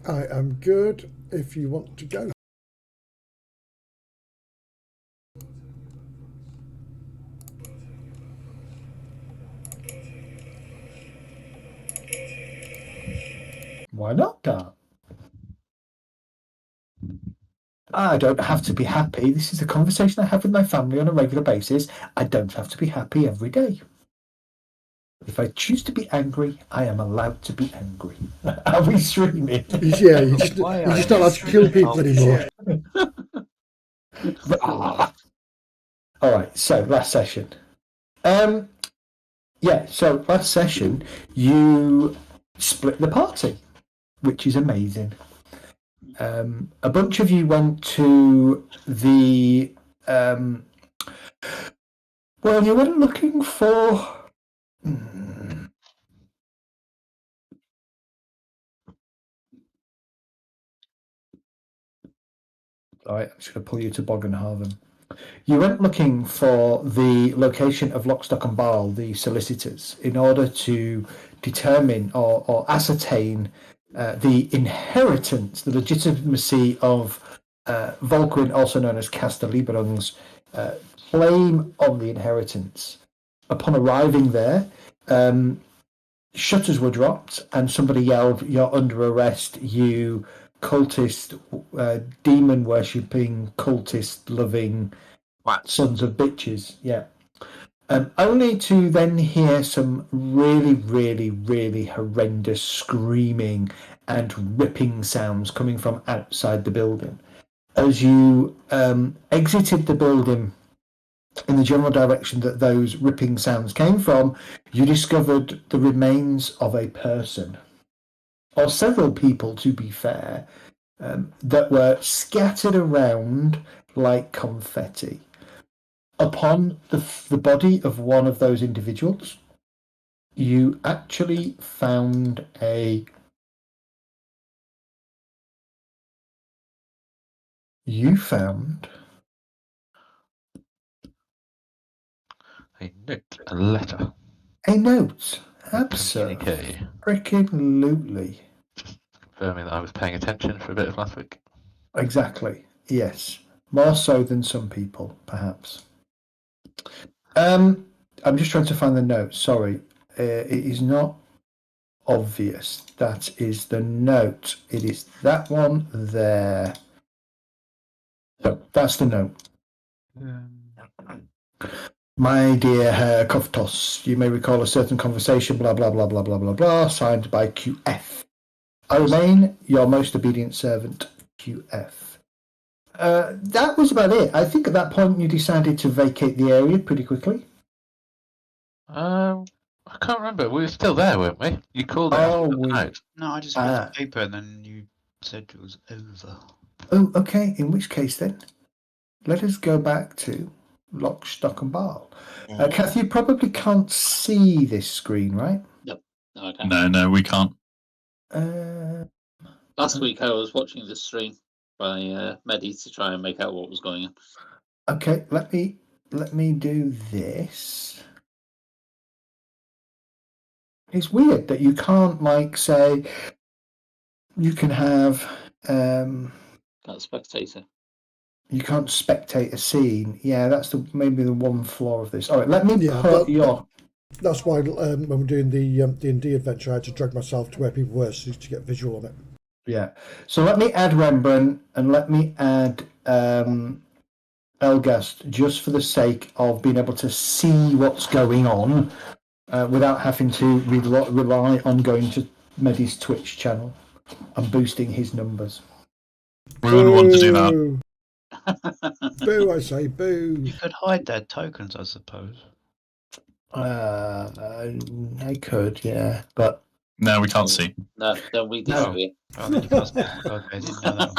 I am good if you want to go. Why not, Dart? I don't have to be happy. This is a conversation I have with my family on a regular basis. I don't have to be happy every day. If I choose to be angry, I am allowed to be angry. Are we streaming? Yeah, Why you're are just you not allowed to kill streaming? people Oh, anymore. Ah. All right, so last session. So last session you split the party, which is amazing. A bunch of you went to the well, you weren't looking for. All right, I'm just going to pull you to Bogenhaven. You went looking for the location of Lock, Stock and Barrel, the solicitors, in order to determine or ascertain the inheritance, the legitimacy of Volquin, also known as Castelliberung's claim on the inheritance. Upon arriving there, shutters were dropped and somebody yelled, "You're under arrest, you cultist, demon worshipping, cultist loving sons of bitches." Yeah. Only to then hear some really, really, really horrendous screaming and ripping sounds coming from outside the building. As you exited the building in the general direction that those ripping sounds came from, you discovered the remains of a person, or several people to be fair, that were scattered around like confetti. Upon the body of one of those individuals, you actually found a A letter. a note. A communique. Absolutely. Confirming that I was paying attention for a bit of last week. Exactly. Yes. More so than some people, perhaps. I'm just trying to find the note. Sorry. It is not obvious. That is the note. It is that one there. So that's the note. My dear Herr Koftos, you may recall a certain conversation, blah, blah, blah, blah, blah, blah, blah, signed by QF. I remain your most obedient servant, QF. That was about it. I think at that point you decided to vacate the area pretty quickly. I can't remember. We were still there, weren't we? You called it after the note. No, I just read the paper and then you said it was over. Oh, okay. In which case then, let us go back to Lock, Stock and Barrel. Kath, you probably can't see this screen, right? Yep. No, I can't. No, we can't. Last week I was watching the stream by Medi to try and make out what was going on. Okay, let me do this. It's weird that you can't, like, say, you can have Can't spectator. you can't spectate a scene. Yeah, that's maybe the one flaw of this. All right, let me put your. That's why when we're doing the D&D adventure, I had to drag myself to where people were to get visual on it. Yeah. So let me add Rembrandt and let me add Elgast, just for the sake of being able to see what's going on without having to rely on going to Medi's Twitch channel and boosting his numbers. We wouldn't want to do that. Boo, I say boo. You could hide their tokens, I suppose. I could, yeah, but no, we can't see. No, don't we disagree? Okay, I didn't know that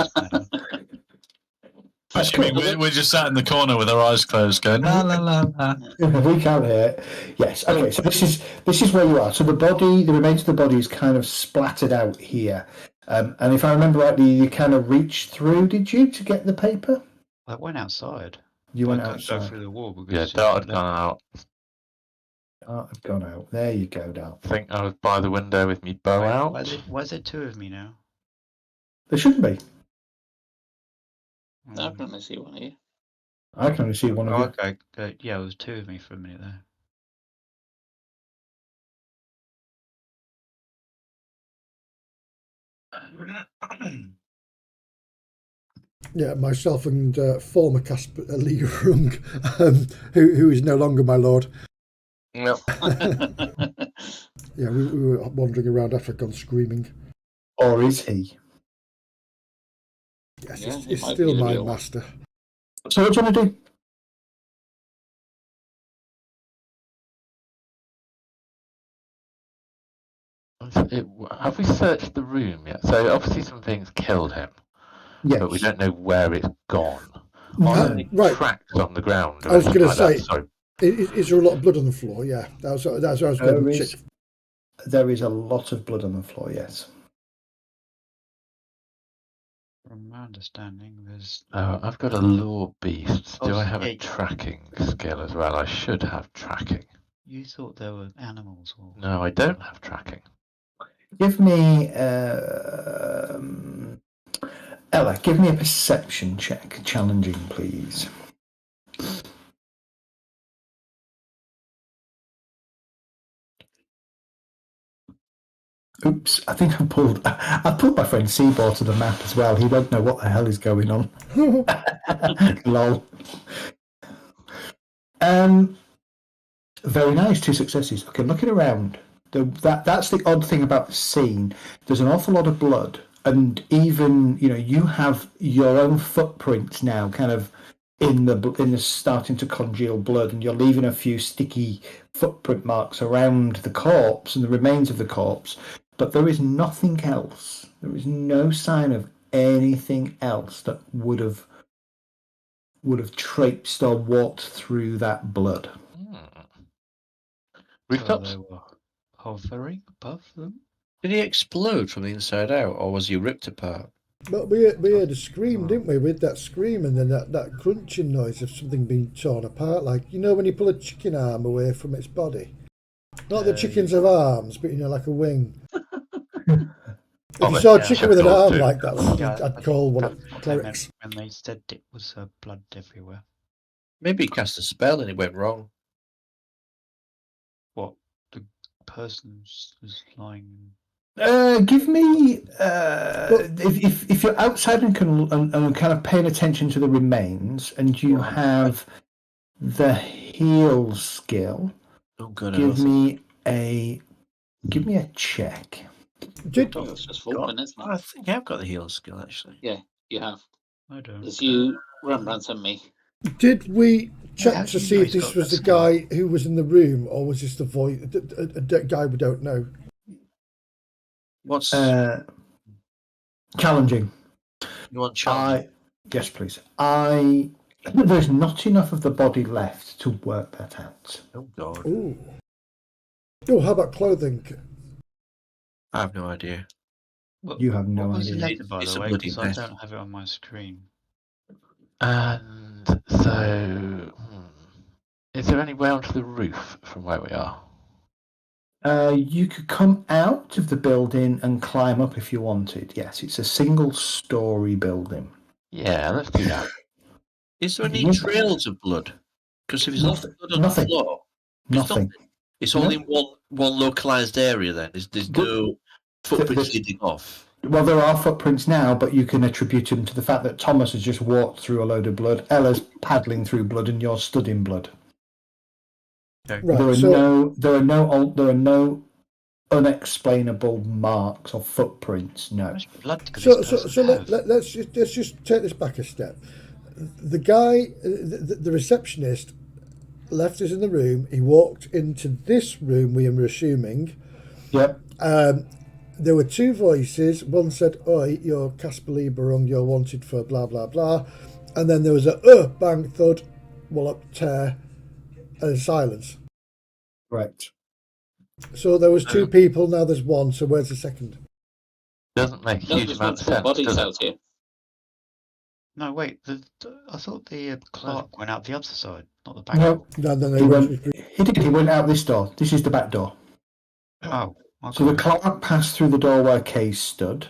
was going on. We're just sat in the corner with our eyes closed, going la la la la. We can't hear it. Yes. Okay. So this is where you are. So the remains of the body is kind of splattered out here. And if I remember rightly, you kind of reached through, did you, to get the paper? I went outside. You went Go outside. through the wall. Yeah, Dart had gone out. Dart had gone out. There you go, Dart. I think I was by the window with me bow out. Why is it two of me now? There shouldn't be. I can only see one here. I can only see one of Oh, you. okay. Yeah, there was two of me for a minute there. Yeah, myself and former Casper Lee Rung, who is no longer my lord. Yep. Yeah, we were wandering around after I'd gone screaming. Or is he? Yes, Yeah, it's it might still be the my real one. master. So what do you want to do? Have we searched the room yet? So obviously some things killed him, Yes. but we don't know where it's gone. Are there any Right. tracks on the ground? Or I was anything going to like say, that? Sorry. is there a lot of blood on the floor? Yeah, that's what I was going to check. There is a lot of blood on the floor, yes. From my understanding, there's. I've got a law beast. Do Oh, I have yeah, a tracking skill as well? I should have tracking. You thought there were animals or. No, I don't have tracking. Give me, Ella, give me a perception check. Challenging, please. Oops, I think I pulled my friend Seaboard to the map as well. He won't know what the hell is going on. Lol. Very nice, 2 successes. Okay, looking around. That's the odd thing about the scene. There's an awful lot of blood, and even you have your own footprints now, kind of in the starting to congeal blood, and you're leaving a few sticky footprint marks around the corpse and the remains of the corpse. But there is nothing else. There is no sign of anything else that would have traipsed or walked through that blood. They were hovering above them. Did he explode from the inside out, or was he ripped apart? But we heard a scream, didn't we? With that scream and then that crunching noise of something being torn apart. Like, when you pull a chicken arm away from its body. Not that chickens have arms, but like a wing. If you saw a chicken with an arm like that, I'd call one of the clerics. When they said it was blood everywhere. Maybe he cast a spell and it went wrong. What? The person was lying. Give me if you're outside and kind of paying attention to the remains, and you have the heal skill. Oh, good. Give me a check. It's just Vulcan, isn't it? I think I've got the heal skill actually. Yeah, you have. I don't. It's you, Rembrandt, and me. Did we check how to do you see know if he's this got was the that skill? guy who was in the room, or was this the voice, a guy we don't know? What's Challenging. you want challenge? Yes, please. There's not enough of the body left to work that out. Oh God, Ooh. Oh, how about clothing? I have no idea. You have no what was idea. the letter, by It's the a way? bloody Because I mess. don't have it on my screen. And so, is there any way onto the roof from where we are? You could come out of the building and climb up if you wanted. Yes, it's a single-story building. Yeah, let's do that. Is there any Yeah. trails of blood? Because if there's Nothing. blood on Nothing. the floor, Nothing. It's all in one localized area. Then there's no footprints the- leading off. Well, there are footprints now, but you can attribute them to the fact that Thomas has just walked through a load of blood, Ella's paddling through blood, and you're stood in blood. Okay. Right, There are no unexplainable marks or footprints. How No. much blood could So, this so, person so have? let's just take this back a step. The guy, the receptionist, left us in the room. He walked into this room, we were assuming. Yep. There were two voices. One said, "Oi, you're Casper Lieberung, you're wanted for blah, blah, blah." And then there was a bang, thud, wallop, tear, and silence. Correct. So there was two people, now there's one. So where's the second? Doesn't make a There's huge amount of multiple sense, bodies does it? out here. No, wait. I thought the clerk went out the other side, not the back No. door. No, He went out this door. This is the back door. Oh, okay. So the clerk passed through the door where Kay stood.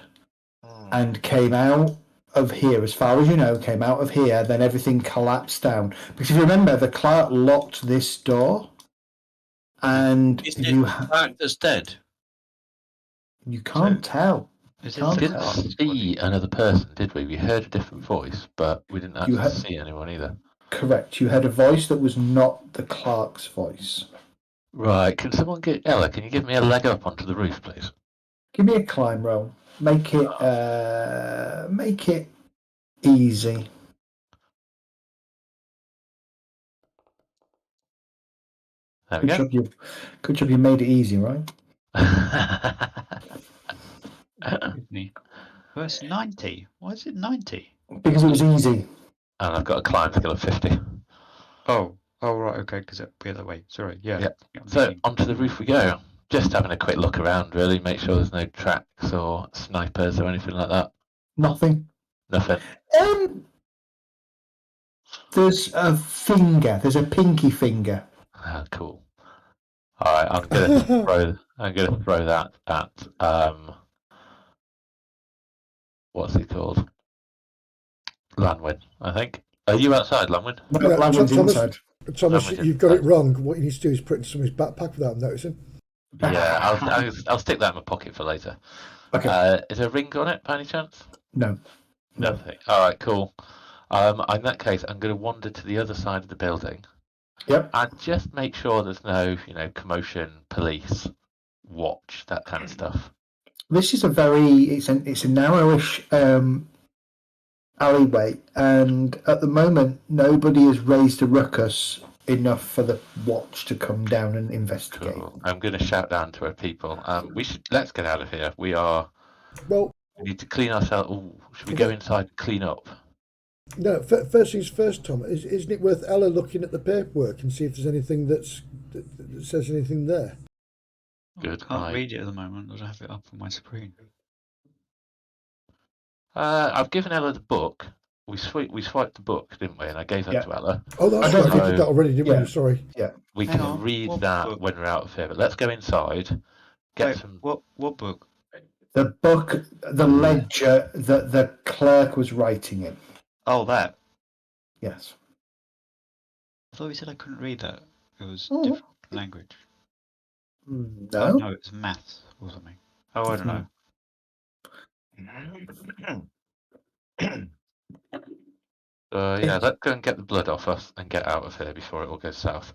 and came out of here, as far as you know, came out of here, then everything collapsed down. Because if you remember, the clerk locked this door, and Is it you Clark that's dead? you can't tell. Is Can't it We didn't tell. see another person, did we? We heard a different voice, but we didn't You actually had- see anyone either. Correct. You had a voice that was not the clerk's voice. Right, can someone get Ella? Can you give me a leg up onto the roof, please? Give me a climb roll. Make it easy. There we go. Good job you made it easy, right? me? Verse 90. Why is it 90? Because it was easy. And I've got a climb skill of 50. Oh, right, okay, because it'll be the other way. Sorry, yeah. Yeah. I'm So thinking- onto the roof we go. Just having a quick look around, really, make sure there's no tracks or snipers or anything like that. Nothing. Nothing. There's a finger. There's a pinky finger. Ah, cool. All right, I'm gonna throw that at what's he called? Lanwin, I think. Are you outside, Lanwin? No, Yeah, that one's Thomas- inside. Thomas, Language you've got it inside. wrong. What you need to do is put it in somebody's backpack without noticing. Yeah, I'll stick that in my pocket for later. Okay. Is there a ring on it by any chance? No. Nothing. All right, cool. In that case, I'm going to wander to the other side of the building. Yep. And just make sure there's no, commotion, police, watch, that kind of stuff. This is it's a narrowish alleyway, and at the moment nobody has raised a ruckus enough for the watch to come down and investigate. Cool. I'm going to shout down to our people. Let's get out of here. We need to clean ourselves. Ooh, should we go inside and clean up? No, first things first, Tom. Isn't it worth Ella looking at the paperwork and see if there's anything that says anything there? Good. I can't read it at the moment. I don't have it up on my screen. I've given Ella the book. We swiped the book, didn't we? And I gave that to Ella. Oh, that's right. I did that already, didn't we? Sorry. Yeah. We Hang can on, read what that book? when we're out of here. But let's go inside. What book? The book, the ledger that the clerk was writing in. Oh, that. Yes. I thought you said I couldn't read that. It was Oh. different language. Oh, No. no, it's maths or something. Oh, I don't know. Let's go and get the blood off us and get out of here before it all goes south.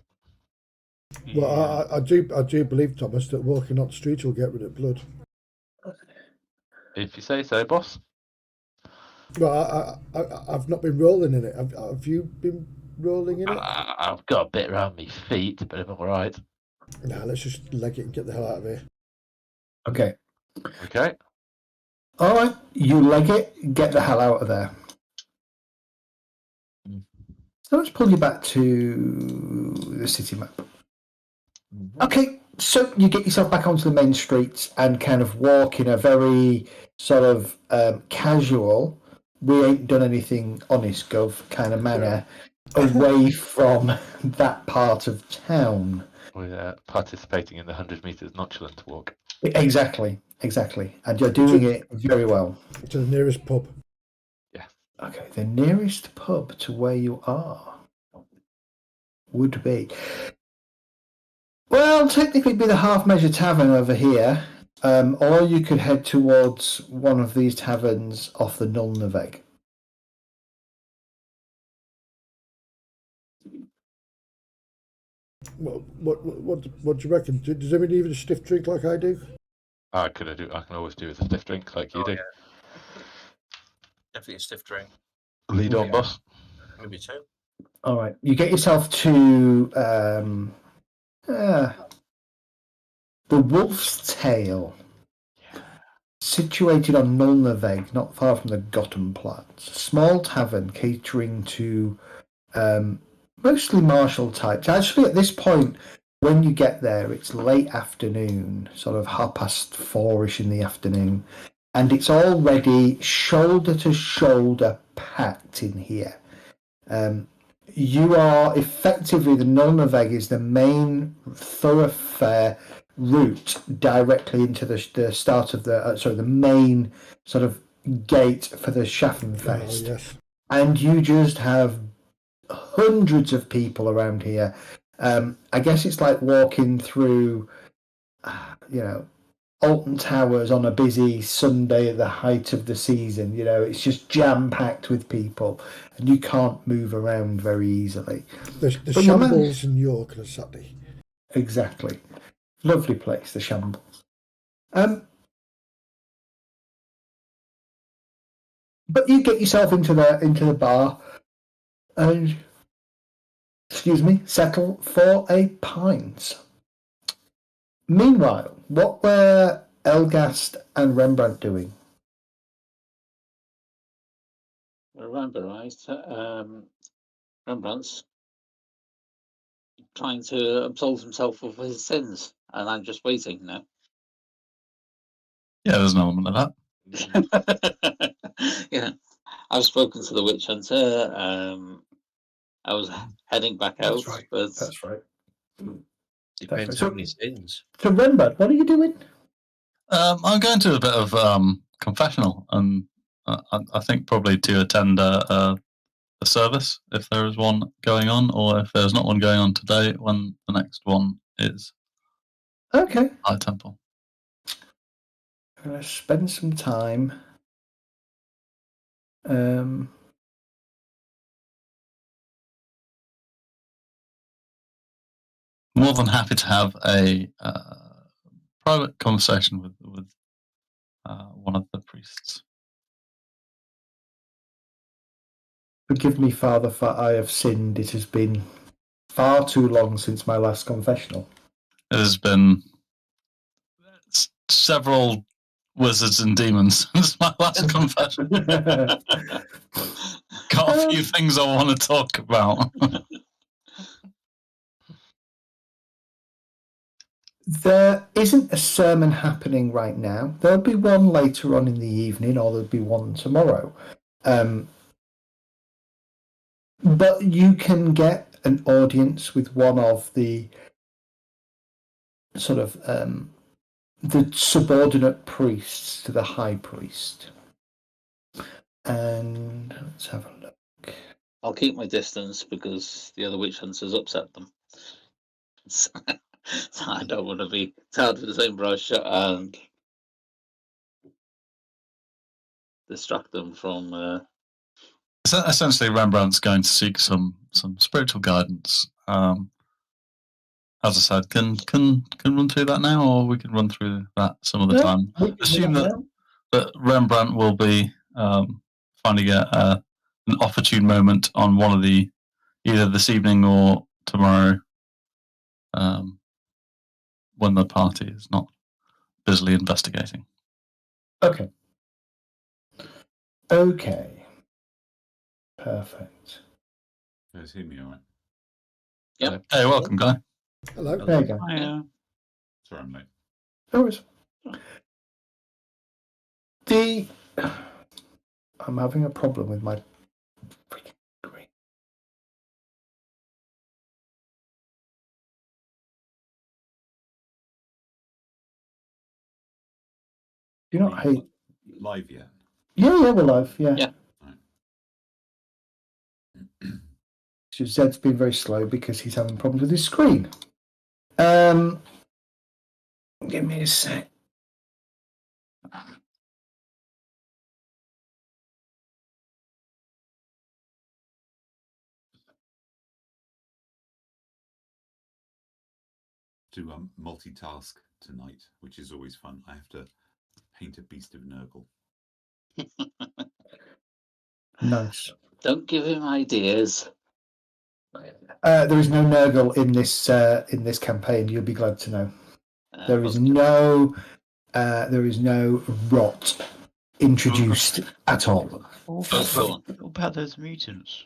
Well, I do believe, Thomas, that walking on the street will get rid of blood. If you say so, boss. Well, I've not been rolling in it. Have you been rolling in it? I've got a bit around my feet, but I'm all right. Nah, let's just leg it and get the hell out of here. Okay. Okay. All right. You leg it. Get the hell out of there. So let's pull you back to the city map. Okay, so you get yourself back onto the main streets and kind of walk in a very sort of casual, we ain't done anything honest, gov kind of manner away from that part of town. We're participating in the 100 meters nonchalant walk. Exactly. And you're doing it very well. To the nearest pub. Okay, the nearest pub to where you are would be... Well, technically it'd be the Half Measure Tavern over here, or you could head towards one of these taverns off the Nulnaveg. What do you reckon? Does everybody need a stiff drink like I do? I can always do with a stiff drink like you do. Yeah. Definitely a stiff drink. Lead on, boss. Maybe two. All right, you get yourself to the Wolf's Tail, situated on Nulnaveg, not far from the Gottenplatz. A small tavern catering to mostly martial types. Actually, at this point, when you get there, it's late afternoon, sort of 4:30ish in the afternoon, and it's already shoulder to shoulder packed in here. You are effectively, the Nulnaveg is the main thoroughfare route directly into the start of the main sort of gate for the Schaffenfest. Oh, yes. And you just have hundreds of people around here. I guess it's like walking through, Alton Towers on a busy Sunday at the height of the season. It's just jam-packed with people, and you can't move around very easily. The Shambles in York on Saturday. Exactly. Lovely place, the Shambles. But you get yourself into the bar and, settle for a pint. Meanwhile, what were Elgast and Rembrandt doing? Remember, right? Rembrandt's trying to absolve himself of his sins, and I'm just waiting now. Yeah, there's an element of that. Yeah, I've spoken to the witch hunter. I was heading back out, That's right. but That's right. Depends how many sins. So Rembrandt, what are you doing? I'm going to a bit of confessional, and I think probably to attend a service if there is one going on, or if there's not one going on today, when the next one is. Okay. High Temple. I'm going to spend some time. More than happy to have a private conversation with one of the priests. Forgive me, Father, for I have sinned. It has been far too long since my last confessional. It has been several wizards and demons since my last confession. Got a few things I want to talk about. There isn't a sermon happening right now. There'll be one later on in the evening, or there'll be one tomorrow. But you can get an audience with one of the sort of the subordinate priests to the high priest. And let's have a look. I'll keep my distance because the other witch hunters upset them. So I don't want to be tarred with the same brush and distract them from. Essentially, Rembrandt's going to seek some spiritual guidance. As I said, can run through that now, or we can run through that some other time. Assume that Rembrandt will be finding an opportune moment on one of the either this evening or tomorrow, when the party is not busily investigating. Okay. Perfect. You guys hear me all right? Yep. Hey, welcome, Guy. Hello. There you go. Hiya. Sorry, I'm late. No worries. I'm having a problem with my freaking screen. Do you not hate Live yet? Yeah, we're live. Yeah. Yeah. So Zed's been very slow because he's having problems with his screen. Give me a sec. To multitask tonight, which is always fun. I have to paint a beast of Nurgle. Nice. Don't give him ideas. There is no Nurgle in this campaign. You'll be glad to know. There is no rot introduced at all. What about those mutants?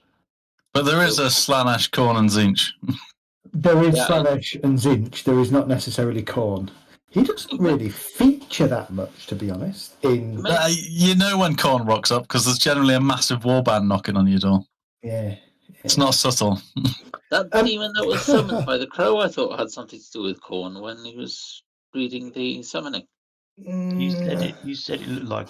But there is a Slaanesh, Khorne, and Tzeentch. There is Slaanesh and Tzeentch. There is not necessarily Khorne. He doesn't really feature that much, to be honest. You know when Khorne rocks up because there's generally a massive warband knocking on your door. Yeah. It's not subtle. That demon that was summoned by the crow, I thought had something to do with Khorne when he was reading the summoning. You said it looked like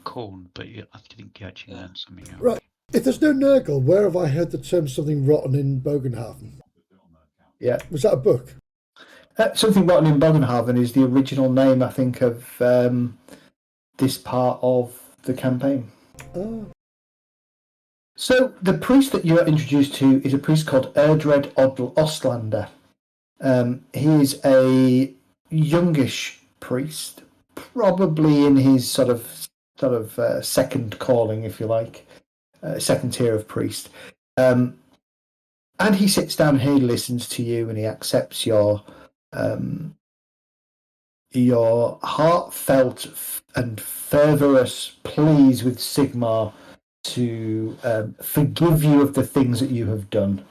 corn, but I think you actually learned something else. Right. If there's no Nurgle, where have I heard the term something rotten in Bogenhaven? Yeah. Was that a book? Something rotten in Bogenhaven is the original name, I think, of this part of the campaign. Oh. So the priest that you're introduced to is a priest called Erdred Ostlander. He is a youngish priest, probably in his sort of second calling, if you like, second tier of priest. And he sits down here, he listens to you, and he accepts your heartfelt and fervorous pleas with Sigmar to forgive you of the things that you have done.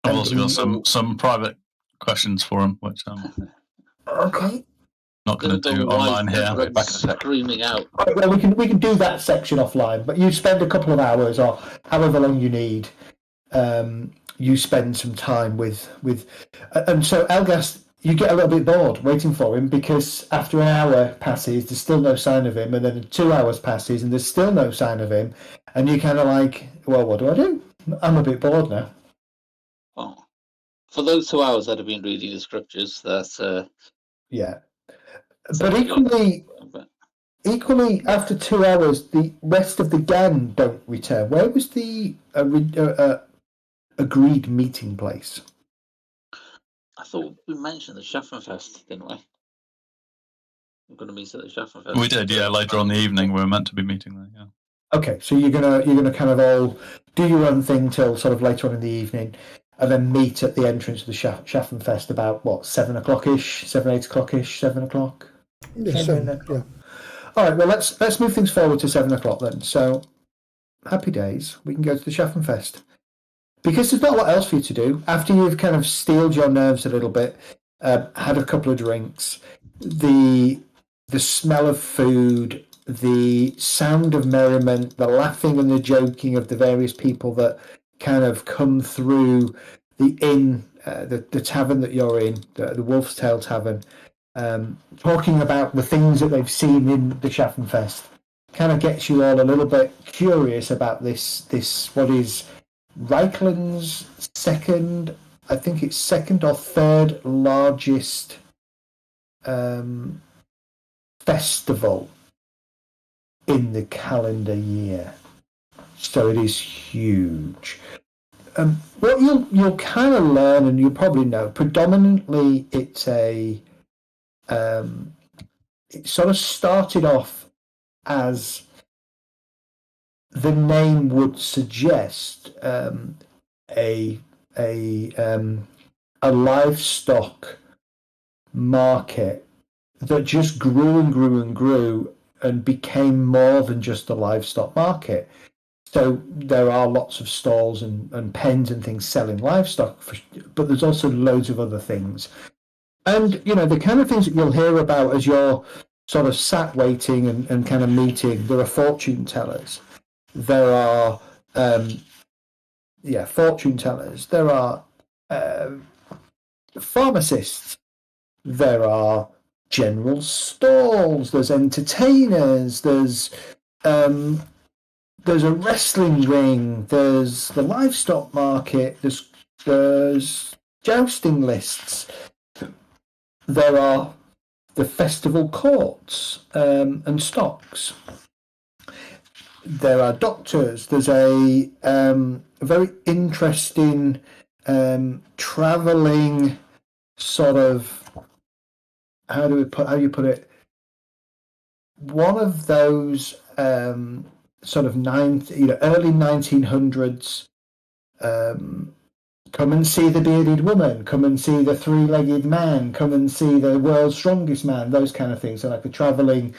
I've also got some private questions for him, which I'm okay. not going to do online here. Back in a sec. Screaming out. Right, well, we can do that section offline, but you spend a couple of hours or however long you need. You spend some time with, and so Elgast, you get a little bit bored waiting for him because after an hour passes, there's still no sign of him, and then 2 hours passes, and there's still no sign of him, and you kind of like, well, what do? I'm a bit bored now. Oh, for those 2 hours I'd have been reading the scriptures. That's yeah, but equally, after 2 hours, the rest of the gang don't return. Where was the agreed meeting place? I thought we mentioned the Schaffenfest, didn't we? We're going to meet at the Schaffenfest. We did, yeah. Later on in the evening, we were meant to be meeting there. Yeah. Okay, so you're gonna kind of all do your own thing till sort of later on in the evening, and then meet at the entrance of the Schaffenfest about what 7 o'clock-ish, 8 o'clock-ish, 7 o'clock. Yeah, 7. Yeah. All right. Well, let's move things forward to 7 o'clock then. So, happy days. We can go to the Schaffenfest. Because there's not a lot else for you to do. After you've kind of steeled your nerves a little bit, had a couple of drinks, the smell of food, the sound of merriment, the laughing and the joking of the various people that kind of come through the inn, the tavern that you're in, the Wolf's Tail Tavern, talking about the things that they've seen in the Schaffenfest, kind of gets you all a little bit curious about this what is Reichland's second or third largest festival in the calendar year. So it is huge. What you'll kind of learn, and you'll probably know, predominantly it sort of started off as the name would suggest, a livestock market that just grew and grew and grew and became more than just a livestock market. So there are lots of stalls and pens and things selling livestock, but there's also loads of other things. And, the kind of things that you'll hear about as you're sort of sat waiting and kind of meeting, there are fortune tellers. There are, fortune tellers. There are pharmacists. There are general stalls. There's entertainers. There's a wrestling ring. There's the livestock market. There's jousting lists. There are the festival courts and stocks. There are doctors. There's a very interesting travelling sort of how do you put it? One of those sort of early 1900s. Come and see the bearded woman. Come and see the three-legged man. Come and see the world's strongest man. Those kind of things. So like the travelling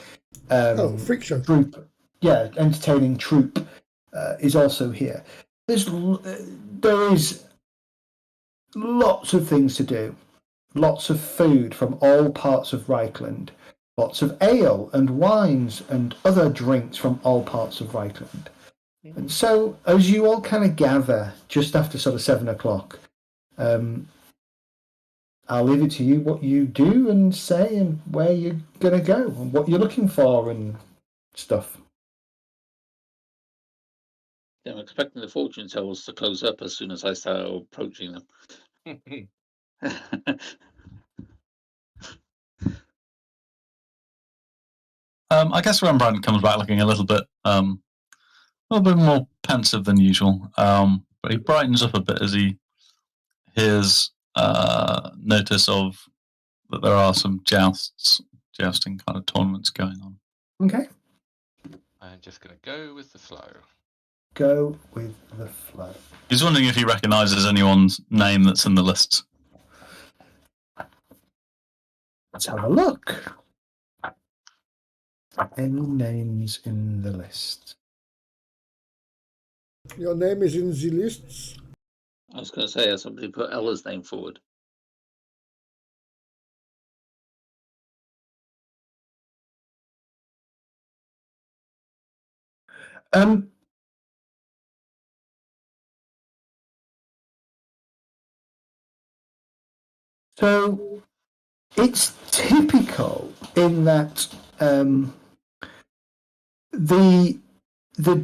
freak show troupe. Yeah, entertaining troupe is also here. There is lots of things to do. Lots of food from all parts of Reichland. Lots of ale and wines and other drinks from all parts of Reichland. And so, as you all kind of gather just after sort of 7 o'clock, I'll leave it to you what you do and say and where you're going to go and what you're looking for and stuff. Yeah, I'm expecting the fortune tellers to close up as soon as I start approaching them. I guess Rembrandt comes back looking a little bit more pensive than usual, but he brightens up a bit as he hears notice of that there are some jousting kind of tournaments going on. Okay. I'm just going to go with the flow. Go with the flow. He's wondering if he recognises anyone's name that's in the list. Let's have a look. Any names in the list? Your name is in the lists. I was going to say, has somebody put Ella's name forward? So it's typical in that the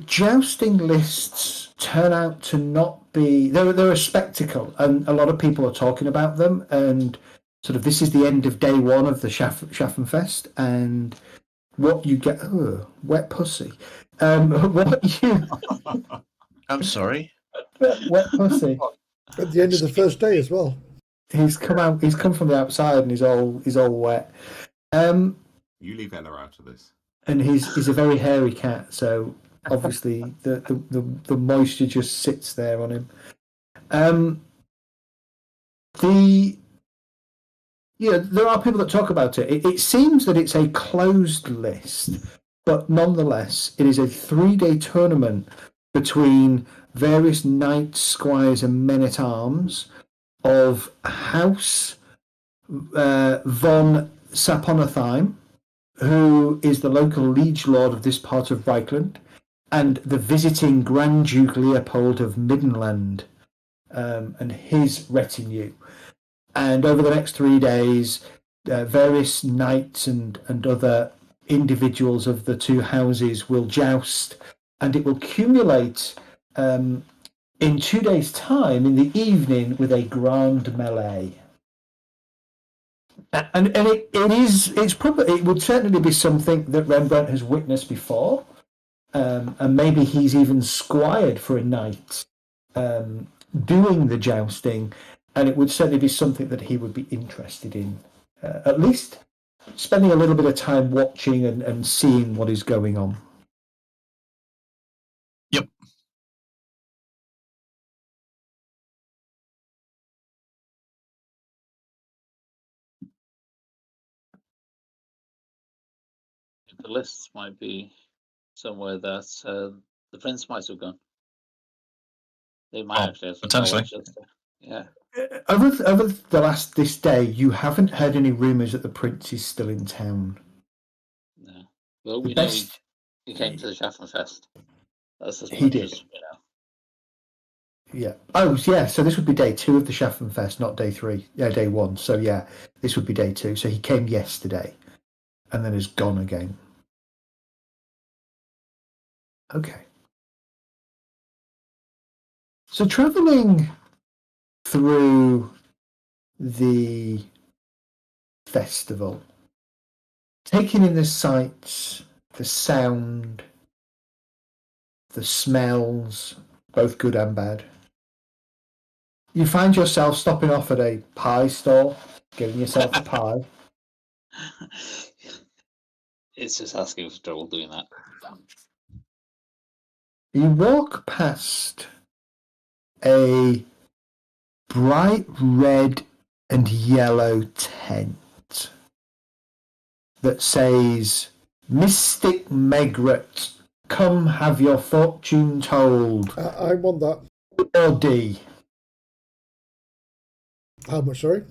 jousting lists turn out to not be they're a spectacle, and a lot of people are talking about them, and sort of this is the end of day one of the Schaffenfest, and what you get wet pussy. What you I'm sorry. wet pussy. At the end of the first day as well. He's come from the outside and he's all wet. You leave Ella out of this. And he's a very hairy cat, so obviously the moisture just sits there on him. There are people that talk about it. It seems that it's a closed list, but nonetheless, it is a 3-day tournament between various knights, squires, and men-at-arms of House von Saponatheim, who is the local liege lord of this part of Reichland, and the visiting Grand Duke Leopold of Middenland and his retinue. And over the next 3 days, various knights and other individuals of the two houses will joust, and it will culminate in 2 days' time in the evening with a grand melee. And it would certainly be something that Rembrandt has witnessed before, and maybe he's even squired for a night doing the jousting, and it would certainly be something that he would be interested in, at least spending a little bit of time watching and seeing what is going on. Yep. The lists might be somewhere that the prince might have gone. They might actually have some potentially. Yeah. Over this day, you haven't heard any rumours that the prince is still in town. No. Well, we know he came to the Schaffenfest. That's as much as we know. Yeah. Oh, yeah. So this would be day 2 of the Schaffenfest, not day 3. Yeah, day 1. So yeah, this would be day 2. So he came yesterday, and then has gone again. Okay. So travelling through the festival, taking in the sights, the sound, the smells, both good and bad, you find yourself stopping off at a pie stall, getting yourself a pie. It's just asking for trouble doing that. You walk past a bright red and yellow tent that says, "Mystic Megret, come have your fortune told." I want that. 4D. How much, sorry?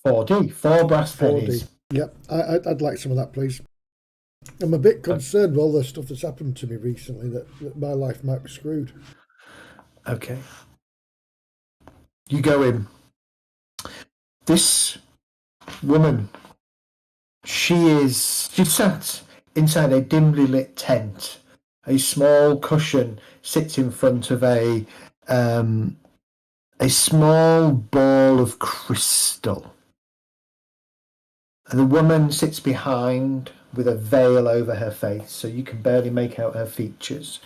4D, 4 brass pennies. 4D. Yep, I'd like some of that, please. I'm a bit concerned with all the stuff that's happened to me recently, that my life might be screwed. Okay. You go in. This woman, she sat inside a dimly lit tent. A small cushion sits in front of a small ball of crystal. And the woman sits behind with a veil over her face, so you can barely make out her features.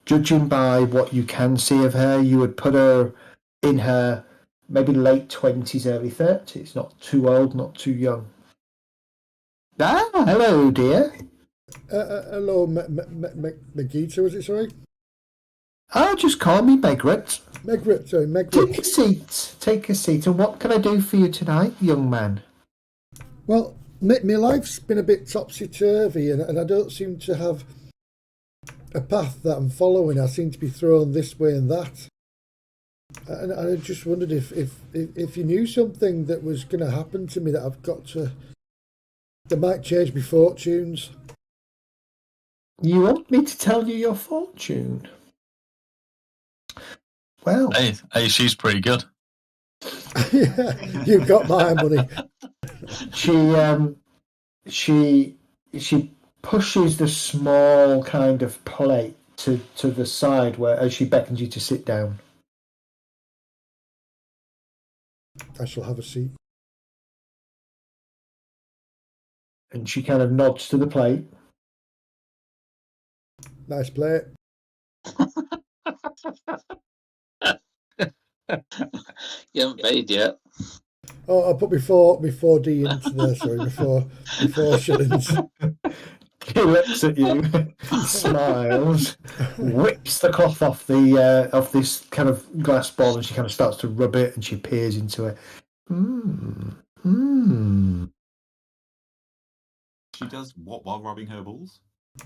Judging by what you can see of her, you would put her in her maybe late 20s, early 30s. Not too old, not too young. Ah, hello, dear. Hello, Megita, was it, sorry? Just call me Megret. Megret, sorry, Megret. Take a seat. Take a seat. And what can I do for you tonight, young man? Well, my life's been a bit topsy-turvy, and I don't seem to have a path that I'm following. I seem to be thrown this way and that. And I just wondered if you knew something that was going to happen to me that I've got to... that might change my fortunes. You want me to tell you your fortune? Well... Hey, she's pretty good. Yeah, you've got my money. She pushes the small kind of plate to the side where, as she beckons you to sit down. I shall have a seat. And she kind of nods to the plate. Nice plate. You haven't paid yet. Oh, I put my 4D into there, sorry, before shillings. She looks at you, smiles, whips the cloth off the off this kind of glass ball, and she kind of starts to rub it, and she peers into it. She does what while rubbing her balls?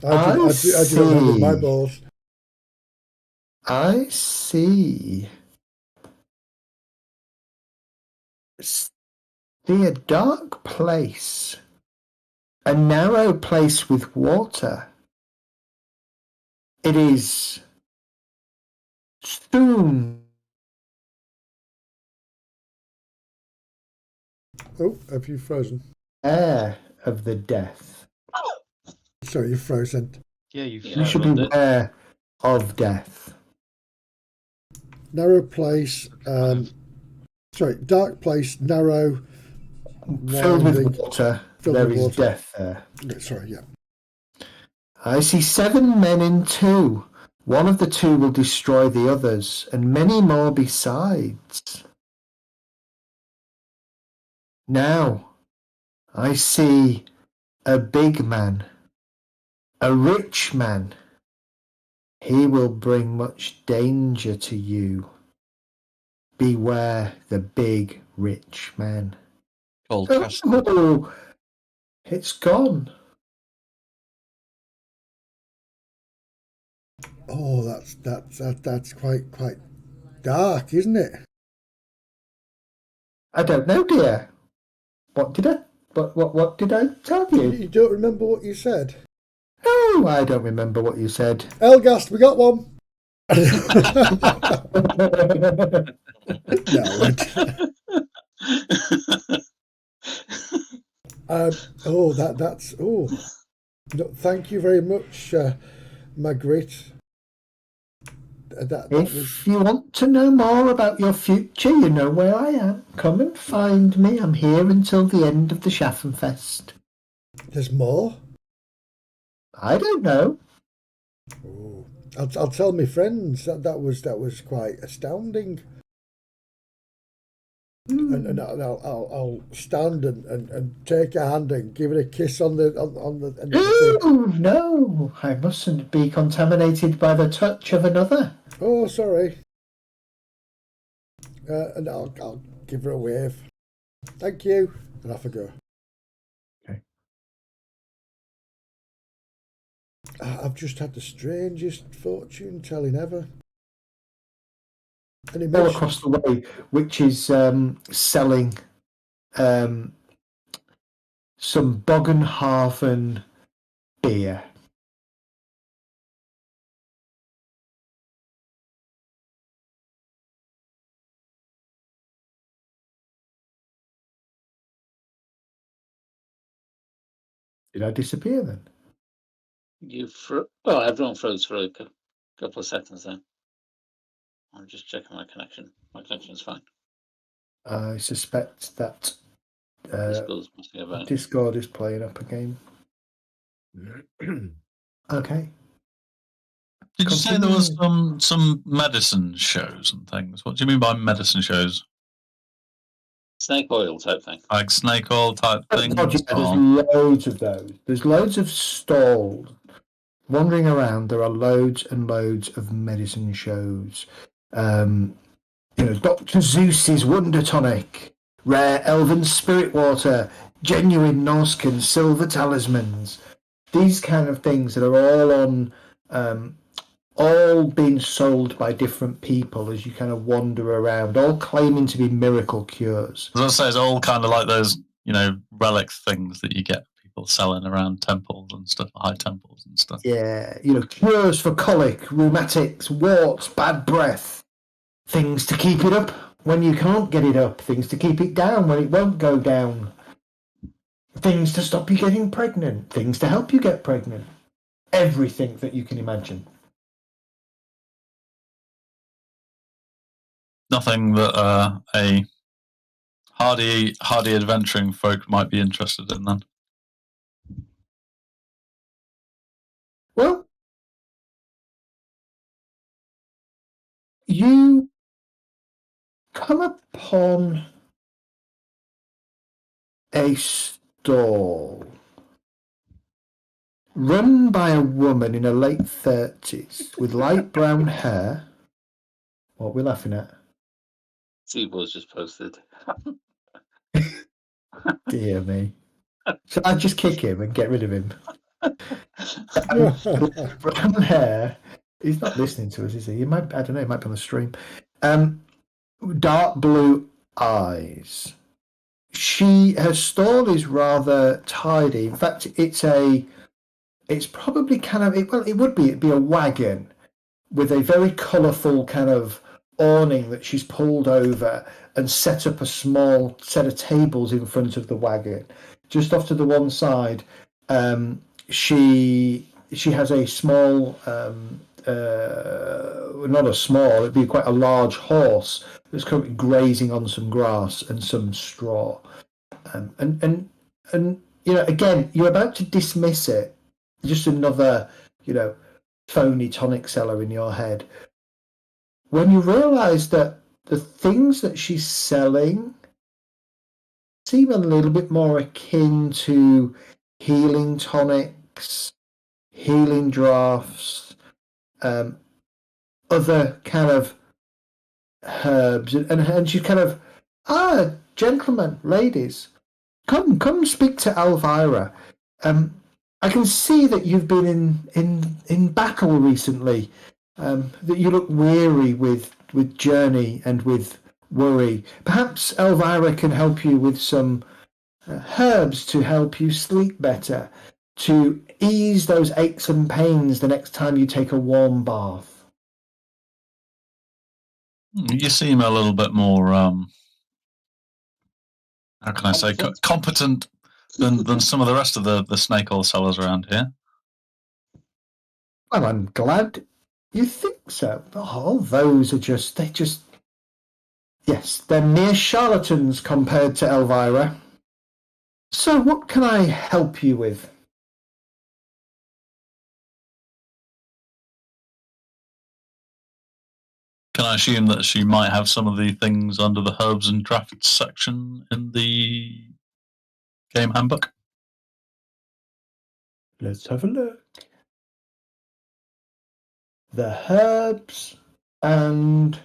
I do that one with my balls. I see. See a dark place. A narrow place with water. It is soon. Oh, have you frozen? Air of the death. Sorry, you're frozen. Yeah, You should be aware of death. Narrow place. Sorry, dark place, narrow. Filled with water. There is death there. Sorry, yeah. I see 7 men in 2. One of the 2 will destroy the others, and many more besides. Now, I see a big man, a rich man. He will bring much danger to you. Beware the big rich man. Oh, it's gone. Oh, that's quite dark, isn't it? I don't know, dear. What did I tell you? You don't remember what you said? No, I don't remember what you said. Elgast, we got one. No. That's. No, thank you very much, Margaret. If you want to know more about your future, you know where I am. Come and find me. I'm here until the end of the Schaffenfest. There's more? I don't know. Oh, I'll tell my friends. That was quite astounding. And I'll stand and take a hand and give it a kiss on the thing. No, I mustn't be contaminated by the touch of another. Oh, sorry. And I'll give her a wave. Thank you, and off I go. Okay. I've just had the strangest fortune telling ever. All across the way, which is selling some Bogenhafen beer. Did I disappear then? Well, everyone froze for a couple of seconds then. I'm just checking my connection. My connection's fine. I suspect that Discord's messing about. Discord is playing up again. Okay. Did you say there was some medicine shows and things? What do you mean by medicine shows? Snake oil type thing. Like snake oil type things? There's loads of those. There's loads of stalls. Wandering around, there are loads and loads of medicine shows. Dr. Zeus's Wonder Tonic, rare elven spirit water, genuine Norscan silver talismans. These kind of things that are all on, all being sold by different people as you kind of wander around, all claiming to be miracle cures. As I say, it's all kind of like those, relic things that you get people selling around temples and stuff, high temples and stuff. Yeah, cures for colic, rheumatics, warts, bad breath. Things to keep it up when you can't get it up. Things to keep it down when it won't go down. Things to stop you getting pregnant. Things to help you get pregnant. Everything that you can imagine. Nothing that a hardy adventuring folk might be interested in then. Well, you come upon a stall run by a woman in her late 30s with light brown hair. What are we laughing at? Seaboard's just posted. Dear me. So I just kick him and get rid of him. Brown hair. He's not listening to us, is he? He might. I don't know. He might be on the stream. Dark blue eyes. Her stall is rather tidy. In fact, it's probably kind of. It'd be a wagon with a very colourful kind of awning that she's pulled over and set up a small set of tables in front of the wagon. Just off to the one side, she has a small, not a small, it'd be quite a large horse that's currently grazing on some grass and some straw. And again, you're about to dismiss it. Just another, phony tonic seller in your head. When you realise that the things that she's selling seem a little bit more akin to healing tonics, healing drafts, other kind of herbs, and she's kind of, gentlemen, ladies, come speak to Elvira. I can see that you've been in battle recently. That you look weary with journey and with worry. Perhaps Elvira can help you with some herbs to help you sleep better, to ease those aches and pains the next time you take a warm bath. You seem a little bit more, how can I say, competent than some of the rest of the snake oil sellers around here. Well, I'm glad you think so. All those are yes, they're mere charlatans compared to Elvira. So what can I help you with? Can I assume that she might have some of the things under the herbs and drafts section in the game handbook? Let's have a look. The herbs and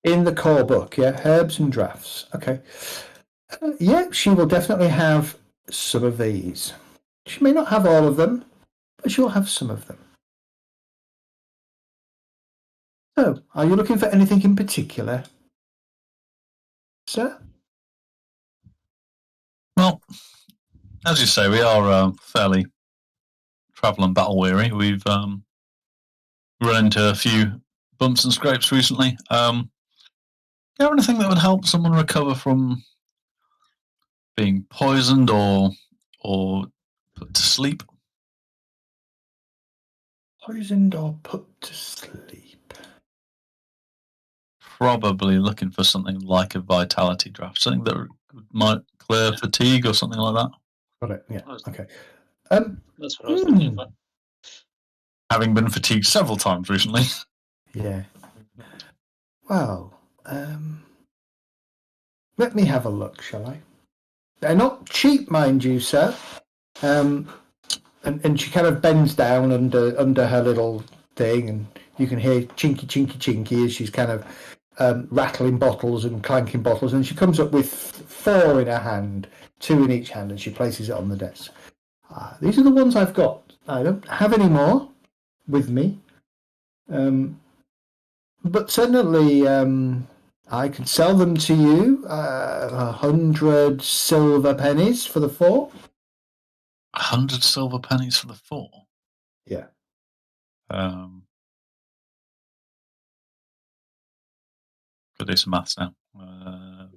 in the core book, yeah, herbs and drafts. Okay. Yeah, she will definitely have some of these. She may not have all of them, but she'll have some of them. So, are you looking for anything in particular, sir? Well, as you say, we are fairly travel and battle weary. We've run into a few bumps and scrapes recently. you have anything that would help someone recover from being poisoned or put to sleep? Poisoned or put to sleep? Probably looking for something like a vitality draft, something that might clear fatigue or something like that. Got it. Yeah. Okay. That's what I was looking for. Having been fatigued several times recently. Yeah. Well, let me have a look, shall I? They're not cheap, mind you, sir. And she kind of bends down under her little thing, and you can hear chinky, chinky, chinky as she's kind of rattling bottles and clanking bottles, and she comes up with 4 in her hand, 2 in each hand, and she places it on the desk. These are the ones I've got. I don't have any more with me. But certainly I could sell them to you, 100 silver pennies for the 4. 100 silver pennies for the 4? Yeah. Could do some maths now. I've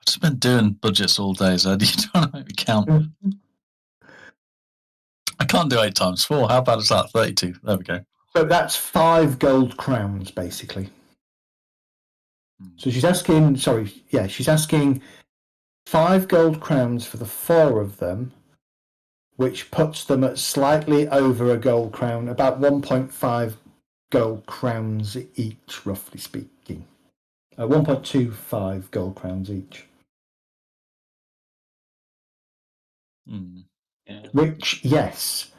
just been doing budgets all day, so you're trying to make me count. I can't do 8 times 4. How bad is that? 32. There we go. So that's 5 gold crowns, basically. So she's asking, she's asking 5 gold crowns for the 4 of them, which puts them at slightly over a gold crown, about 1.5 gold crowns each, roughly speaking. 1.25 gold crowns each. Yeah. Which, yes,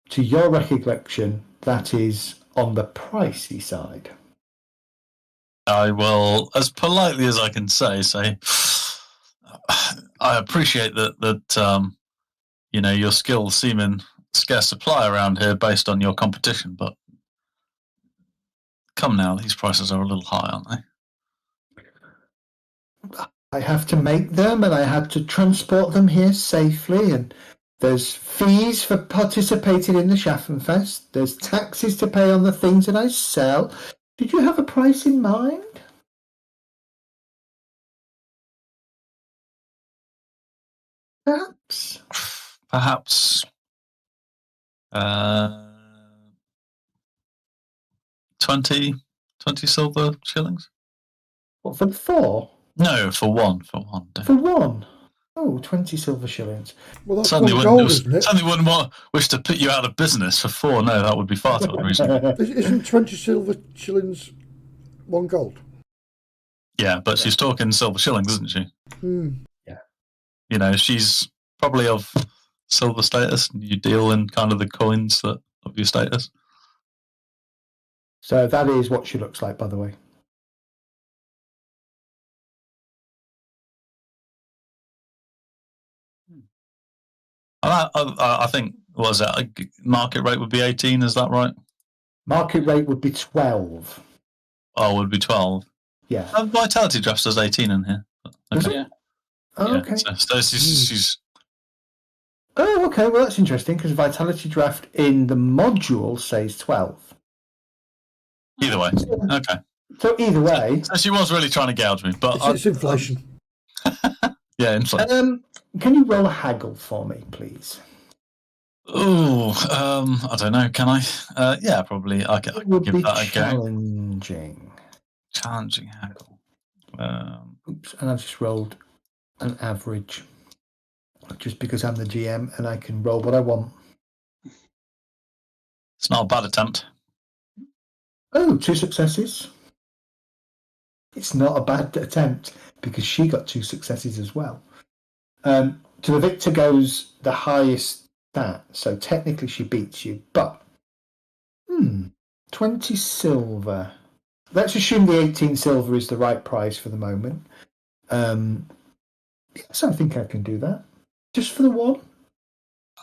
to your recollection, that is on the pricey side. I will, as politely as I can say, I appreciate that your skills seem in scarce supply around here based on your competition, but come now, these prices are a little high, aren't they? I have to make them, and I had to transport them here safely, and there's fees for participating in the Schaffenfest. There's taxes to pay on the things that I sell. Did you have a price in mind? Perhaps 20 silver shillings? What, for the 4? No, for one. For 1? Oh, 20 silver shillings. Well, that's Certainly one gold, isn't it? Certainly wouldn't wish to put you out of business for 4. No, that would be far too unreasonable. Isn't 20 silver shillings 1 gold? Yeah, but she's talking silver shillings, isn't she? Yeah. She's probably of silver status, and you deal in kind of the coins of your status. So that is what she looks like, by the way. I think, what is that? Market rate would be 18, is that right? Market rate would be 12. Oh, it would be 12. Yeah. Vitality draft says 18 in here. Okay. Yeah. Oh, okay. So she's... Oh, okay. Well, that's interesting because Vitality Draft in the module says 12. Either way. Okay. So either way... So she was really trying to gouge me, but... It's inflation. Yeah, inflation. Can you roll a haggle for me, please? Oh, I don't know. Can I? Yeah, probably. I can give that a go. Challenging. Challenging haggle. Oops, and I've just rolled an average. Just because I'm the GM and I can roll what I want. It's not a bad attempt. Oh, 2 successes. It's not a bad attempt because she got 2 successes as well. To the victor goes the highest stat, so technically she beats you, but 20 silver. Let's assume the 18 silver is the right price for the moment. Yes, I think I can do that. Just for the 1?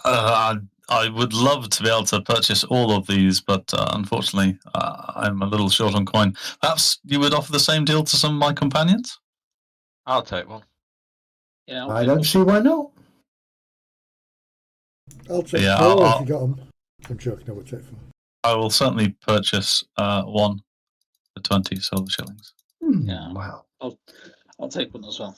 I would love to be able to purchase all of these, but unfortunately, I'm a little short on coin. Perhaps you would offer the same deal to some of my companions? I'll take one. Yeah, I don't see why not. I'll take Yeah, 4 if you got them. I'm joking, I would take 4. I will certainly purchase one for 20 silver shillings. Yeah. Wow. I'll take one as well.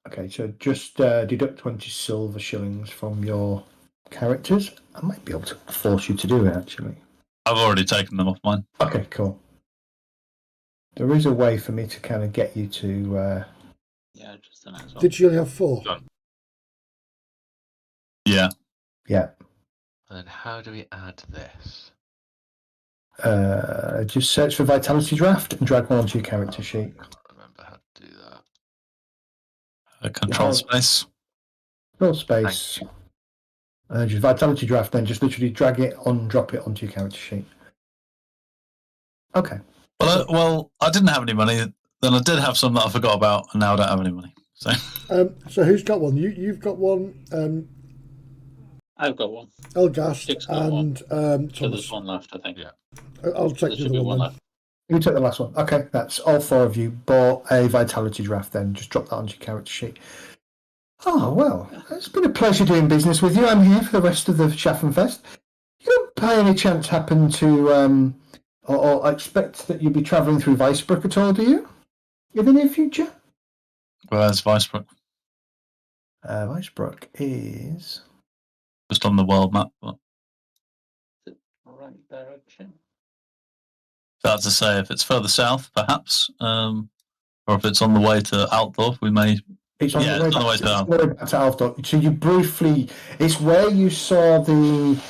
Okay, so just deduct 20 silver shillings from your characters. I might be able to force you to do it, actually. I've already taken them off mine. Okay, cool. There is a way for me to kind of get you to... Yeah, just done it as well. Did you only have 4? Done. Yeah. Yeah. And then how do we add this? Just search for Vitality Draft and drag one onto your character sheet. I can't remember how to do that. Control Yeah. space. Control space. Just Vitality Draft, then just literally drag it on, drop it onto your character sheet. Okay. Well, I didn't have any money. Then I did have some that I forgot about, and now I don't have any money. So who's got one? You've got one. I've got one. Elgast Dick's got and So Thomas. there's one left, I think. Yeah. I'll take There the should other be one. one Then. left. You took the last one. Okay, that's all 4 of you bought a Vitality Draft then. Just drop that onto your character sheet. Oh, well, it's been a pleasure doing business with you. I'm here for the rest of the Schaffenfest. You don't by any chance happen to, or expect that you'll be travelling through Weisbrook at all, do you? In the near future? Where's Weisbrook? Weisbrook is... Just on the world map. But Right direction. that's to say, if it's further south, perhaps, or if it's on the way to Altdorf, we may. It's on Yeah, the way it's on the way to back to Altdorf. So you briefly... It's where you saw the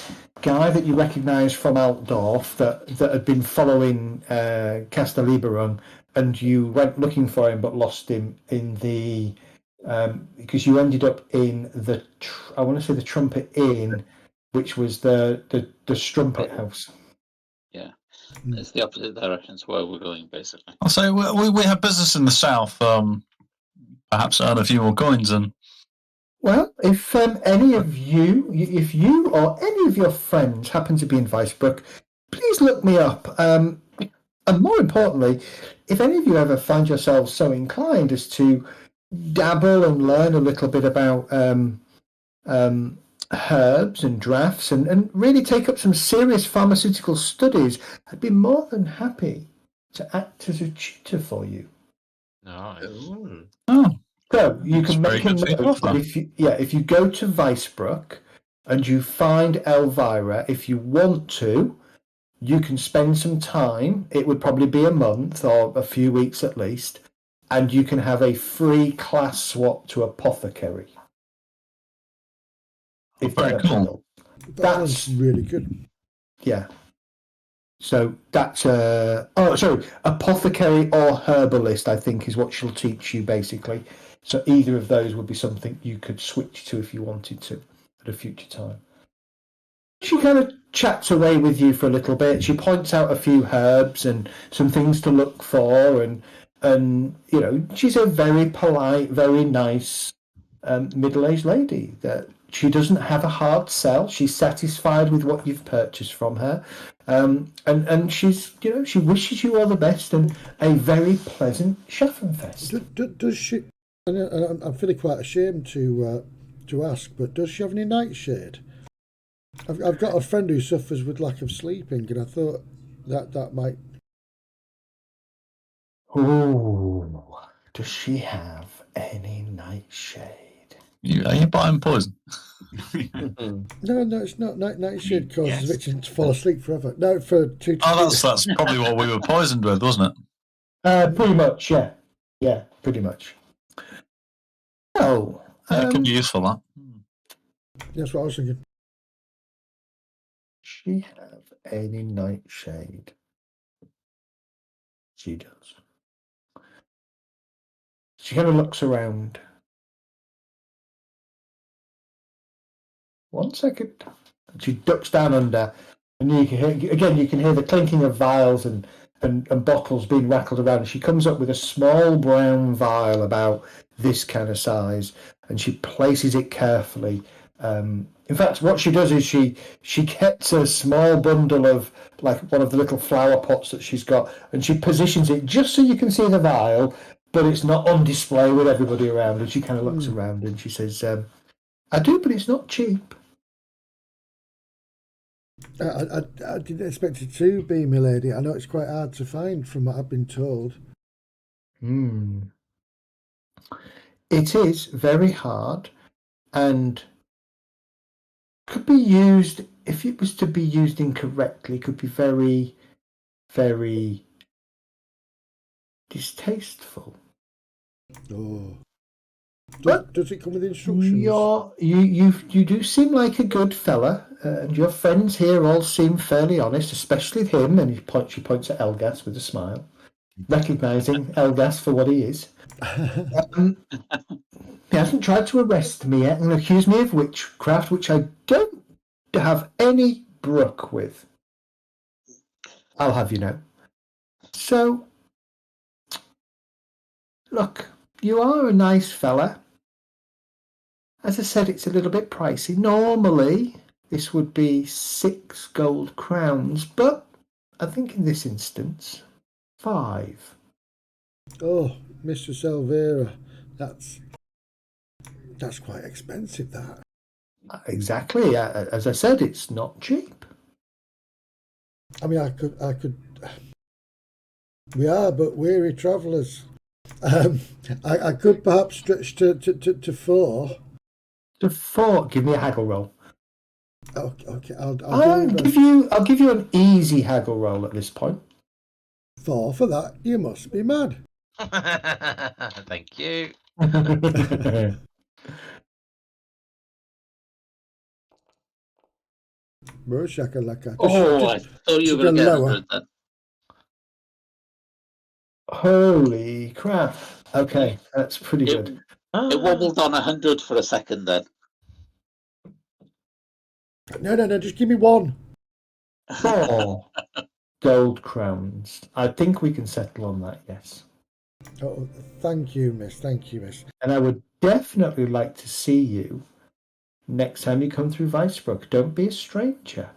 guy that you recognised from Altdorf that had been following Castelliberung, and you went looking for him but lost him in the... because you ended up in the... I want to say the Trumpet Inn, which was the Strumpet House. Yeah. It's the opposite direction to where we're going, basically. I'll say we have business in the south. Perhaps earn a few more coins and. Well, if any of you, if you or any of your friends happen to be in Weisbrook, please look me up. And more importantly, if any of you ever find yourselves so inclined as to dabble and learn a little bit about herbs and drafts and really take up some serious pharmaceutical studies, I'd be more than happy to act as a tutor for you. Nice. Oh. So you can That's make very a good to note offer. that if you go to Weisbrook and you find Elvira, if you want to, you can spend some time. It would probably be a month or a few weeks at least, and you can have a free class swap to apothecary. If Very that cool. helps. That sounds really good. Yeah. So that's apothecary or herbalist, I think, is what she'll teach you basically. So either of those would be something you could switch to if you wanted to at a future time. She kind of chats away with you for a little bit. She points out a few herbs and some things to look for, and you know, she's a very polite, very nice middle-aged lady. That she doesn't have a hard sell. She's satisfied with what you've purchased from her, and she's, you know, she wishes you all the best and a very pleasant Schaffenfest. Does she? And I'm feeling quite ashamed to ask, but does she have any nightshade? I've got a friend who suffers with lack of sleeping, and I thought that might. Oh, does she have any nightshade? Are you buying poison? No, it's not. Nightshade causes a victim to fall asleep forever. No, for 2 to Oh, that's probably what we were poisoned with, wasn't it? Pretty much, yeah. Yeah, pretty much. Oh, Yeah, it could be useful, that. That's what I was thinking. does she have any nightshade? She does. She kind of looks around. 1 second. And she ducks down under, and you can hear the clinking of vials and bottles being rattled around. And she comes up with a small brown vial about this kind of size, and she places it carefully. In fact, what she does is she gets a small bundle of, like, one of the little flower pots that she's got, and she positions it just so you can see the vial, but it's not on display with everybody around. And she kind of looks around and she says, I do, but it's not cheap. I didn't expect it to be, milady. I know it's quite hard to find from what I've been told. It is very hard and could be used, if it was to be used incorrectly, could be very, very distasteful. Oh. But Does it come with instructions? You do seem like a good fella, and your friends here all seem fairly honest, especially him. And she points at Elgas with a smile, recognising Elgas for what he is. He hasn't tried to arrest me yet and accuse me of witchcraft, which I don't have any brook with. I'll have you know. So, look, you are a nice fella. As I said, it's a little bit pricey. Normally, this would be 6 gold crowns, but I think in this instance, 5. Oh, Mr. Selvera, that's quite expensive, that. Exactly. As I said, it's not cheap. I mean, I could. We are but weary travellers. I could perhaps stretch to 4. To 4, give me a haggle roll. Okay, I'll give you an easy haggle roll at this point. 4 for that. You must be mad. Thank you. Shakalaka. Oh, I thought you were going to get 100 then. Holy crap. Okay, that's pretty good. It wobbled on 100 for a second then. No, just give me 1. 4 gold crowns. I think we can settle on that, yes. Oh, thank you, miss. And I would definitely like to see you next time you come through Vicebrook. Don't be a stranger.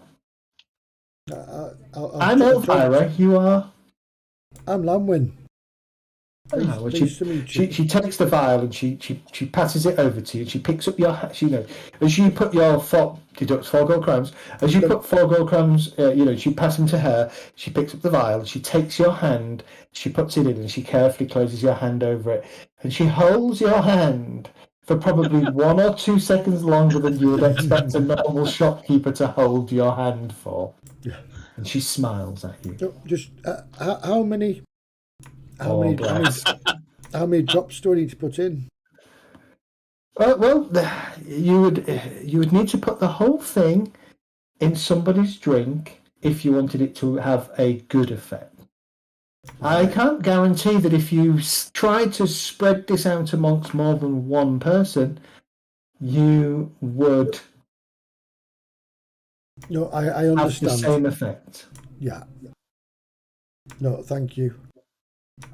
I'm Elvira. You are? I'm Lamwyn. Pleased to meet you. She takes the vial and she passes it over to you. She picks up your, as you put your deducts 4 gold crowns. As you put 4 gold crowns, she passes them to her. She picks up the vial. She takes your hand. She puts it in and she carefully closes your hand over it. And she holds your hand for probably 1 or 2 seconds longer than you would expect a normal shopkeeper to hold your hand for. Yeah. And she smiles at you. Just how many drops do I need to put in? Well, you would need to put the whole thing in somebody's drink if you wanted it to have a good effect. Right. I can't guarantee that if you tried to spread this out amongst more than one person, you would. No, I understand. Have the same effect. Yeah. No, thank you.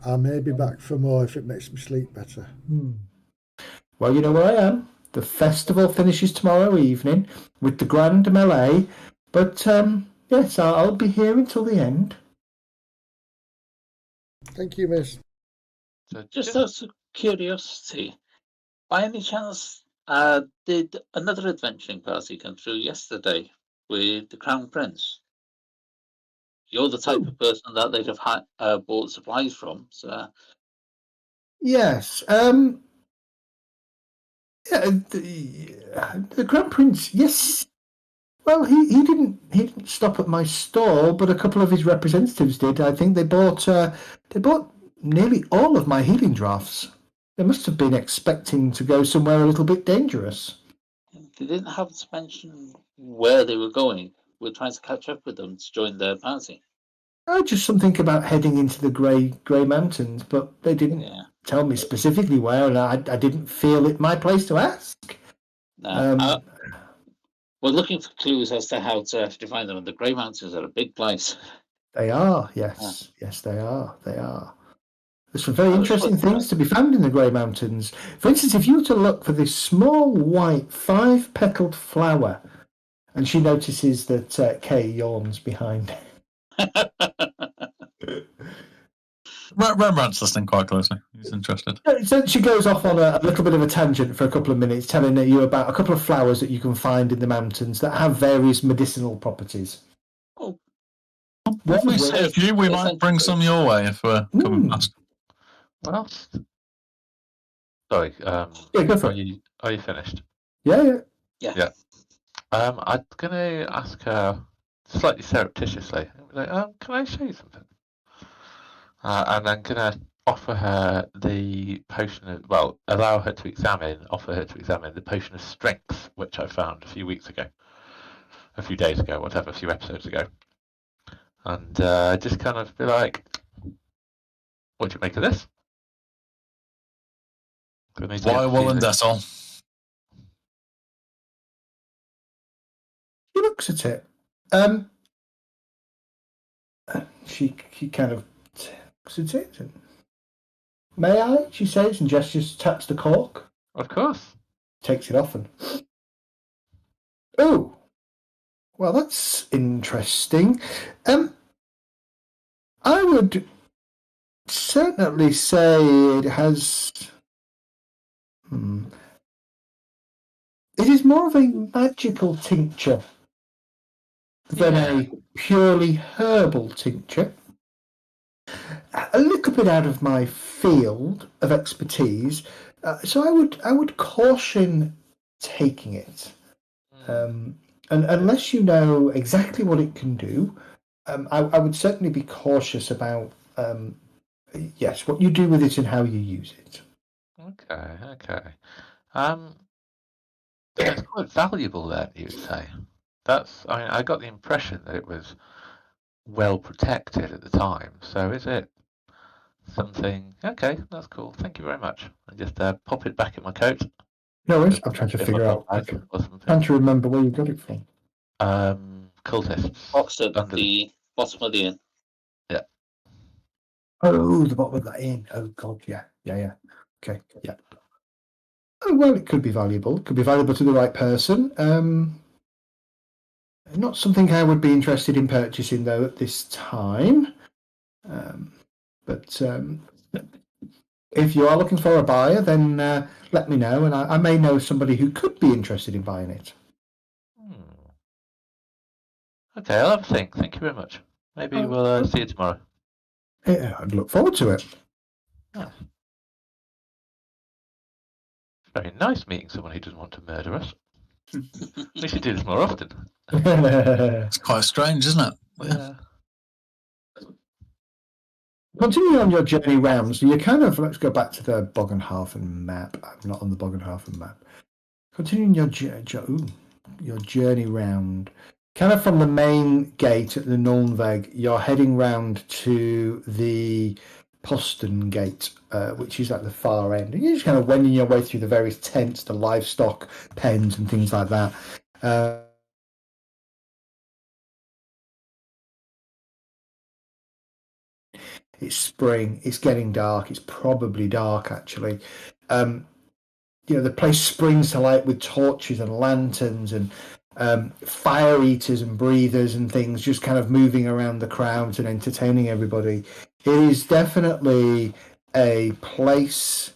I may be back for more if it makes me sleep better. Well, you know where I am. The festival finishes tomorrow evening with the grand melee. But, yes, I'll be here until the end. Thank you, miss. So just out of curiosity, by any chance, did another adventuring party come through yesterday with the Crown Prince? You're the type of person that they'd have bought supplies from. So. Yes. The Crown Prince. Yes. Well, he didn't stop at my stall, but a couple of his representatives did. I think they bought nearly all of my healing drafts. They must have been expecting to go somewhere a little bit dangerous. They didn't have to mention where they were going. We're trying to catch up with them to join their party. Just something about heading into the Grey Mountains, but they didn't tell me specifically where, and I didn't feel it my place to ask. No, we're looking for clues as to how to find them. The Grey Mountains are a big place. They are, yes. Yes, they are. They are. There's some very interesting things to be found in the Grey Mountains. For instance, if you were to look for this small white 5-petaled flower, and she notices that Kay yawns behind. Rembrandt's listening quite closely. He's interested. So she goes off on a little bit of a tangent for a couple of minutes, telling you about a couple of flowers that you can find in the mountains that have various medicinal properties. If we see a few, we might bring some your way if we're coming past. Well, sorry. Yeah, go for it. Are you finished? Yeah. I'm gonna ask her slightly surreptitiously. Like, can I show you something? And I'm gonna offer her the potion of, allow her to offer her to examine the potion of strength, which I found a few weeks ago, a few days ago, whatever, a few episodes ago, and just kind of be like, what do you make of this? Flywell and Dettol. She looks at it. She kind of looks at it. And, may I? She says, and gestures, taps the cork. Of course. Takes it off and. Oh, well, that's interesting. I would certainly say it has. It is more of a magical tincture than a purely herbal tincture. A little bit out of my field of expertise, so I would caution taking it. And unless you know exactly what it can do, I would certainly be cautious about what you do with it and how you use it. Okay. It's quite valuable then, you would say. I got the impression that it was well protected at the time. So is it something? Okay, that's cool. Thank you very much. I just pop it back in my coat. No worries. I'm trying to figure out. Trying to remember where you got it from. Cultists. Oxford, the bottom of the inn. Yeah. Oh, the bottom of that inn. Oh God, yeah. Okay, yeah. Oh, well, it could be valuable. It could be valuable to the right person. Not something I would be interested in purchasing, though, at this time. But if you are looking for a buyer, then let me know, and I may know somebody who could be interested in buying it. Okay, I'll have a think. Thank you very much. Maybe we'll see you tomorrow. Yeah, I'd look forward to it. Nice. Very nice meeting someone who doesn't want to murder us. We should do this more often. It's quite strange, isn't it? Yeah. Continuing on your journey round, so you kind of, let's go back to the Bogenhafen map. I'm not on the Bogenhafen map. Continuing your journey round, kind of from the main gate at the Nulnweg, you're heading round to the Posten Gate, which is at the far end. And you're just kind of wending your way through the various tents, the livestock pens and things like that. It's spring. It's getting dark. It's probably dark, actually. The place springs to light with torches and lanterns and fire eaters and breathers and things just kind of moving around the crowds and entertaining everybody. It is definitely a place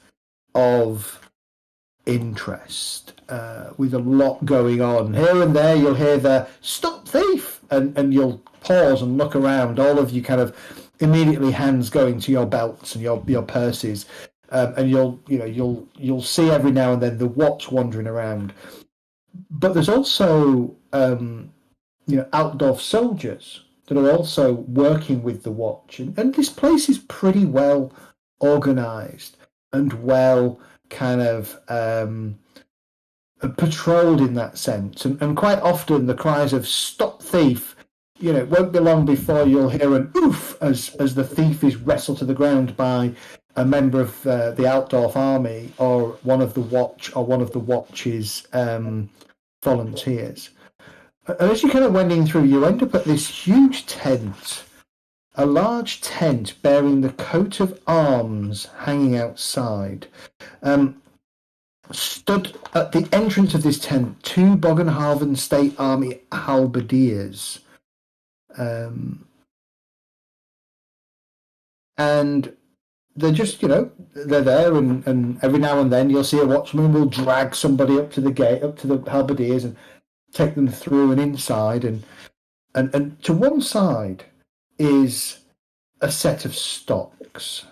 of interest with a lot going on. Here and there you'll hear the "stop thief" and you'll pause and look around. All of you kind of immediately hands going to your belts and your purses, and you'll see every now and then the watch wandering around. But there's also outdoor soldiers that are also working with the watch, and this place is pretty well organised and well kind of patrolled in that sense, and quite often the cries of "stop thief," it won't be long before you'll hear an oof as the thief is wrestled to the ground by a member of the Altdorf army or one of the watch or one of the watch's volunteers. And as you're kind of wending through, you end up at this huge tent, a large tent bearing the coat of arms hanging outside. Stood at the entrance of this tent, 2 Bogenhaven State Army halberdiers. And they're just, they're there, and every now and then you'll see a watchman will drag somebody up to the gate, up to the halberdiers, and take them through and inside. And to one side, is a set of stocks.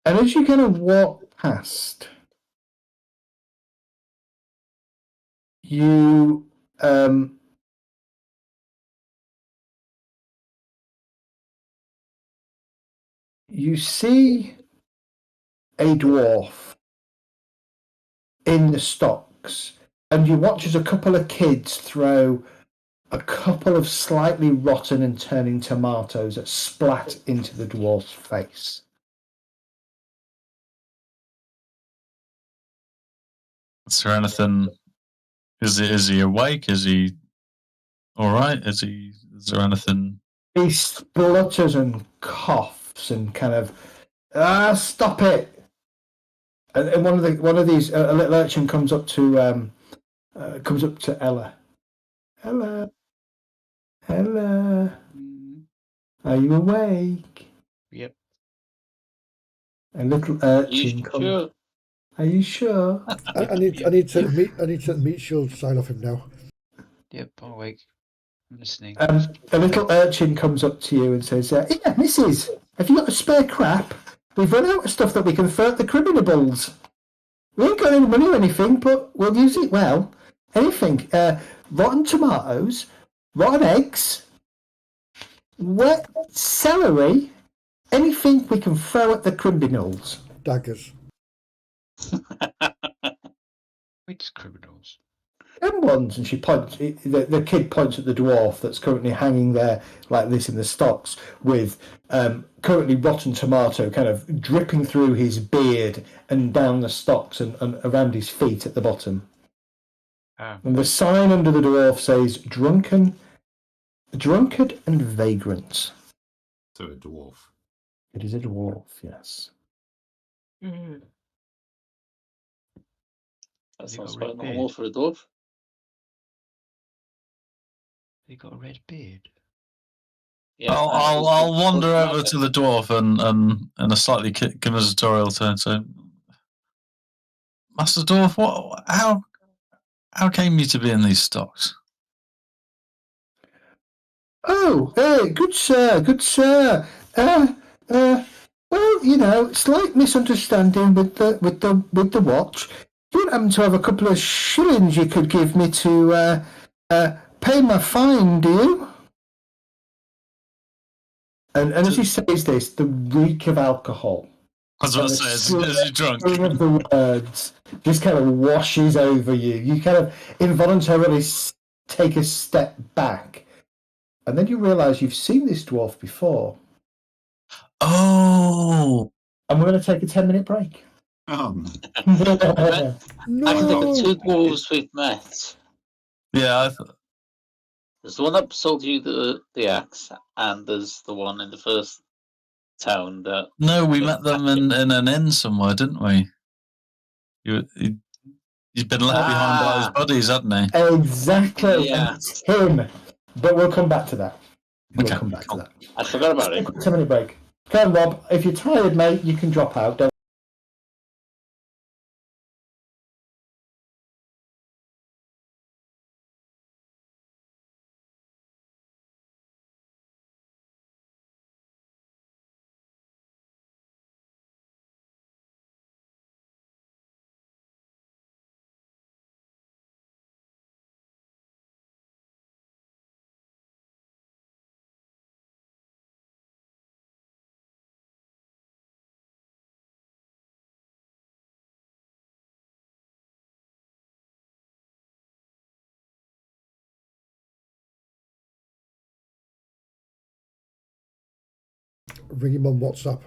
And as you kind of walk past, you you see a dwarf in the stocks, and you watch as a couple of kids throw a couple of slightly rotten and turning tomatoes that splat into the dwarf's face. Is there anything? Is he awake? Is he all right? Is there anything? He splutters and coughs and kind of stop it. And one of these a little urchin comes up to Ella. Ella, are you awake? Yep. A little urchin comes. Sure? Are you sure? I need to take the meat shield sign off him now. Yep, I'm awake. I'm listening. A little urchin comes up to you and says, "Yeah, Mrs. Have you got a spare crap? We've run out of stuff that we can throw at the criminables. We ain't got any money or anything, but we'll use it well. Anything. Rotten tomatoes, rotten eggs, wet celery, anything we can throw at the criminals." Daggers. Which criminals? Them ones, and she points. The kid points at the dwarf that's currently hanging there like this in the stocks, with currently rotten tomato kind of dripping through his beard and down the stocks and around his feet at the bottom. Oh. And the sign under the dwarf says drunkard and vagrant. So a dwarf. It is a dwarf, yes. That Has he sounds got a red quite normal beard? for a dwarf. He got a red beard. Yeah, I'll wander over to the dwarf and in a slightly conversatorial tone say, Master Dwarf, how came you to be in these stocks? Oh, good sir, good sir. Well, slight misunderstanding with the watch. You don't happen to have a couple of shillings you could give me to pay my fine, do you? And as he says this, the reek of alcohol, I was about to say, is he drunk? of the words just kind of washes over you. You kind of involuntarily take a step back, and then you realise you've seen this dwarf before. Oh, And we're going to take a 10-minute break. Oh, No. I can think of two dwarves we've met. yeah. There's the one that sold you the axe, and there's the one in the first town that. No, we met them in an inn somewhere, didn't we? He's been left behind by his buddies, hadn't he? Exactly. Yeah. It's him. But we'll come back to that. Okay, We'll come back to that. I forgot about it. 10-minute break. Go on, Rob. If you're tired, mate, you can drop out. Don't Ring him on WhatsApp.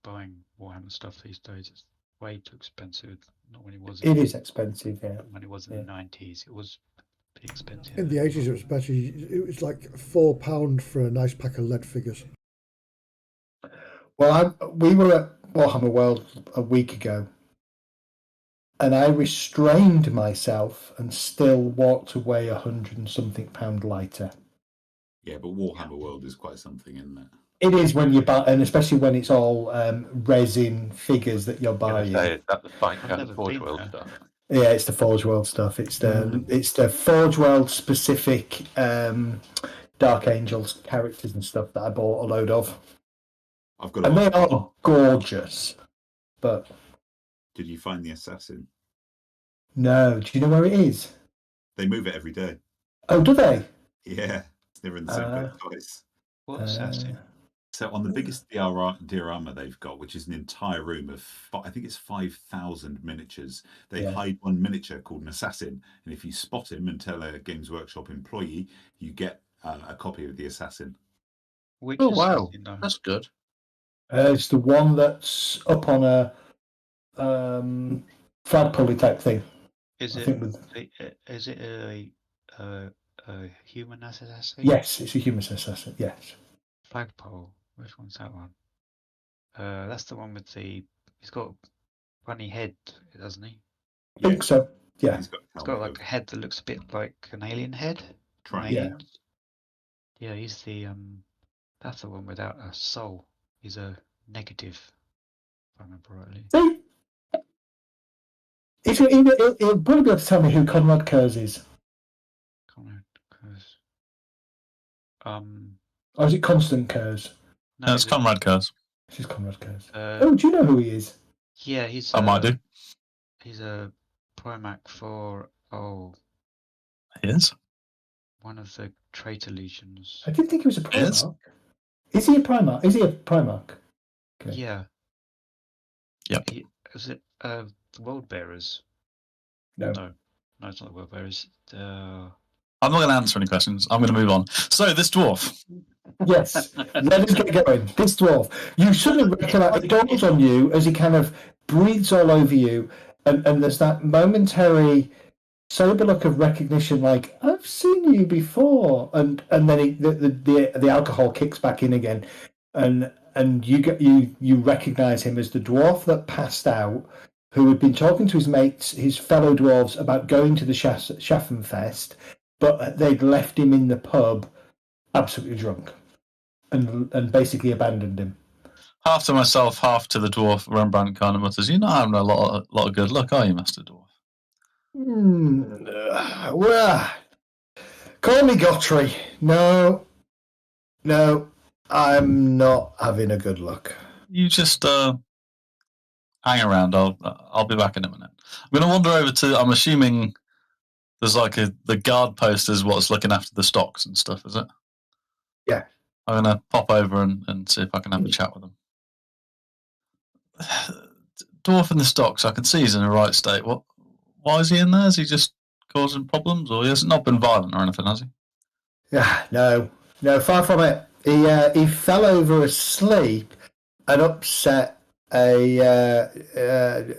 buying Warhammer stuff these days. It's way too expensive. Not when it was. It is expensive, yeah. When it was in the 90s, it was pretty expensive. In the 80s, it was better. It was like £4 for a nice pack of lead figures. Well, we were at Warhammer World a week ago, and I restrained myself and still walked away 100 and something pound lighter. Yeah, but Warhammer World is quite something, isn't it? It is when you buy, and especially when it's all resin figures that you're Gonna buying. say, is that the Fight I've Gun never Forge been World there. stuff? Yeah, it's the Forge World stuff. It's the Forge World specific Dark Angels characters and stuff that I bought a load of, I've got. and they are gorgeous. But Did you find the assassin? no, do you know where it is? They move it every day. Oh, do they? Yeah, it's never in the same place twice. What assassin? So on the biggest diorama they've got, which is an entire room of, I think it's 5,000 miniatures, they hide one miniature called an assassin. And if you spot him and tell a Games Workshop employee, you get a copy of the assassin. Which Oh wow, assassin, though? that's good. It's the one that's up on a flag pulley type thing. Is I it? think with, Is it a human assassin? yes, it's a human assassin. Yes. Flagpole. Which one's that one? That's the one with the. He's got a funny head, doesn't he? I think so. Yeah. He's got, It's got like a head that looks a bit like an alien head. triangle. Yeah, he's the That's the one without a soul. He's a negative, if I remember rightly. See, he'll probably be able to tell me who Conrad Kurz is. Conrad Kurz. Or is it Constant Kurz? No, it's Conrad Kurz. This is Conrad Kurz. Oh, do you know who he is? Yeah, he's. I might do. He's a Primac for He is. one of the traitor legions. I didn't think he was a Primarch. Is he a Primarch? Is he a Primarch? Okay. Yeah. Yep. Is it the World Bearers? No. No, it's not the World Bearers. I'm not going to answer any questions. I'm going to move on. So, this dwarf. Yes, let us get going. This dwarf. You suddenly recognise, it dawns on you as he kind of breathes all over you, and there's that momentary sober look of recognition, like I've seen you before, and then the alcohol kicks back in again, and you recognise him as the dwarf that passed out, who had been talking to his mates, his fellow dwarves, about going to the Schaffenfest, but they'd left him in the pub, absolutely drunk, and basically abandoned him. Half to myself, half to the dwarf. Rembrandt kind of mutters, "You're not having a lot of good luck, are you, Master Dwarf?" Well, call me Gottry. No, I'm not having a good look. You just hang around. I'll be back in a minute. I'm going to wander over to. I'm assuming there's like the guard post is what's looking after the stocks and stuff, is it? Yeah. I'm going to pop over and see if I can have a chat with them. Dwarf in the stocks. I can see he's in the right state. Why is he in there? Is he just causing problems, or he has not been violent or anything, has he? Yeah, no, far from it. He fell over asleep and upset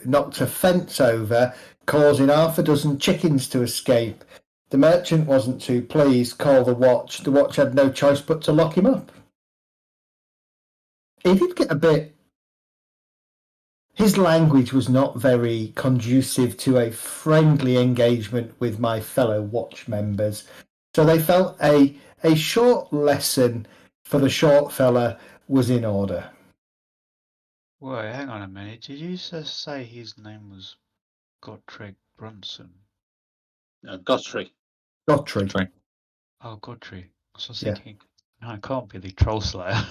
knocked a fence over, causing half a dozen chickens to escape. The merchant wasn't too pleased, called the watch. The watch had no choice but to lock him up. He did get a bit... His language was not very conducive to a friendly engagement with my fellow watch members. So they felt a short lesson for the short fella was in order. Wait, hang on a minute. Did you just say his name was Gottfried Brunson? Gottfried. Gottfried. Oh, Godfrey. I was thinking, no, it can't be the Troll Slayer.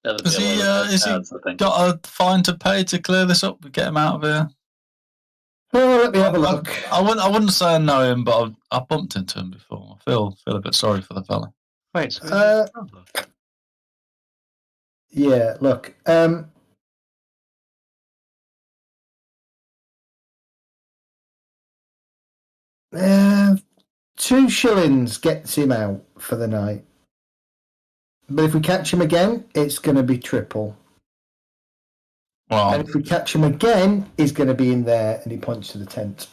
Has he got a fine to pay to clear this up? Get him out of here. Oh, let me have a look. I wouldn't say I know him, but I bumped into him before. I feel a bit sorry for the fella. Wait, so he's his brother? Yeah, look. 2 shillings gets him out for the night. But if we catch him again, it's going to be triple. Well, And if we catch him again, he's going to be in there, and he points to the tent.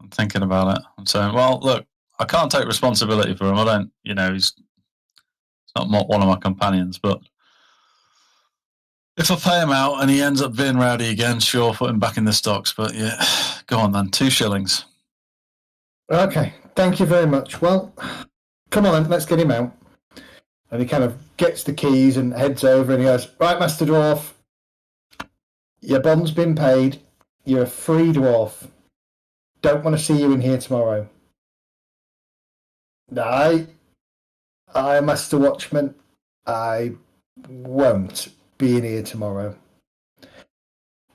I'm thinking about it. I'm saying, well, look, I can't take responsibility for him. I don't, he's not one of my companions, but if I pay him out and he ends up being rowdy again, sure, put him back in the stocks. But yeah, go on then, 2 shillings. Okay, thank you very much. Well, come on then, let's get him out. And he kind of gets the keys and heads over and he goes, right, Master Dwarf, your bond's been paid. You're a free dwarf. Don't want to see you in here tomorrow. I, Master Watchman, I won't be in here tomorrow.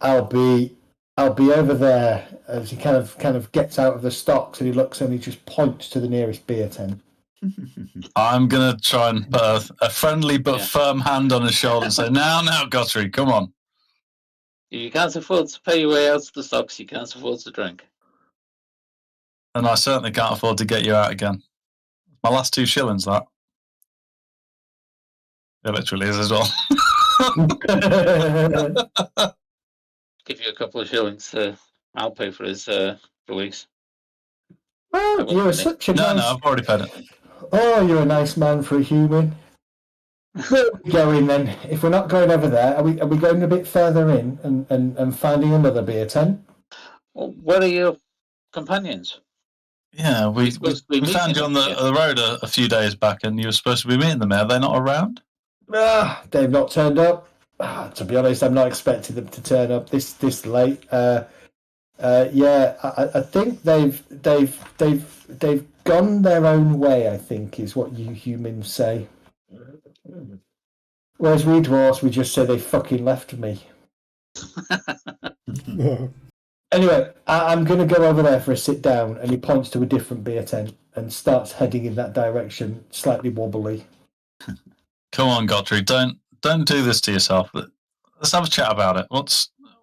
I'll be over there as he kind of gets out of the stocks and he looks and he just points to the nearest beer tent. I'm going to try and put a friendly but firm hand on his shoulder and say, now, Guthrie, come on. You can't afford to pay your way out of the stocks. You can't afford to drink. And I certainly can't afford to get you out again. My last 2 shillings, that. It literally is as well. Give you a couple of shillings. I'll pay for his release. Oh, you're such a nice... No, I've already paid it. Oh, you're a nice man for a human. Where are we going then? If we're not going over there, are we going a bit further in and finding another beer tent? Well, where are your companions? Yeah, we found you on the road a few days back and you were supposed to be meeting them. Are they not around? They've not turned up. To be honest, I'm not expecting them to turn up this late. I think they've gone their own way, I think, is what you humans say. Whereas we dwarves, we just say they fucking left me. Anyway, I'm going to go over there for a sit down, and he points to a different beer tent and starts heading in that direction, slightly wobbly. Come on, Guthrie, don't do this to yourself. Let's have a chat about it.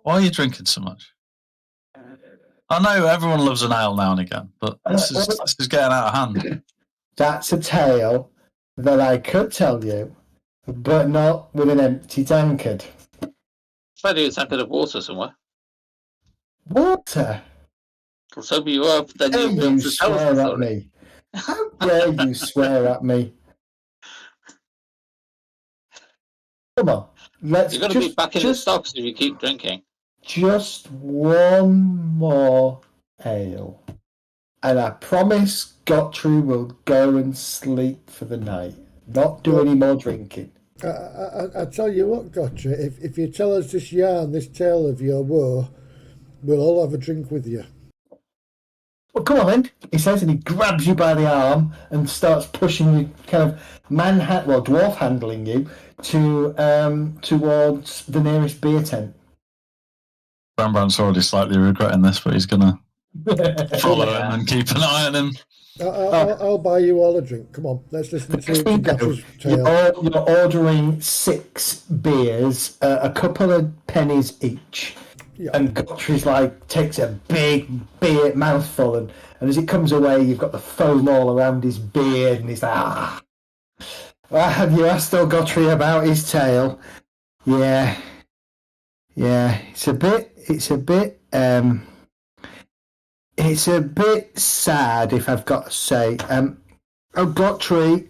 Why are you drinking so much? I know everyone loves an ale now and again, but this is getting out of hand. That's a tale that I could tell you, but not with an empty tankard. Maybe a tankard of water somewhere. Water? I'll sober you up, then How you'll be able to tell us the swear at story. me? How dare you swear at me? Come on, let's. You're going to be back in the stocks if you keep drinking. Just one more ale, and I promise Guthrie will go and sleep for the night. Not do any more drinking. I tell you what, Guthrie, if you tell us this yarn, this tale of your woe, we'll all have a drink with you. Well, come on then, he says, and he grabs you by the arm and starts pushing you, kind of dwarf handling you towards the nearest beer tent. Rembrandt's already slightly regretting this, but he's going to follow him and keep an eye on him. I'll buy you all a drink. Come on, let's listen to Guthrie's tale. You're ordering 6 beers, a couple of pennies each. Yeah. And Guthrie's takes a big beer mouthful, and as it comes away, you've got the foam all around his beard, and he's like, Well, have you asked old Guthrie about his tale? Yeah, it's a bit sad, if I've got to say. Guthrie,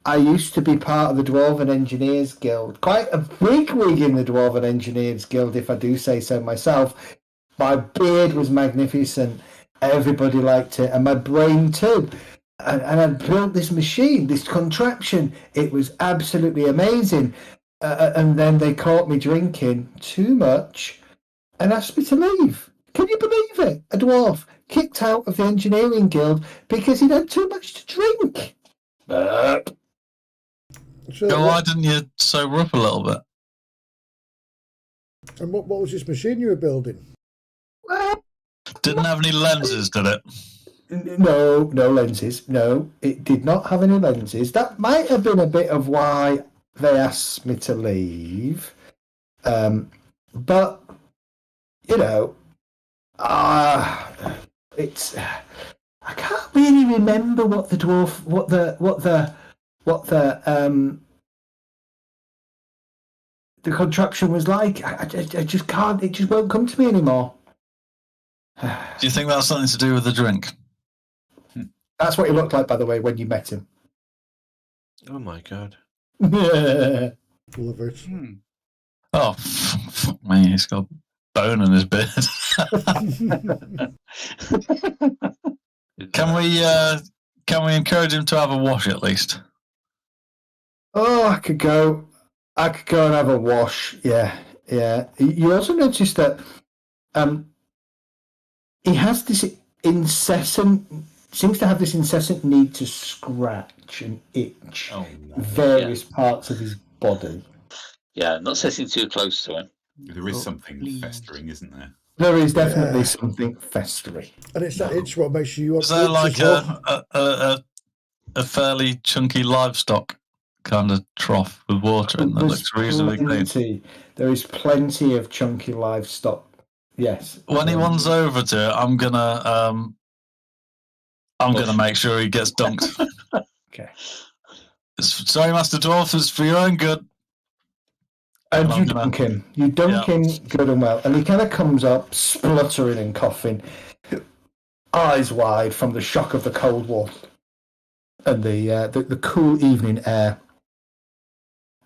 I used to be part of the Dwarven Engineers Guild. Quite a big wig in the Dwarven Engineers Guild, if I do say so myself. My beard was magnificent. Everybody liked it, and my brain too. And I built this machine, this contraption. It was absolutely amazing. And then they caught me drinking too much and asked me to leave. Can you believe it? A dwarf kicked out of the Engineering Guild because he'd had too much to drink. So why didn't you sober up a little bit? And what was this machine you were building? Well, didn't have any lenses, did it? No lenses. No, it did not have any lenses. That might have been a bit of why they asked me to leave. But it's. I can't really remember what the what the contraption was like. I just can't. It just won't come to me anymore. Do you think that's something to do with the drink? That's what he looked like, by the way, when you met him. Oh my god. Love it. Oh, fuck me! He's got a bone in his beard. Can we encourage him to have a wash at least? Oh, I could go and have a wash. Yeah. You also noticed that he has this seems to have this incessant need to scratch and itch various parts of his body. Yeah, not sitting too close to him. There is something festering, isn't there? There is definitely something festering. And it's that itch what makes you want Is there itch like as well. a fairly chunky livestock kind of trough with water in that looks reasonably clean? There is plenty of chunky livestock. Yes. When he wanders over to it, I'm gonna make sure he gets dunked. Okay. Sorry, Master Dwarf, it's for your own good. And you dunk him. You dunk him good and well. And he kind of comes up, spluttering and coughing, eyes wide from the shock of the cold water and the cool evening air.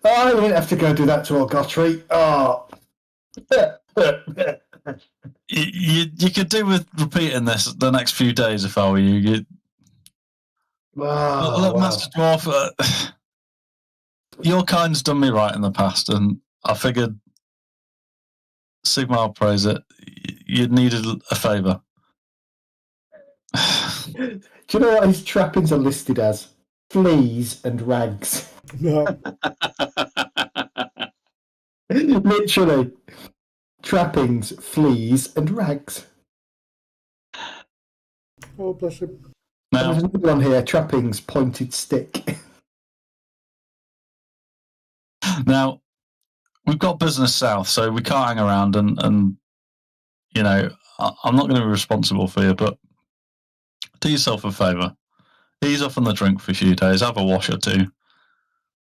Oh, you didn't have to go do that to old Gottry. Oh. You could do with repeating this the next few days if I were you. Look, Master Dwarf, your kind's done me right in the past, and I figured Sigmar praise it. You needed a favour. Do you know what his trappings are listed as? Fleas and rags. No. Literally. Trappings, fleas, and rags. Oh, bless him. There's another one here, trappings, pointed stick. Now, we've got business south, so we can't hang around and you know, I'm not going to be responsible for you, but do yourself a favour. Ease off on the drink for a few days, have a wash or two.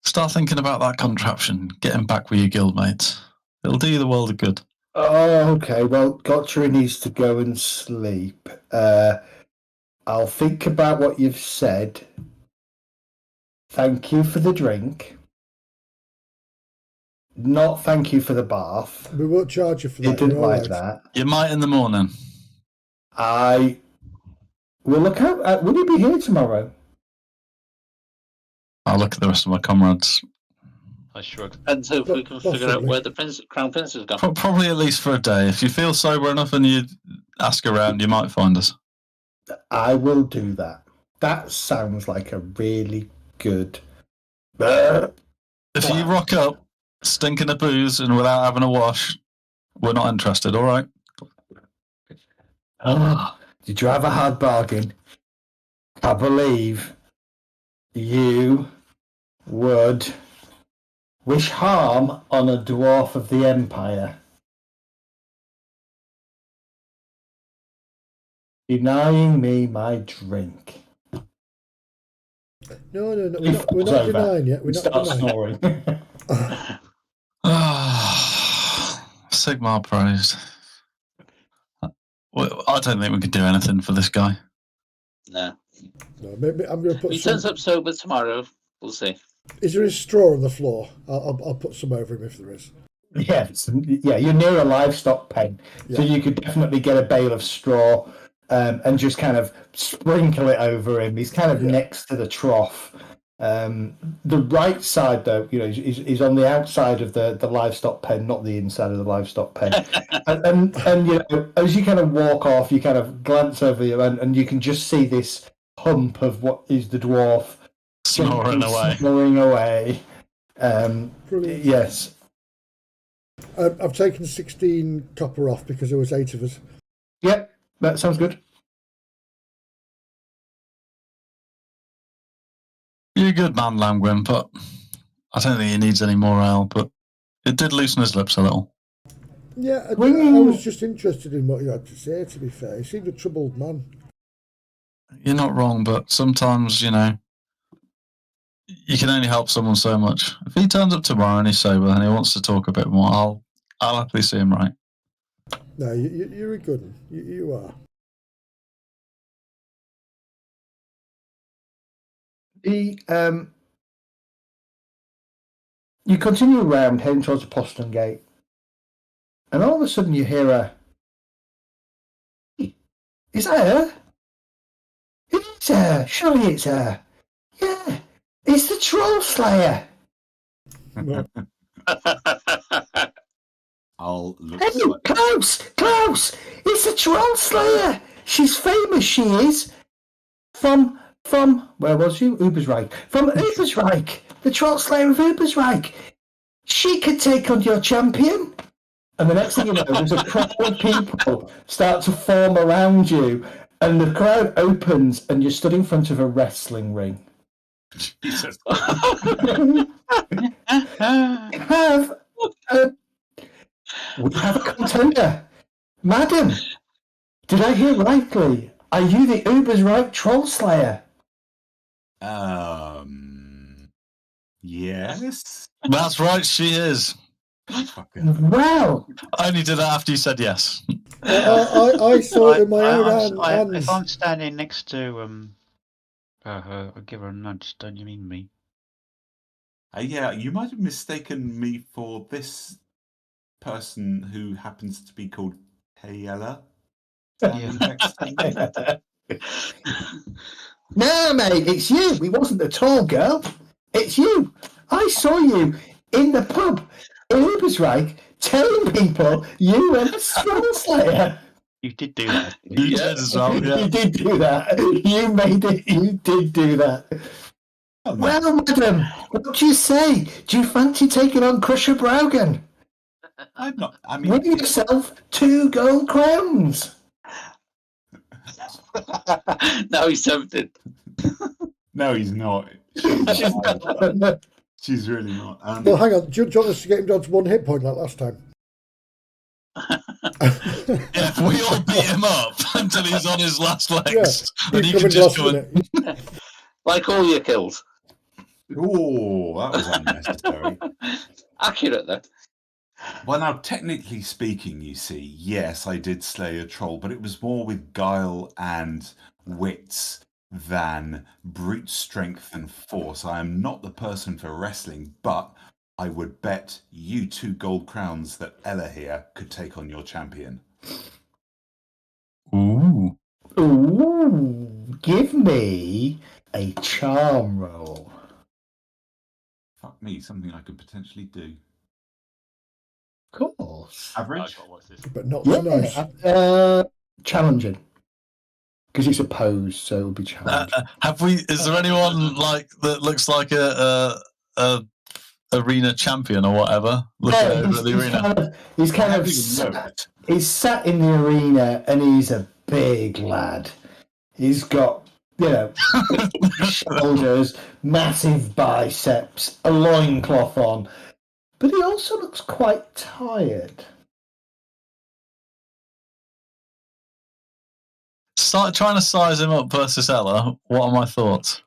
Start thinking about that contraption, getting back with your guildmates. It'll do you the world of good. Oh, okay. Well, Gottry needs to go and sleep. I'll think about what you've said. Thank you for the drink. Not thank you for the bath. We won't charge you for that. You didn't like that. You might in the morning. I will look out. Will you be here tomorrow? I'll look at the rest of my comrades. I shrug. And so if we can figure out where the Crown Prince has gone. Probably at least for a day. If you feel sober enough and you ask around, you might find us. I will do that. That sounds like a really good... If you rock up, stinking of booze and without having a wash, we're not interested, all right? Oh, did you have a hard bargain? I believe you would wish harm on a dwarf of the Empire. Denying me my drink. No. We're not denying yet. We're not snoring. Sigmar praised. Well, I don't think we can do anything for this guy. No. Maybe I'm going to put. He turns up sober tomorrow. We'll see. Is there a straw on the floor? I'll put some over him if there is. Yes, yeah. You're near a livestock pen, so you could definitely get a bale of straw and just kind of sprinkle it over him. He's kind of next to the trough. The right side, though, is on the outside of the livestock pen, not the inside of the livestock pen. and as you kind of walk off, you kind of glance over you, and you can just see this hump of what is the dwarf snoring away. Yes. I've taken 16 copper off because there was 8 of us. Yep, that sounds good. You're a good man, Lamgrim, but I don't think he needs any more ale, but it did loosen his lips a little. Yeah, I was just interested in what you had to say, to be fair. He seemed a troubled man. You're not wrong, but sometimes, you can only help someone so much. If he turns up tomorrow and he's sober and he wants to talk a bit more, I'll happily see him right. No, you're a good one. You are. You continue around, heading towards the postern gate, and all of a sudden you hear a. Is that her? It's her. Surely it's her. Yeah, it's the Troll Slayer. No. I'll look. Hey, Klaus! It's the Troll Slayer. She's famous. She is from where was you? Ubersreich. From Ubersreich, the Troll Slayer of Ubersreich. She could take on your champion. And the next thing you know, there's a crowd of people start to form around you, and the crowd opens, and you're stood in front of a wrestling ring. Jesus. We have a contender. Madam, did I hear rightly? Are you the Ubersreich Troll Slayer? Yes. That's right, she is. Well, I only did that after you said yes. I saw it in my own hands. If I'm standing next to her, I'll give her a nudge. Don't you mean me? Yeah, you might have mistaken me for this person who happens to be called Kayla. No, mate, it's you. It wasn't the tall girl. It's you. I saw you in the pub in Ubersreich telling people you were the Troll Slayer. You did do that. You did as well, yeah. You did do that. You made it. You did do that. Oh, Well, madam, what do you say? Do you fancy taking on Crusher Braugen? I'm not. I mean, Win yourself 2 gold crowns. Now he's tempted. no, he's not. She's really not. Well, hang on. Do you want us to get him down to 1 hit point like last time? Yeah, if we all beat him up until he's on his last legs, Yeah, then he's you can coming just last go in. minute. Like all your kills. Oh, that was unnecessary. Accurate, though. Well, now, technically speaking, you see, yes, I did slay a troll, but it was more with guile and wits than brute strength and force. I am not the person for wrestling, but I would bet you 2 gold crowns that Ella here could take on your champion. Ooh. Ooh, give me a charm roll. Fuck me, something I could potentially do. Of course. Average? But not so nice. Challenging. Because it's opposed, so it would be challenging. Have we? Is there anyone like that looks like a arena champion or whatever? Looking over at the arena. He's sat in the arena, and he's a big lad. He's got, shoulders, massive biceps, a loincloth on, but he also looks quite tired. Start trying to size him up versus Ella. What are my thoughts?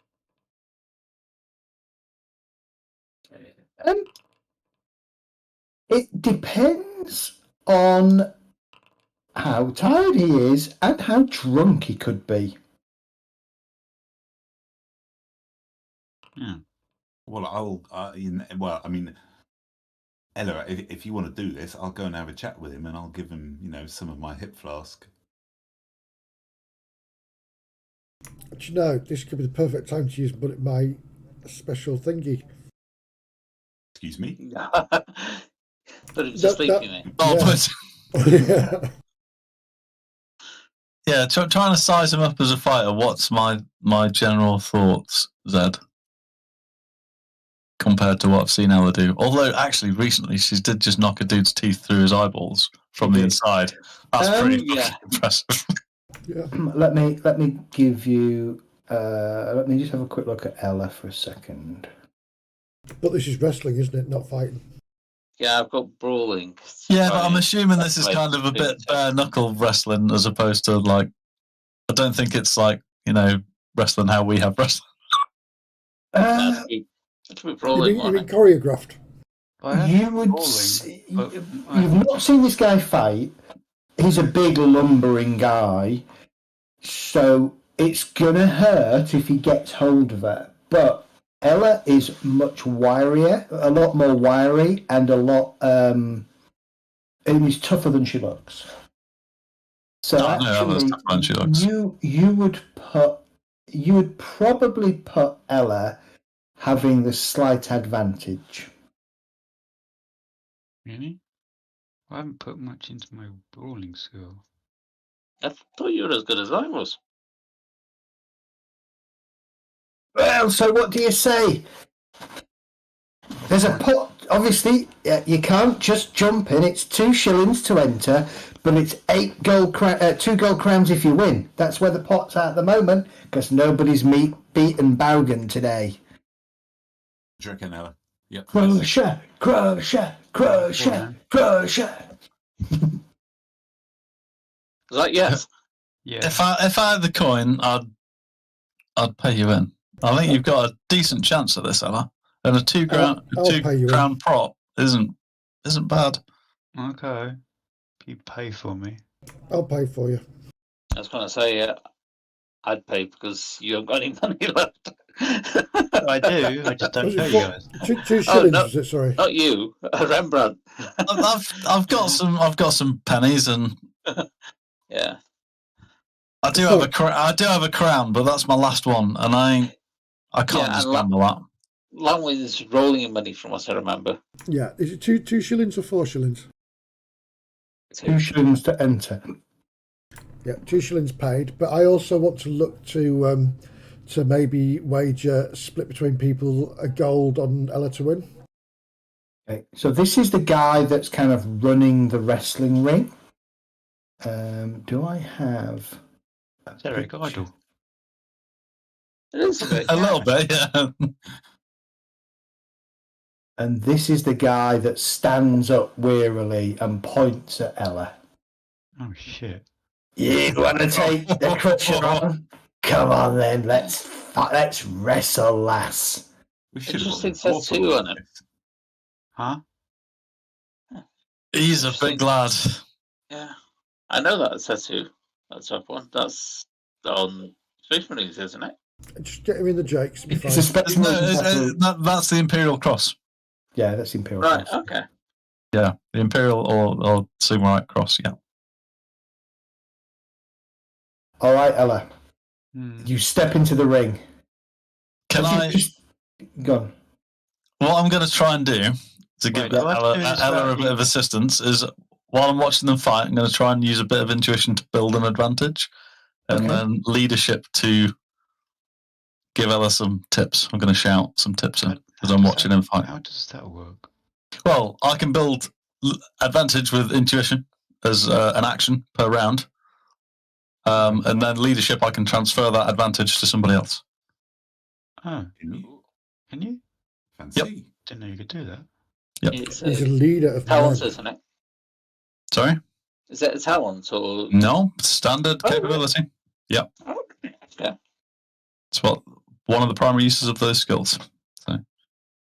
It depends on how tired he is and how drunk he could be. Yeah. Well, I mean, Ella, if you want to do this, I'll go and have a chat with him, and I'll give him, some of my hip flask. But this could be the perfect time to use my special thingy. Excuse me? But it's a sleepy man. Yeah, trying to size him up as a fighter. What's my general thoughts, Zed? Compared to what I've seen Ella do. Although, actually, recently she did just knock a dude's teeth through his eyeballs from the inside. That's pretty impressive. Yeah. Let me give you. Let me just have a quick look at Ella for a second. But this is wrestling, isn't it? Not fighting. Yeah, I've got brawling. Yeah, but I'm assuming this is kind of a bit bare knuckle wrestling as opposed to I don't think it's wrestling how we have wrestling. It should be You brawling, mean won't it? choreographed? But I have You would. brawling, but You've not seen this guy fight. He's a big lumbering guy, so it's gonna hurt if he gets hold of her. But Ella is much wirier, a lot more wiry, and a lot. And he's tougher than she looks. So Oh, no, Ella's actually, tougher than she looks. you would probably put Ella having the slight advantage. really, I haven't put much into my brawling skill. I thought you were as good as I was. Well, so what do you say? There's a pot. Obviously, you can't just jump in. It's 2 shillings to enter, but it's 2 gold crowns if you win. That's where the pot's at the moment, because nobody's beaten Baugen today. Do you reckon, Ella? Yep. Crusher. Is that yes? Yeah. If I had the coin, I'd pay you in. I think you've got a decent chance at this, Ella. And a two I'll pay you crown prop isn't bad. Okay. You pay for me. I'll pay for you. I was going to say I'd pay because you haven't got any money left. I do. I just don't Was show it you four- guys. 2 shillings, no. was it? Sorry. Not you, Rembrandt. I've got some pennies, and Yeah. I do have a crown, but that's my last one, and I can't just gamble that. Langway is rolling in money from what I remember. Yeah. Is it 2 shillings or 4 shillings? 2 shillings to enter. Yeah, 2 shillings paid. But I also want to look to maybe wager split between people a gold on Ella to win. Okay, so this is the guy that's kind of running the wrestling ring. Do I have? Is that Eric Idle? It is a bit. A little bit, yeah. And this is the guy that stands up wearily and points at Ella. Oh shit! You want to take the crusher on? Come on then, let's wrestle, lass. We It should just have says 2 on it. Huh? He's a big lad. Yeah. I know that it says 2. That's up one. That's on Space Marines, isn't it? Just get him in the Jakes. Be fine. It's a special That's the Imperial Cross. Yeah, that's Imperial. Right, Cross. okay. Yeah, the Imperial or Sigmarite Cross, yeah. All right, Ella. You step into the ring. Can I just go on? What I'm going to try and do to give Ella a bit of assistance is, while I'm watching them fight, I'm going to try and use a bit of intuition to build an advantage, and then leadership to give Ella some tips. I'm going to shout some tips in as I'm watching him fight. How does that work? Well, I can build advantage with intuition as an action per round, and then leadership, I can transfer that advantage to somebody else. Oh, can you? Fancy. Yep. Didn't know you could do that. Yep. It's He's a leader of talents, men. isn't it? Sorry? Is it a talent or? No, standard capability. Yep. Oh, okay. It's one of the primary uses of those skills. So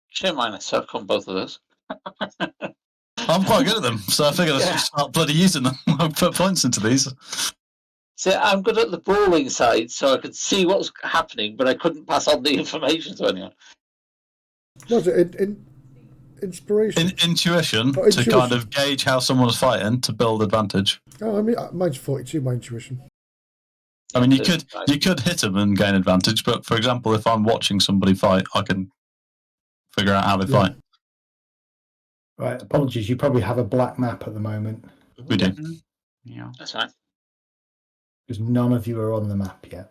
Share mine. I suck on both of those. I'm quite good at them, so I figured I should start bloody using them. I'll put points into these. See, I'm good at the brawling side, so I could see what's happening, but I couldn't pass on the information to anyone. Was it inspiration? Intuition to intuition. kind of gauge how someone's fighting to build advantage. Oh, I mean, mine's 42. My intuition. I mean, you could hit them and gain advantage, but for example, if I'm watching somebody fight, I can figure out how they fight. Right, apologies. You probably have a black map at the moment. We do. Yeah. That's fine. Because none of you are on the map yet.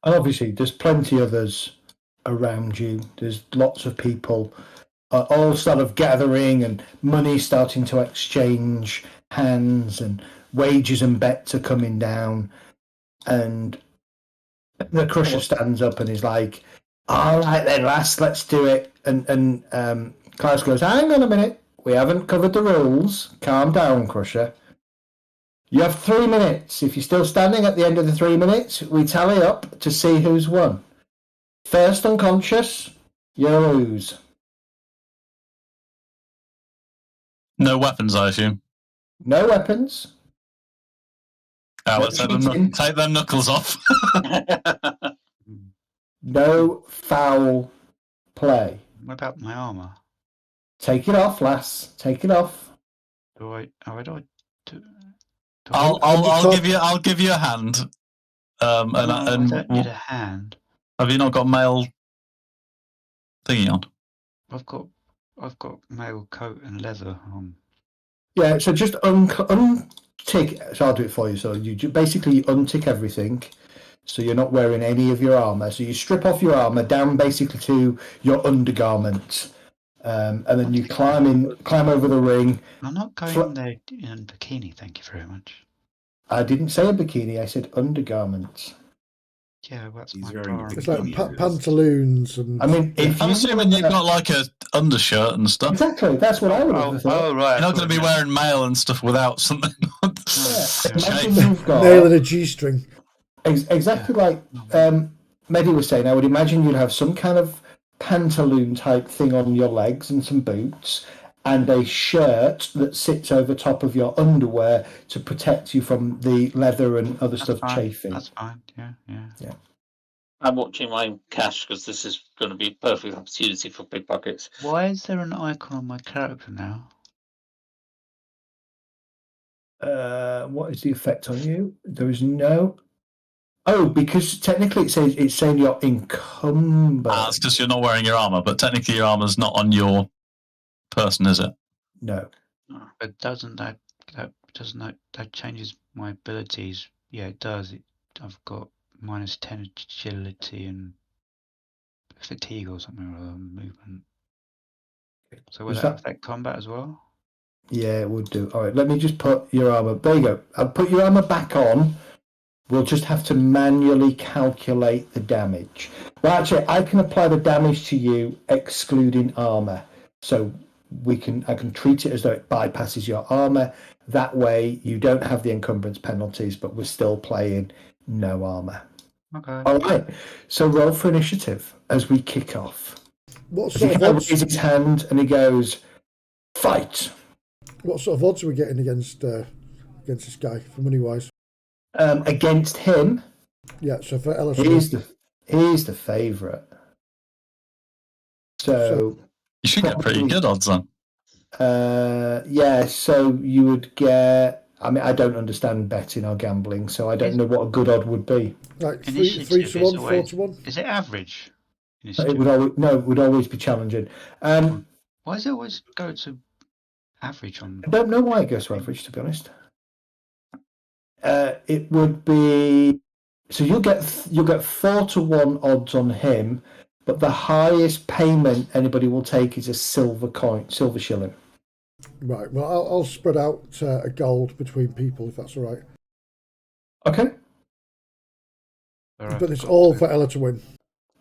And obviously, there's plenty others around you. There's lots of people all sort of gathering, and money starting to exchange hands, and wages and bets are coming down. And the Crusher stands up and is like, all right then, lass, let's do it. And Klaus goes, hang on a minute. We haven't covered the rules. Calm down, Crusher. You have 3 minutes. If you're still standing at the end of the 3 minutes, we tally up to see who's won. First unconscious, you lose. No weapons, I assume. No weapons. Let's take them knuckles off. No foul play. What about my armor? Take it off, lass. Take it off. I'll give you a hand. I don't need a hand. Have you not got mail thingy on? I've got mail coat and leather on. Yeah, so just untick. So I'll do it for you. So you basically untick everything. So you're not wearing any of your armor. So you strip off your armor down basically to your undergarments, and then you climb over the ring. I'm not going there in a bikini. Thank you very much. I didn't say a bikini. I said undergarments. Yeah, well, that's He's my wearing a priority. It's like pantaloons and. I mean, if I'm assuming you've got like a undershirt and stuff. Exactly, that's what I would have thought. Oh, right. You're not going to be wearing mail and stuff without something. Imagine you've got nail and a G-string. Exactly like Mehdi was saying. I would imagine you'd have some kind of pantaloon type thing on your legs and some boots, and a shirt that sits over top of your underwear to protect you from the leather and other stuff chafing. That's fine. Yeah. I'm watching my cash because this is going to be a perfect opportunity for pickpockets. Why is there an icon on my character now? What is the effect on you? There is no. Oh, because technically it's saying you're encumbered. That's because you're not wearing your armor, but technically your armor's not on your person, is it? No. But doesn't that changes my abilities? Yeah, it does. I've got -10 agility and fatigue or something or other, movement. So would that affect combat as well? Yeah, it would do. All right, let me just put your armor. There you go. I'll put your armor back on. We'll just have to manually calculate the damage. Well, actually, I can apply the damage to you excluding armor. So I can treat it as though it bypasses your armor. That way, you don't have the encumbrance penalties, but we're still playing no armor. Okay. All right. So roll for initiative as we kick off. What sort of odds? He raises his hand and he goes, "Fight." What sort of odds are we getting against this guy for money wise? Against him. Yeah. So for Ellis, he's the favourite. So you should get pretty good odds on. Yeah. So you would get. I mean, I don't understand betting or gambling, so I don't know what a good odd would be. Like 3 to 1, 4 to 1. Is it average? It would always be challenging. Why does it always go to average on? I don't know why it goes to average, to be honest. It would be so you'll get 4 to 1 odds on him, but the highest payment anybody will take is a silver shilling. Right. Well, I'll spread out a gold between people if that's all right. Okay. But it's all for Ella to win.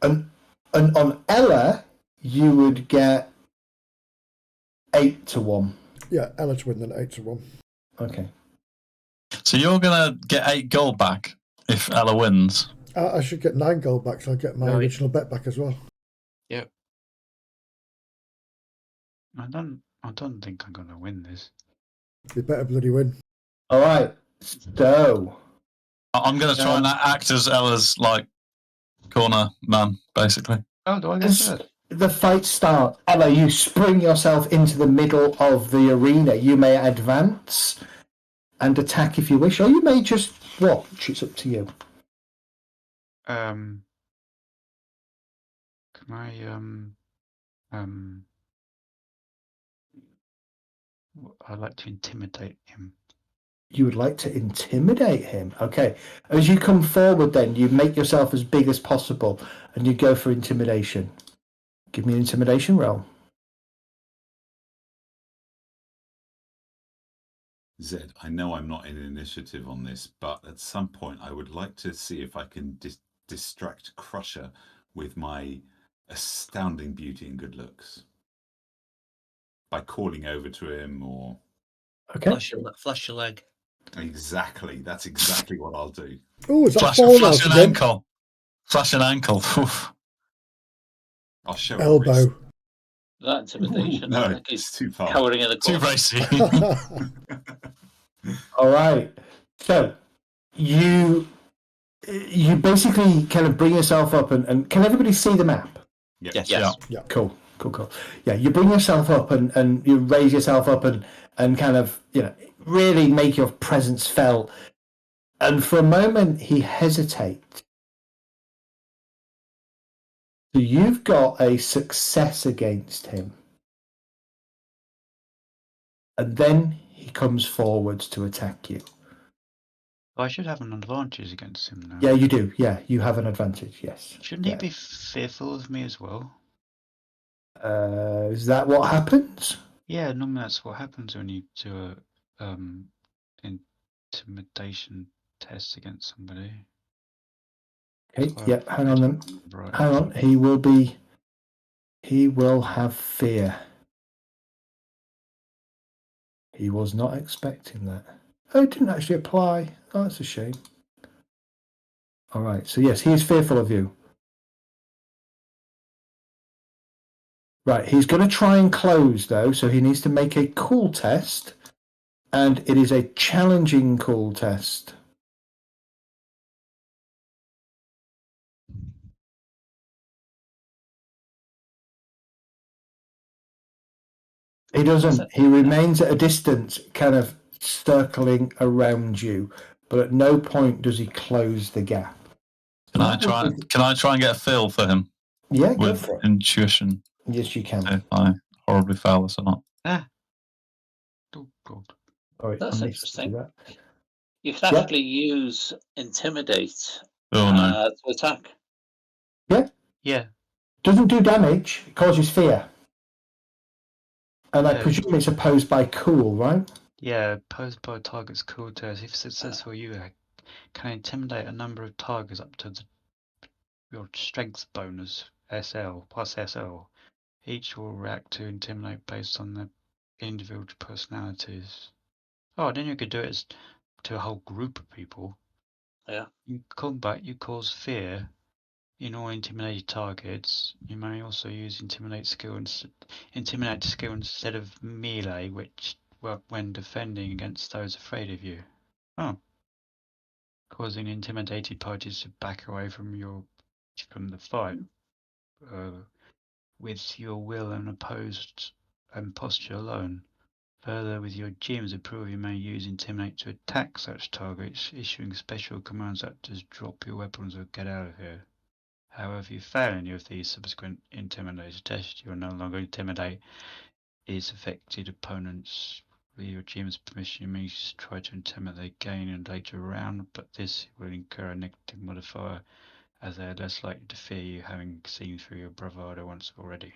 And on Ella, you would get 8 to 1. Yeah, Ella to win, then 8 to 1. Okay. So you're gonna get 8 gold back if Ella wins. I should get 9 gold back, so I'll get my original bet back as well. Yep. I don't think I'm gonna win this. You better bloody win. All right. So I'm gonna try and act as Ella's like corner man, basically. Oh, do I get that? The fight starts. Ella, you spring yourself into the middle of the arena. You may advance and attack if you wish, or you may just watch. It's up to you. Can I I'd like to intimidate him. You would like to intimidate him. Okay. As you come forward, then you make yourself as big as possible, and you go for intimidation. Give me an intimidation roll. Zed, I know I'm not in initiative on this, but at some point I would like to see if I can distract Crusher with my astounding beauty and good looks by calling over to him or Flash your leg. Exactly. That's exactly what I'll do. Oh, is that Flash, fallen flash out an again? ankle. Flash an ankle. I'll show a Elbow. wrist. That intimidation. No, I think he's it's too far. cowering in the Too corner. racy. All right. So you basically kind of bring yourself up, and can everybody see the map? Yep. Yes. Yeah. Cool. Yeah, you bring yourself up and you raise yourself up and kind of, really make your presence felt. And for a moment, he hesitates. So you've got a success against him. And then he comes forwards to attack you. I should have an advantage against him now. Yeah, you do. Yeah, you have an advantage, yes. Shouldn't he be fearful of me as well? Is that what happens? Yeah, normally that's what happens when you do a intimidation test against somebody. Okay, So yep, hang on then. right. Hang on, he will have fear. He was not expecting that. Oh, it didn't actually apply. Oh, that's a shame. All right, so yes, he is fearful of you. Right, he's going to try and close, though, so he needs to make a cool test, and it is a challenging cool test. He doesn't. He remains at a distance, kind of circling around you, but at no point does he close the gap. Can I try and get a feel for him? Yeah, go with for it. intuition? Yes, you can. If I horribly fail this or not. Oh, God. Sorry, That's I missed interesting. that. You can actually use intimidate Oh no. to attack. Yeah. Doesn't do damage. It causes fear. And I Yeah. presume it's opposed by cool, right? Yeah, posed by target's cool test. If successful, you can intimidate a number of targets up to your strength bonus SL plus SL. Each will react to intimidate based on their individual personalities. Oh, then you could do it to a whole group of people. Yeah. In combat, you cause fear in all intimidated targets. You may also use intimidate skill instead of melee, which work when defending against those afraid of you. Oh. Causing intimidated parties to back away from the fight with your will and opposed and posture alone. Further, with your GM's approval, you may use intimidate to attack such targets, issuing special commands such as drop your weapons or get out of here. However, if you fail any of these subsequent intimidation tests, you will no longer intimidate its affected opponents. With your GM's permission, you may try to intimidate again in a later round, but this will incur a negative modifier, as they are less likely to fear you, having seen through your bravado once already.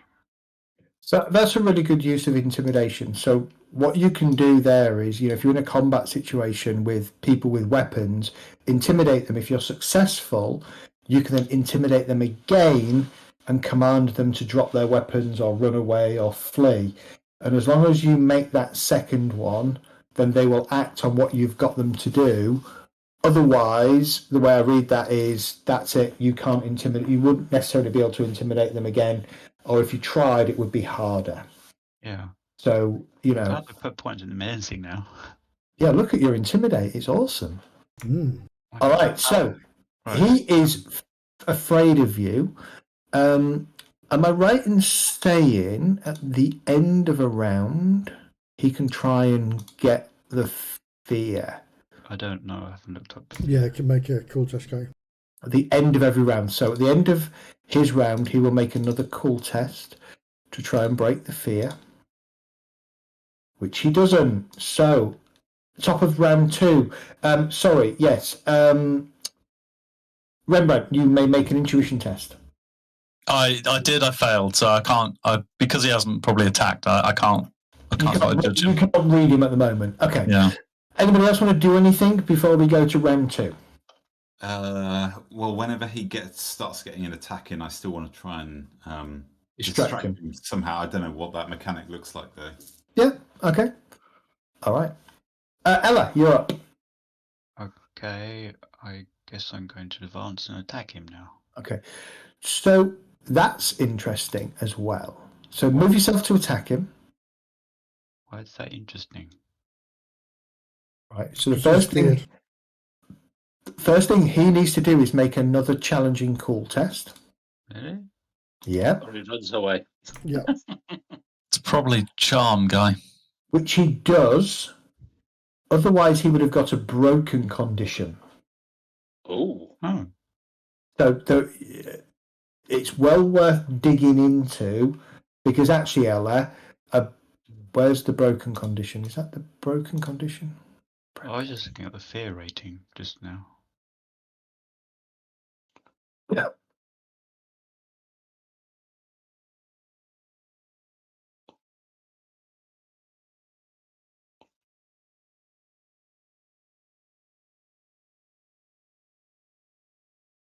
So that's a really good use of intimidation. So what you can do there is, if you're in a combat situation with people with weapons, intimidate them. If you're successful, you can then intimidate them again and command them to drop their weapons or run away or flee. And as long as you make that second one, then they will act on what you've got them to do. Otherwise, the way I read that is, that's it. You can't intimidate. You wouldn't necessarily be able to intimidate them again. Or if you tried, it would be harder. Yeah. So, I have to put points in the menacing now. Yeah, look at your intimidate. It's awesome. All right, so Right. he is afraid of you. Am I right in saying at the end of a round, he can try and get the fear? I don't know. I haven't looked up. Yeah, I can make a cool test guy. At the end of every round. So at the end of his round, he will make another cool test to try and break the fear, which he doesn't. So, top of round 2. Sorry, yes. Rembrandt, you may make an intuition test. I did. I failed, so I can't. Because he hasn't probably attacked. I can't. Judge him. You can't read him at the moment. Okay. Yeah. Anybody else want to do anything before we go to round 2? Well, whenever he starts getting an attack in, I still want to try and Distract him somehow. I don't know what that mechanic looks like though. Yeah. Okay. All right. Ella, you're up. Okay, I guess I'm going to advance and attack him now. Okay. So that's interesting as well. So move yourself to attack him. Why is that interesting? Right. So the 'Cause he's first thing he needs to do is make another challenging cool test. Really? Yeah. Or he runs away. Yeah. It's probably charm guy. Which he does. Otherwise, he would have got a broken condition. Oh. Oh, So it's well worth digging into, because actually, Ella, where's the broken condition? Is that the broken condition? I was just looking at the fear rating just now. Yeah.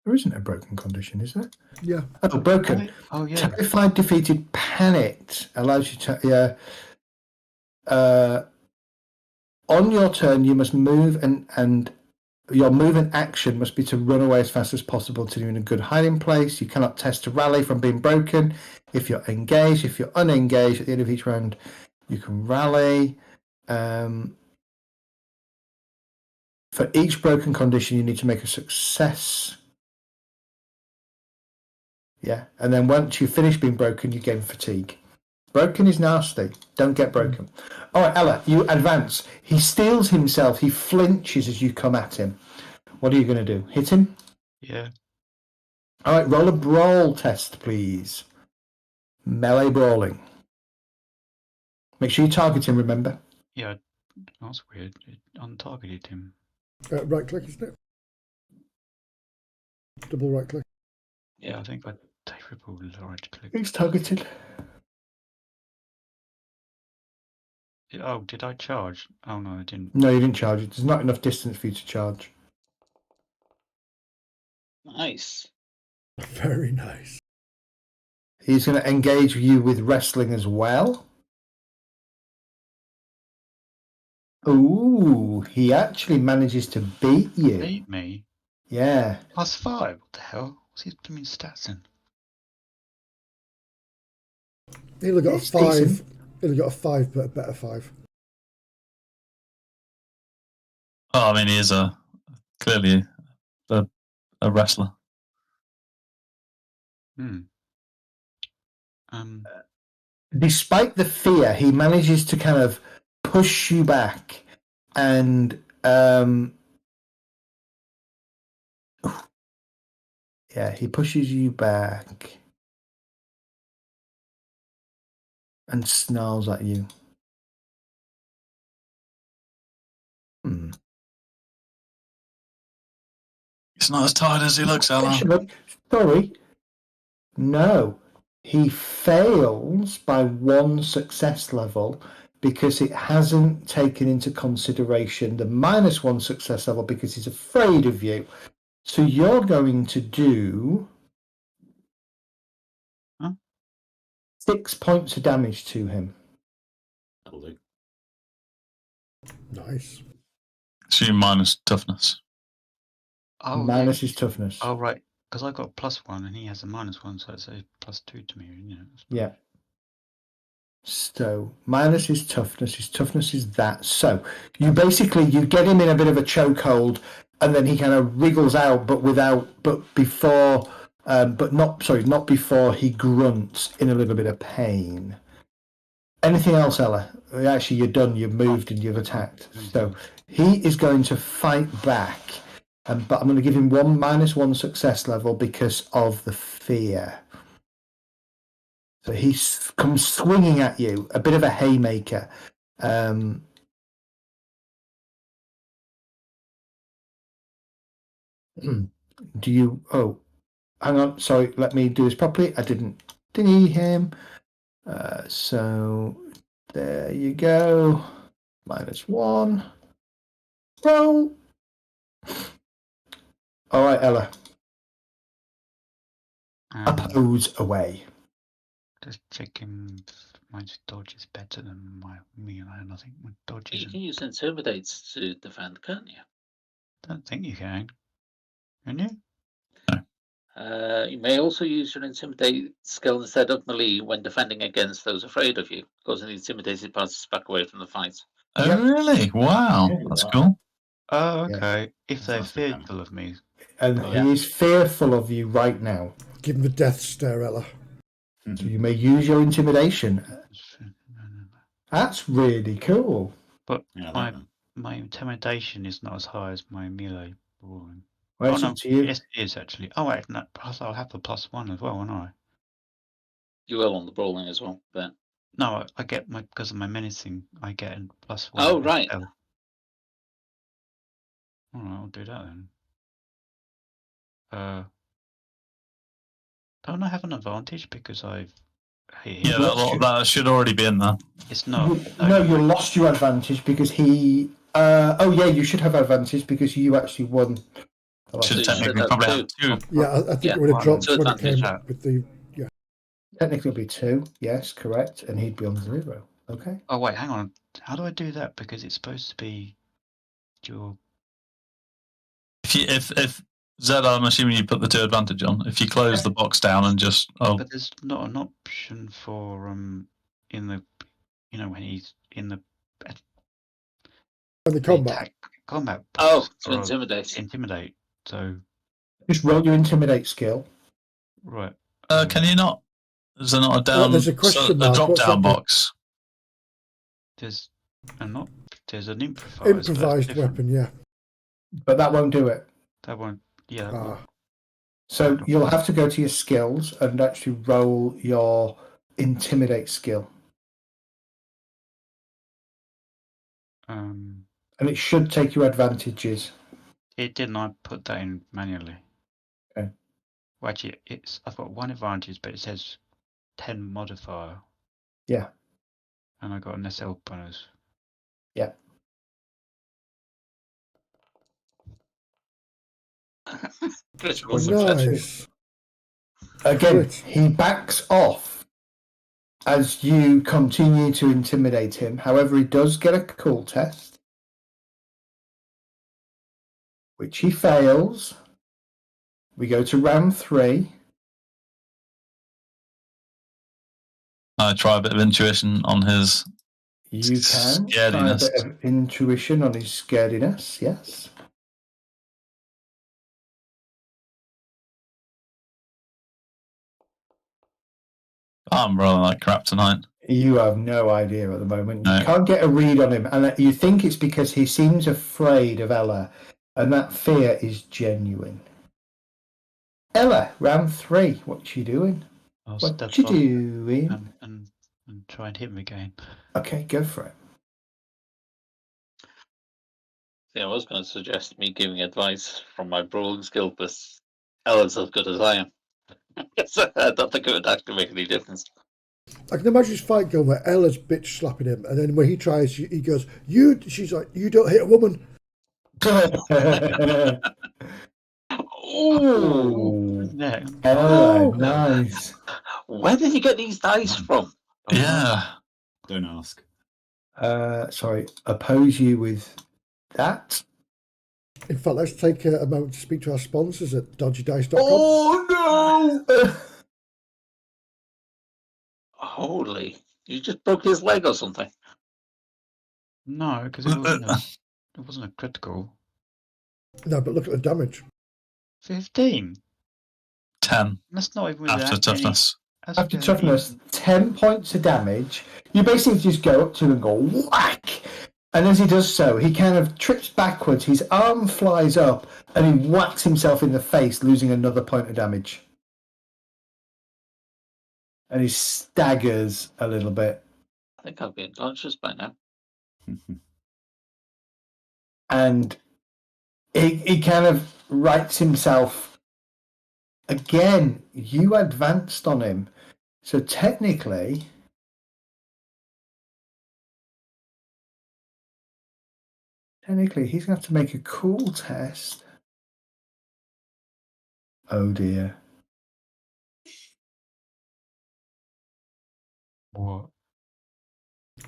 There isn't a broken condition, is there? Yeah. Oh, broken. Oh, yeah. Terrified, defeated, panicked allows you to. On your turn, you must move, and your move and action must be to run away as fast as possible to be in a good hiding place. You cannot test to rally from being broken. If you're engaged, if you're unengaged, at the end of each round, you can rally. For each broken condition, you need to make a success. Yeah, and then once you finish being broken, you gain fatigue. Broken is nasty. Don't get broken. All right, Ella, you advance. He steels himself. He flinches as you come at him. What are you going to do? Hit him? Yeah. All right, roll a brawl test, please. Melee brawling. Make sure you target him, remember? Yeah, that's weird. It untargeted him. Right click, isn't it? Double right click. Yeah, I think I triple right click. He's targeted. Oh, did I charge? Oh, no, I didn't. No, you didn't charge it. There's not enough distance for you to charge. Nice. Very nice. He's going to engage you with wrestling as well. Ooh, he actually manages to beat you. Beat me? Yeah. +5? What the hell? What's his blooming stats in? He'll have got It's a 5. decent. He'll have got a 5, but a better 5. Oh, I mean, he is clearly a wrestler. Despite the fear, he manages to kind of push you back and he pushes you back and snarls at you. He's not as tired as he looks, Ella. Sorry. No. He fails by 1 success level because it hasn't taken into consideration the -1 success level because he's afraid of you. So you're going to do 6 points of damage to him. That'll do. Nice. So you minus toughness. Oh, Minus his toughness. Oh, right. Because I got +1 and he has a -1, so it's a +2 to me. You know. Yeah. So minus his toughness. His toughness is that. So you get him in a bit of a chokehold, and then he kind of wriggles out, but not before he grunts in a little bit of pain. Anything else, Ella? Actually, you're done. You've moved and you've attacked. So he is going to fight back, but I'm going to give him -1 success level because of the fear. So he comes swinging at you, a bit of a haymaker. Do you? Oh, hang on. Sorry, let me do this properly. I didn't dingy him. So there you go. -1. Roll. All right, Ella. Oppose away. Just checking my dodge is better than me, and I think my dodge You isn't. can use Intimidate to defend, can't you? don't think you can. Can you? You may also use your intimidate skill instead of melee when defending against those afraid of you, causing the intimidated parties back away from the fight. Oh, Yep. really? Wow, Yeah. that's cool. Oh, Yeah. okay. If That they're sounds good, fearful of me. And Yeah. he is fearful of you right now. Give him the death stare, Ella. So you may use your intimidation. That's really cool. But Yeah, I like that. my intimidation is not as high as my melee brawling. Well, Oh it's no, up to you. yes, it is actually. Oh wait, no, plus I'll have the +1 as well, won't I? You will on the brawling as well, but No, I get my because of my menacing. I get a +1. oh right. All right, I'll do that then. Don't I have an advantage because I've hit him? Yeah, that should already be in there. It's not. No, you lost your advantage because he. Oh yeah, you should have advantage because you actually won. the last Should you time. should technically have probably two. have two. Yeah, I think Yeah, it would have one dropped two when it came advantage. with the. Yeah. Technically, it'll be 2. Yes, correct, and he'd be on 0. Okay. Oh wait, hang on. How do I do that? Because it's supposed to be your. If Zed, I'm assuming you put the 2 advantage on. If you close the box down and just But there's not an option for in the, when he's in the And the combat. combat. Oh, box to or intimidate. intimidate. So Just roll your intimidate skill. right. can you not? Is there not a down? there's a question a mark. drop What's down that do? box. There's an improvised. but it's Improvised different. weapon, yeah. But that won't do it. That won't. Yeah. That Ah. won't. So you'll have to go to your skills and actually roll your intimidate skill. And it should take you advantages. It didn't. I put that in manually. Okay. Well, actually, I've got 1 advantage, but it says 10 modifier. Yeah. And I got an SL bonus. Yeah. Critical Nice. Again, Crit. he backs off as you continue to intimidate him. However, he does get a cool test, which he fails. We go to round 3. I try a bit of intuition on his. You can try a Scarediness. bit of intuition on his scarediness, yes. I'm rolling like crap tonight. You have no idea at the moment. No. You can't get a read on him, and you think it's because he seems afraid of Ella, and that fear is genuine. Ella, round 3. What you doing? I'll What step you off doing? and try and hit him again. Okay, go for it. Yeah, I was going to suggest me giving advice from my brawling skill, but Ella's as good as I am. So I don't think it would actually make any difference. I can imagine his fight going where Ella's bitch slapping him, and then when he tries, he goes, she's like, you don't hit a woman. Oh, Yeah. Ella, Oh. nice. Where did you get these dice from? Yeah. Don't ask. Sorry, oppose you with that. In fact, let's take a moment to speak to our sponsors at dodgydice.com. Oh no! Holy, you just broke his leg or something. No, because it wasn't a critical. No, but look at the damage. 15. 10 That's not even with after that toughness. That's After very toughness, 10 points of damage. You basically just go up to him and go whack. And as he does so, he kind of trips backwards. His arm flies up and he whacks himself in the face, losing another point of damage. And he staggers a little bit. I think I'll be unconscious by now. And he kind of rights himself. Again, you advanced on him. So technically, he's going to have to make a cool test. Oh dear. What?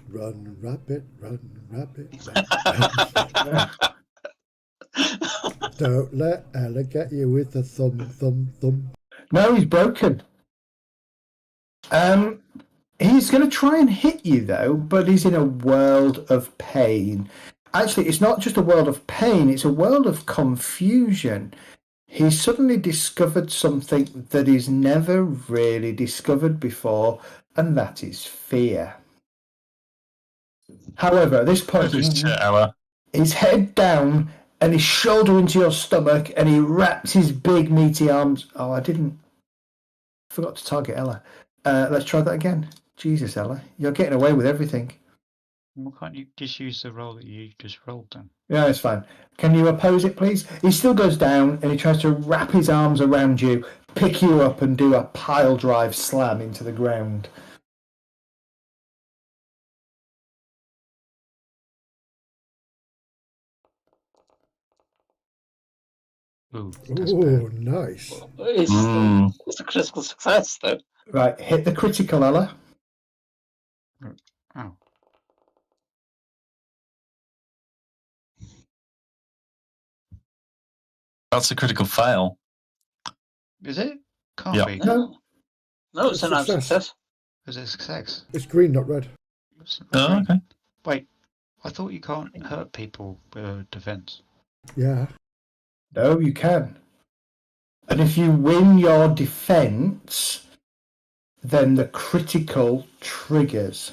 Run, rabbit, run, rabbit, run. Don't let Ella get you with the thumb. No, he's broken. He's going to try and hit you, though, but he's in a world of pain. Actually, it's not just a world of pain, it's a world of confusion. He's suddenly discovered something that he's never really discovered before, and that is fear. However, at this point, his head down and his shoulder into your stomach, and he wraps his big meaty arms. Oh, I forgot to target Ella. Let's try that again. Jesus, Ella, you're getting away with everything. Why can't you just use the roll that you just rolled then? Yeah, it's fine. Can you oppose it, please? He still goes down and he tries to wrap his arms around you, pick you up, and do a pile drive slam into the ground. Ooh, that's Ooh, bad. nice. It's a critical success, though. Right, hit the critical, Ella. Oh. That's a critical fail. Is it? Can't Yeah. be. No. No, it's a success. Is it a success? It's green, not red. Oh, okay. Wait, I thought you can't hurt people with a defense. Yeah. No, you can. And if you win your defense, then the critical triggers.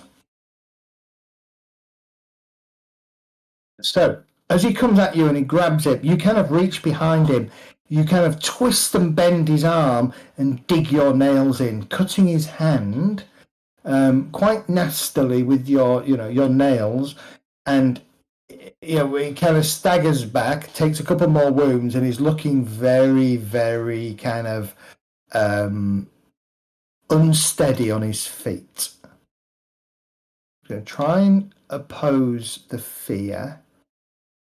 So, as he comes at you and he grabs it, you kind of reach behind him. You kind of twist and bend his arm and dig your nails in, cutting his hand quite nastily with your nails. And he kind of staggers back, takes a couple more wounds, and he's looking very, very kind of unsteady on his feet. He's going to try and oppose the fear.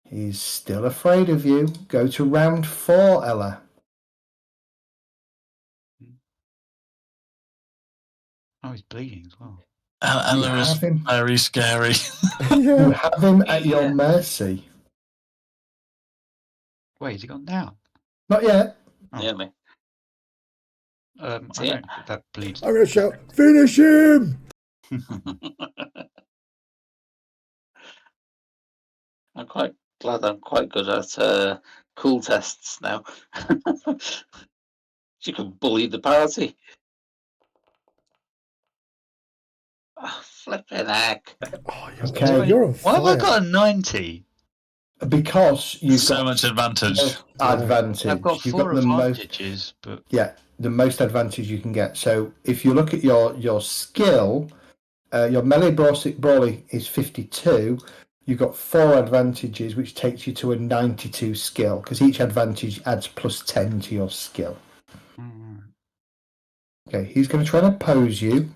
He's still afraid of you. Go to round 4, Ella. Oh, he's bleeding as well. Ella is very scary. You have him at your mercy. Wait, has he gone down? Not yet. Oh. Yeah, mate. I don't think that bleeds. I'm going to shout, finish him! I'm quite glad I'm quite good at cool tests now. She can bully the party. Oh, flipping heck. Oh, Okay. You're on Why fire. have I got a 90? Because you've so got much advantage. Advantage. I've got You've 4 got the advantages, but the most advantage you can get. So if you look at your skill, your melee brawling is 52. You've got 4 advantages, which takes you to a 92 skill, because each advantage adds plus 10 to your skill. Okay, he's going to try and oppose you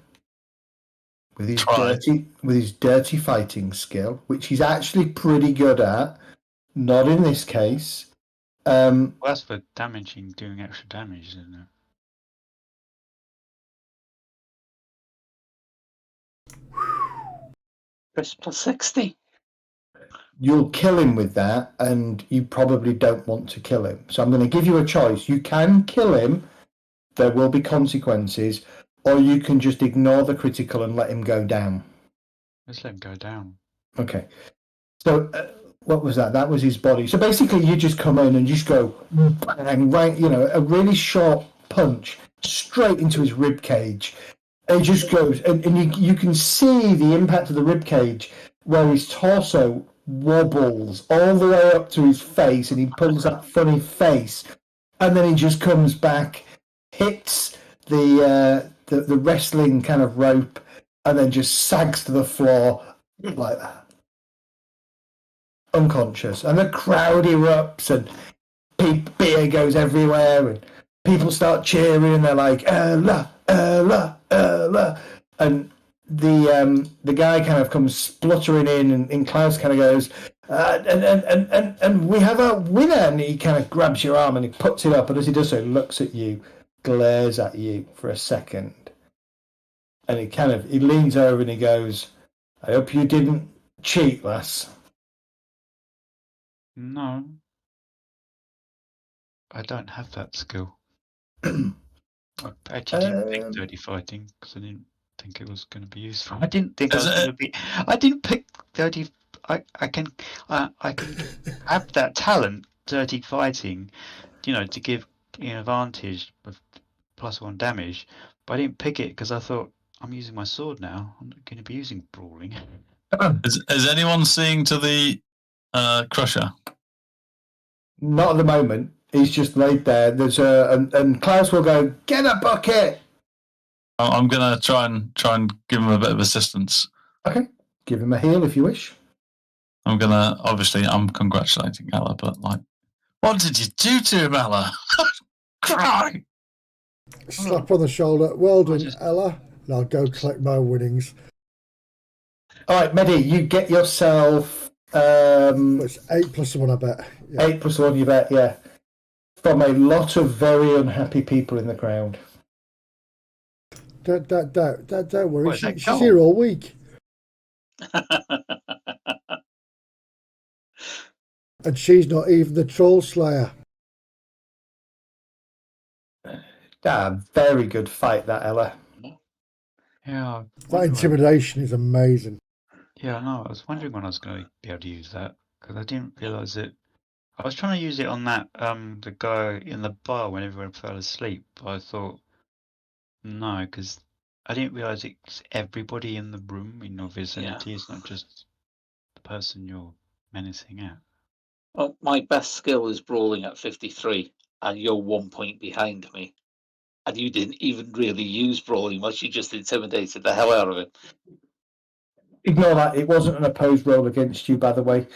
with his dirty fighting skill, which he's actually pretty good at. Not in this case. Well, that's for damaging, doing extra damage, isn't it? Chris plus 60. You'll kill him with that, and you probably don't want to kill him. So I'm going to give you a choice. You can kill him. There will be consequences, or you can just ignore the critical and let him go down. Let's let him go down. Okay. So what was that? That was his body. So basically, you just come in and just go bang, right, a really short punch straight into his rib cage. It just goes, and you can see the impact of the rib cage where his torso wobbles all the way up to his face, and he pulls that funny face, and then he just comes back, hits the wrestling kind of rope, and then just sags to the floor like that, unconscious. And the crowd erupts, and beer goes everywhere, and people start cheering, and they're like, Ella, Ella, Ella. And the guy kind of comes spluttering in, and Klaus kind of goes, and we have a winner. And he kind of grabs your arm and he puts it up, and as he does so, he looks at you, glares at you for a second, and he leans over and he goes, I hope you didn't cheat, lass. No. I don't have that skill. I actually didn't pick dirty fighting because I didn't think it was going to be useful. I didn't think I was going to be. I didn't pick dirty. I can have that talent, dirty fighting, to give an advantage of +1 damage, but I didn't pick it because I thought I'm using my sword now. I'm not going to be using brawling. Is anyone seeing to the Crusher? Not at the moment. He's just laid there. There's and Klaus will go, get a bucket. I'm gonna try and give him a bit of assistance. Okay, give him a heal if you wish. I'm congratulating Ella, but what did you do to him, Ella? Cry. Slap on the shoulder. Well done, Ella. And I'll go collect my winnings. All right, Mehdi, you get yourself. It's 8+1, I bet. Yeah. 8+1, you bet. Yeah, from a lot of very unhappy people in the crowd. Don't worry. She's here all week. And she's not even the troll slayer. Very good fight, that, Ella. Yeah. That intimidation is amazing. Yeah, I know. I was wondering when I was going to be able to use that because I didn't realise it. I was trying to use it on that the guy in the bar when everyone fell asleep, but I thought no, because I didn't realise it's everybody in the room in your vicinity. Yeah. It's not just the person you're menacing at. Well, my best skill is brawling at 53, and you're 1 point behind me. And you didn't even really use brawling much, you just intimidated the hell out of it. Ignore that. It wasn't an opposed roll against you, by the way.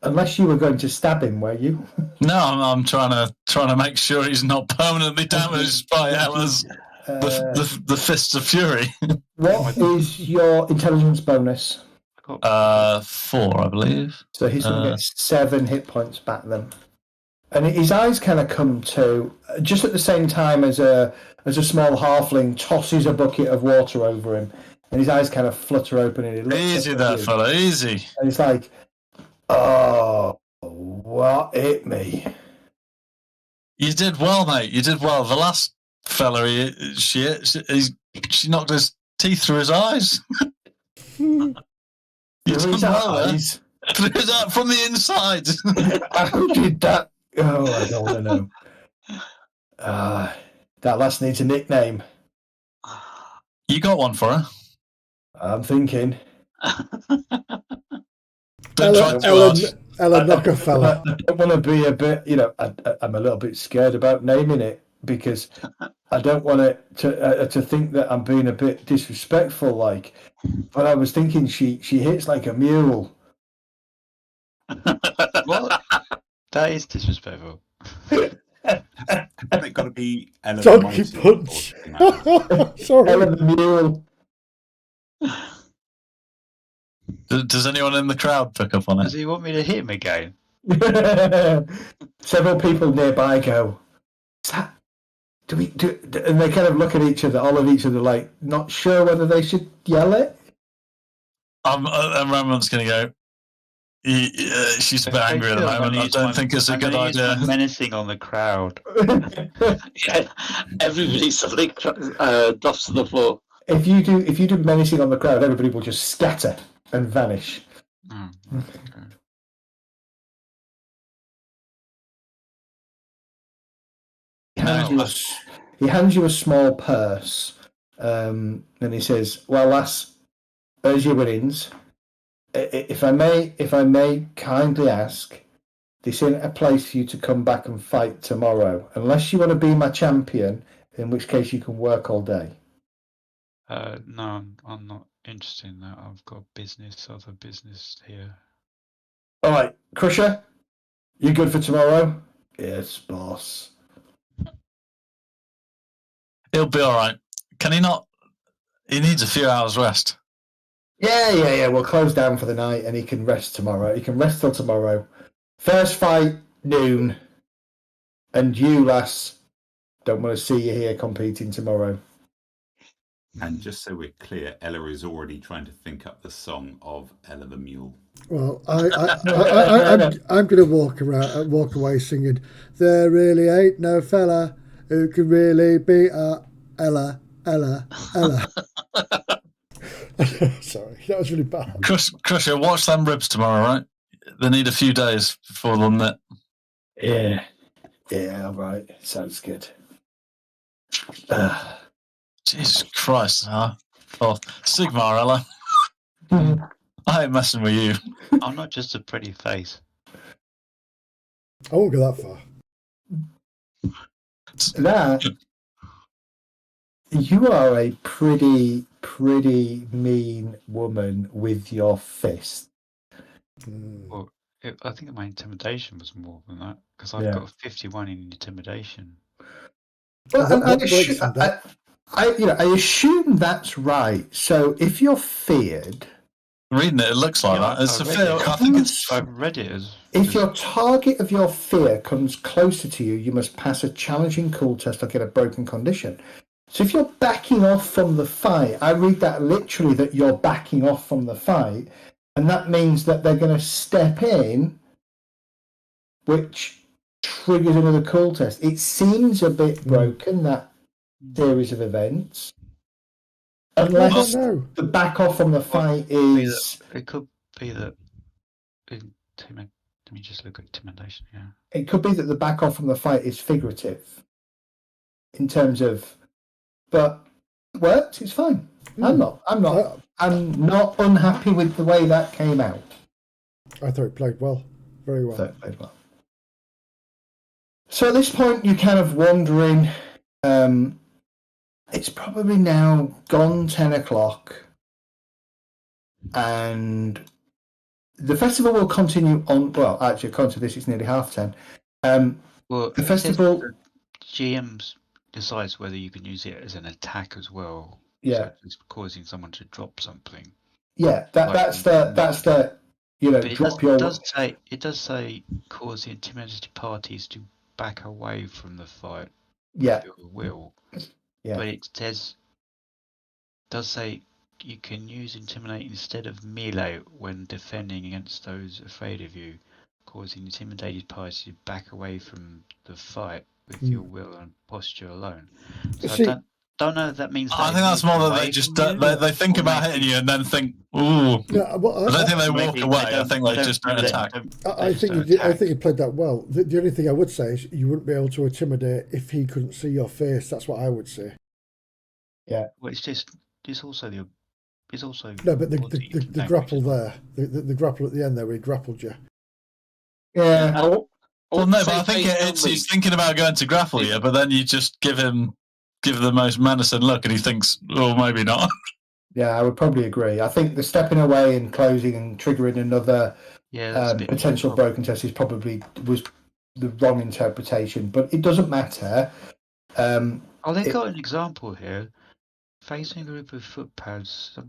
Unless you were going to stab him, were you? No, I'm trying to make sure he's not permanently damaged by Ella's the fists of fury. What is your intelligence bonus? 4, I believe. So he's going to get 7 hit points back then. And his eyes kind of come to just at the same time as a small halfling tosses a bucket of water over him, and his eyes kind of flutter open. And he looks easy there, fella, easy. And he's like, "Oh, what hit me?" You did well, mate. You did well. The last fella, she knocked his teeth through his eyes. You did well there. From the inside. How did that? Oh, I don't want to know. That last needs a nickname. You got one for her? I'm thinking. Ella knock a fella. I don't want to be a bit, I'm a little bit scared about naming it because I don't want it to think that I'm being a bit disrespectful. But I was thinking she hits like a mule. What? That is disrespectful. They've got to be Ella Donkey punch. Sorry. Ella the mule. Does anyone in the crowd pick up on it? Does he want me to hit him again? Several people nearby go, do we do? And they kind of look at each other, all of each other, like not sure whether they should yell it. And Ramron's going to go. She's a bit angry at the moment. I don't think it's a good idea. Menacing on the crowd. Yeah, everybody suddenly drops to the floor. If you do menacing on the crowd, everybody will just scatter and vanish. Oh, okay. He hands you a small purse, and he says, "Well, lass, there's your winnings. If I may kindly ask, this isn't a place for you to come back and fight tomorrow, unless you want to be my champion, in which case you can work all day." No, I'm not interested in that. I've got other business here. All right, Crusher, you good for tomorrow? Yes, boss. He'll be all right. Can he not? He needs a few hours rest. Yeah. We'll close down for the night, and he can rest tomorrow. He can rest till tomorrow. First fight noon, and you, lass, don't want to see you here competing tomorrow. And just so we're clear, Ella is already trying to think up the song of Ella the Mule. Well, I'm going to walk away singing. There really ain't no fella who can really beat Ella. Sorry, that was really bad. Crusher, watch them ribs tomorrow, right? They need a few days before they'll knit. Yeah. Yeah, all right. Sounds good. Jesus Christ, huh? Oh, Sigma, Ella. I ain't messing with you. I'm not just a pretty face. I won't go that far. That you are a pretty mean woman with your fist. Well, I think my intimidation was more than that because I've Yeah. got a 51 in intimidation. Well, What I breaks from that? I assume that's right. So if you're feared, Reading it looks like Yeah, that. It's I a read fear. it. I think it's. I read it as if just, your target of your fear comes closer to you, you must pass a challenging cool test or get a broken condition. So if you're backing off from the fight, I read that literally that you're backing off from the fight, and that means that they're going to step in, which triggers another cool test. It seems a bit broken, that series of events. Unless I don't know. the back off from the fight is... It could be that. Let me just look at intimidation. Yeah. It could be that the back off from the fight is figurative in terms of... But it worked, it's fine. I'm not unhappy with the way that came out. I thought it played well. Very well. So at this point, you're kind of wondering... it's probably now gone 10 o'clock, and the festival will continue on. Well, actually, according to this, it's nearly 10:30. Well, the festival. GM decides whether you can use it as an attack as well. Yeah, so it's causing someone to drop something. Yeah, that's the drop your. It does say cause the intimidated parties to back away from the fight. Yeah. With your will. Yeah. But it does say you can use intimidate instead of melee when defending against those afraid of you, causing intimidated parties to back away from the fight with your will and posture alone. So I don't know if that means. I think that's more that they just they think about hitting you and then think, ooh. No, well, I don't think they walk away. I think they just don't attack. I think he played that well. The only thing I would say is you wouldn't be able to intimidate if he couldn't see your face. That's what I would say. Yeah. Well, it's also the. It's also no, but the grapple there, the grapple at the end there, where he grappled you. Yeah. Well, no, but I think he's thinking about going to grapple you, but then you just give the most menacing look, and he thinks, oh, maybe not. Yeah, I would probably agree. I think the stepping away and closing and triggering another potential broken test was the wrong interpretation, but it doesn't matter. They've got an example here. Facing a group of footpads,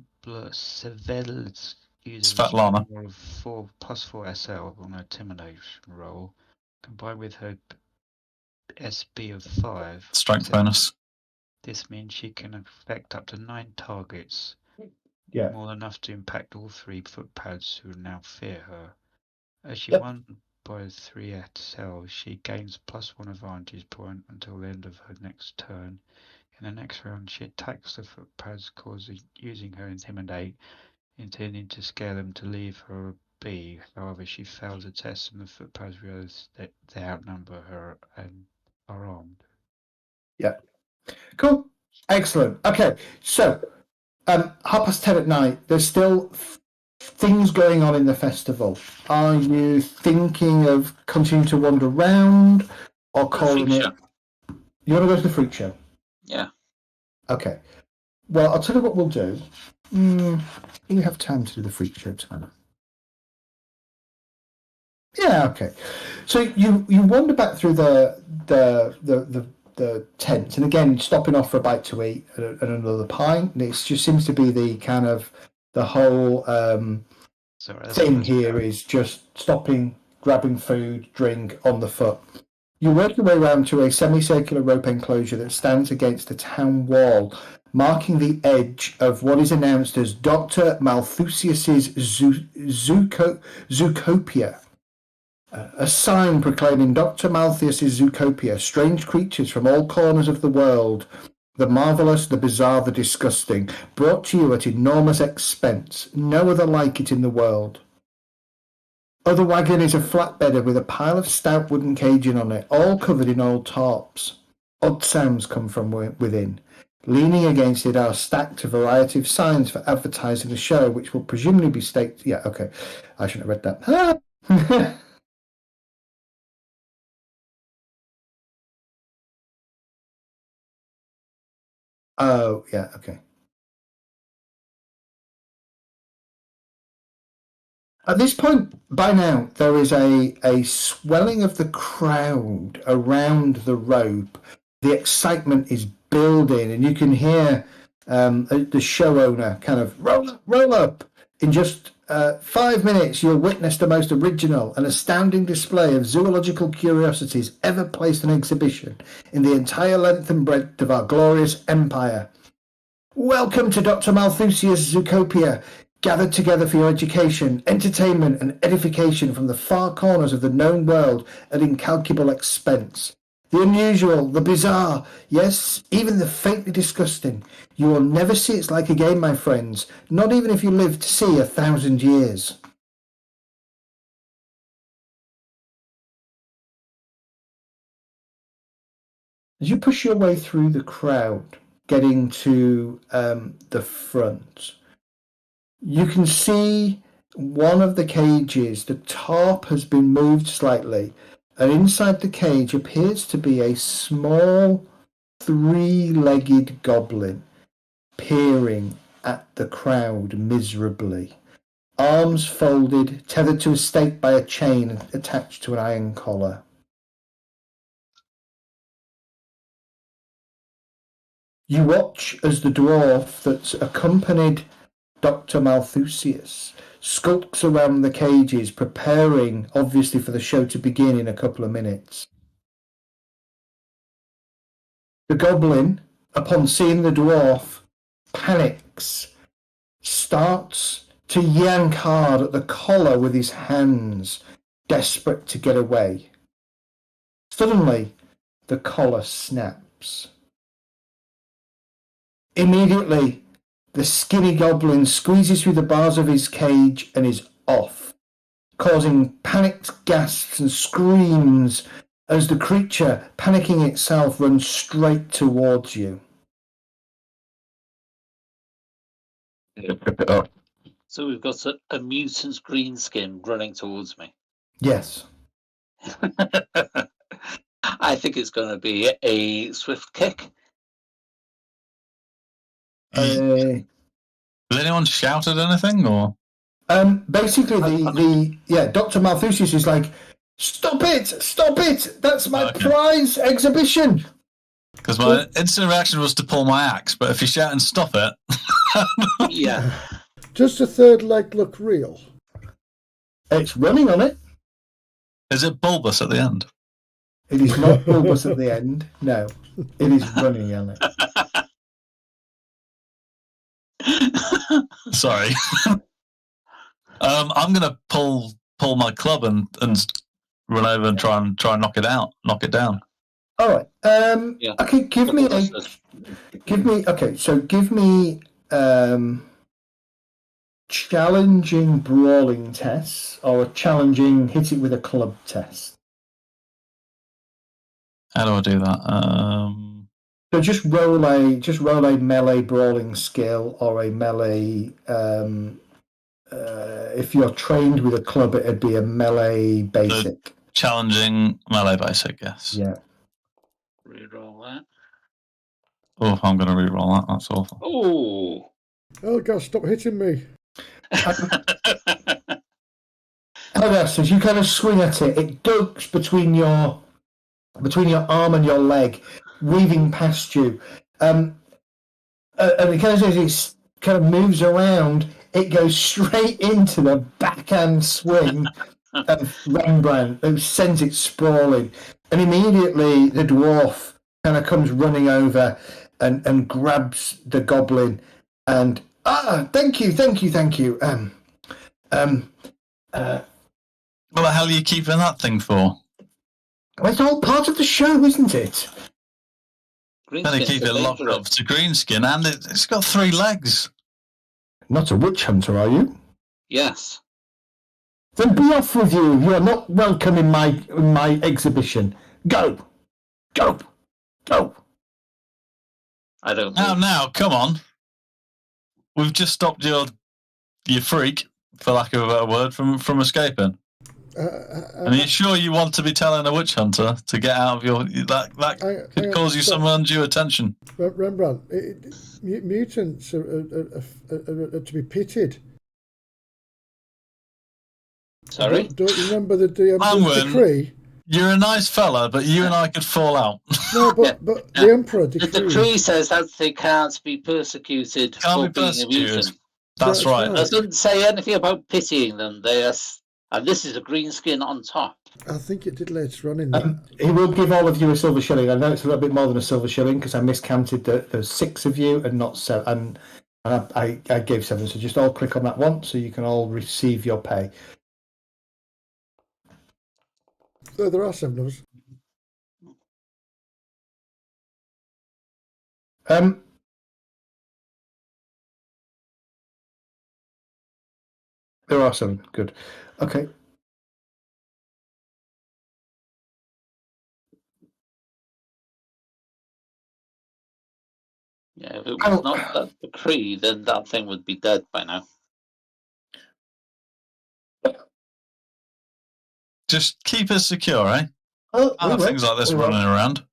Seville uses Svetlana. 4+4 SL on her intimidation roll, combined with her SB of 5. Strength bonus. This means she can affect up to 9 targets. Yeah. More than enough to impact all 3 footpads who now fear her. As she won by 3 SL, she gains +1 advantage point until the end of her next turn. In the next round, she attacks the footpads, using her intimidate, intending to scare them to leave her be. However, she fails a test, and the footpads realize that they outnumber her and are armed. Yeah. Cool. Excellent. Okay, so 10:30 at night. There's still things going on in the festival. Are you thinking of continuing to wander around or calling it? You want to go to the freak show? Yeah. Okay. Well, I'll tell you what we'll do. You have time to do the freak show, Tanner. Yeah. Okay. So you wander back through the tent, and again stopping off for a bite to eat and another pint. And it just seems to be the kind of the whole thing here is just stopping, grabbing food, drink on the foot. You work your way around to a semicircular rope enclosure that stands against a town wall, marking the edge of what is announced as Dr. Malthusius's Zoocopia. A sign proclaiming Dr. Malthusius's Zoocopia, strange creatures from all corners of the world, the marvellous, the bizarre, the disgusting, brought to you at enormous expense, no other like it in the world. Other wagon is a flatbedder with a pile of stout wooden caging on it, all covered in old tarps. Odd sounds come from within. Leaning against it are stacked a variety of signs for advertising the show, which will presumably be staked. Yeah, okay. I shouldn't have read that. Oh, yeah, okay. At this point, by now, there is a swelling of the crowd around the rope. The excitement is building, and you can hear the show owner kind of roll up. In just 5 minutes, you'll witness the most original and astounding display of zoological curiosities ever placed on exhibition in the entire length and breadth of our glorious empire. Welcome to Dr. Malthusius' Zoocopia, gathered together for your education, entertainment, and edification from the far corners of the known world at incalculable expense. The unusual, the bizarre, yes, even the faintly disgusting. You will never see its like again, my friends, not even if you live to see 1,000 years. As you push your way through the crowd, getting to the front, you can see one of the cages, the tarp has been moved slightly, and inside the cage appears to be a small three-legged goblin peering at the crowd miserably. Arms folded, tethered to a stake by a chain attached to an iron collar. You watch as the dwarf that's accompanied Dr. Malthusius skulks around the cages, preparing, obviously, for the show to begin in a couple of minutes. The goblin, upon seeing the dwarf, panics, starts to yank hard at the collar with his hands, desperate to get away. Suddenly, the collar snaps. Immediately, the skinny goblin squeezes through the bars of his cage and is off, causing panicked gasps and screams as the creature, panicking itself, runs straight towards you. Rip it up. So we've got a mutant green skin running towards me. Yes. I think it's going to be a swift kick. Has anyone shouted anything, or? Basically, Dr. Malthusius is like, stop it! That's my prize exhibition. Because my instant reaction was to pull my axe, but if you shout and stop it, Yeah. Does the third leg look real? It's running on it. Is it bulbous at the end? It is not bulbous at the end. No, it is running on it. Sorry. I'm gonna pull my club and run over and try and knock it down. All right. Okay. Give me challenging brawling tests or a challenging hit it with a club test. How do I do that? So just roll a melee brawling skill or a melee. If you're trained with a club, it'd be a melee basic. So challenging melee basic, yes. Yeah. Reroll that. Oh, I'm going to reroll that. That's awful. Oh God, stop hitting me. So as you kind of swing at it, it ducks between your arm and your leg, weaving past you. And it kind of as it kind of moves around, it goes straight into the backhand swing of Rembrandt, who sends it sprawling. And immediately the dwarf kind of comes running over and grabs the goblin and thank you. What the hell are you keeping that thing for? Well, it's all part of the show, isn't it? Better keep it locked up to Greenskin, and it's got 3 legs. Not a witch hunter, are you? Yes. Then be off with you. You are not welcome in my exhibition. Go. I don't know. Now, come on. We've just stopped your freak, for lack of a better word, from escaping. And are you sure you want to be telling a witch hunter to get out of your... That could cause you some undue attention. Rembrandt, mutants are to be pitied. Sorry? Don't you remember the decree? You're a nice fella, but you and I could fall out. No, but the Emperor decree... The decree says that they can't be persecuted for being a mutant. That's right. It doesn't say anything about pitying them. And this is a green skin on top. I think it did later on in that. He will give all of you a silver shilling. I know it's a little bit more than a silver shilling because I miscounted there's 6 of you and not 7. And I gave 7, so just all click on that once so you can all receive your pay. So there are 7 of us. There are 7. Good. Okay. Yeah, if it was not that decree, then that thing would be dead by now. Just keep it secure, eh? Oh, I have things like this running around.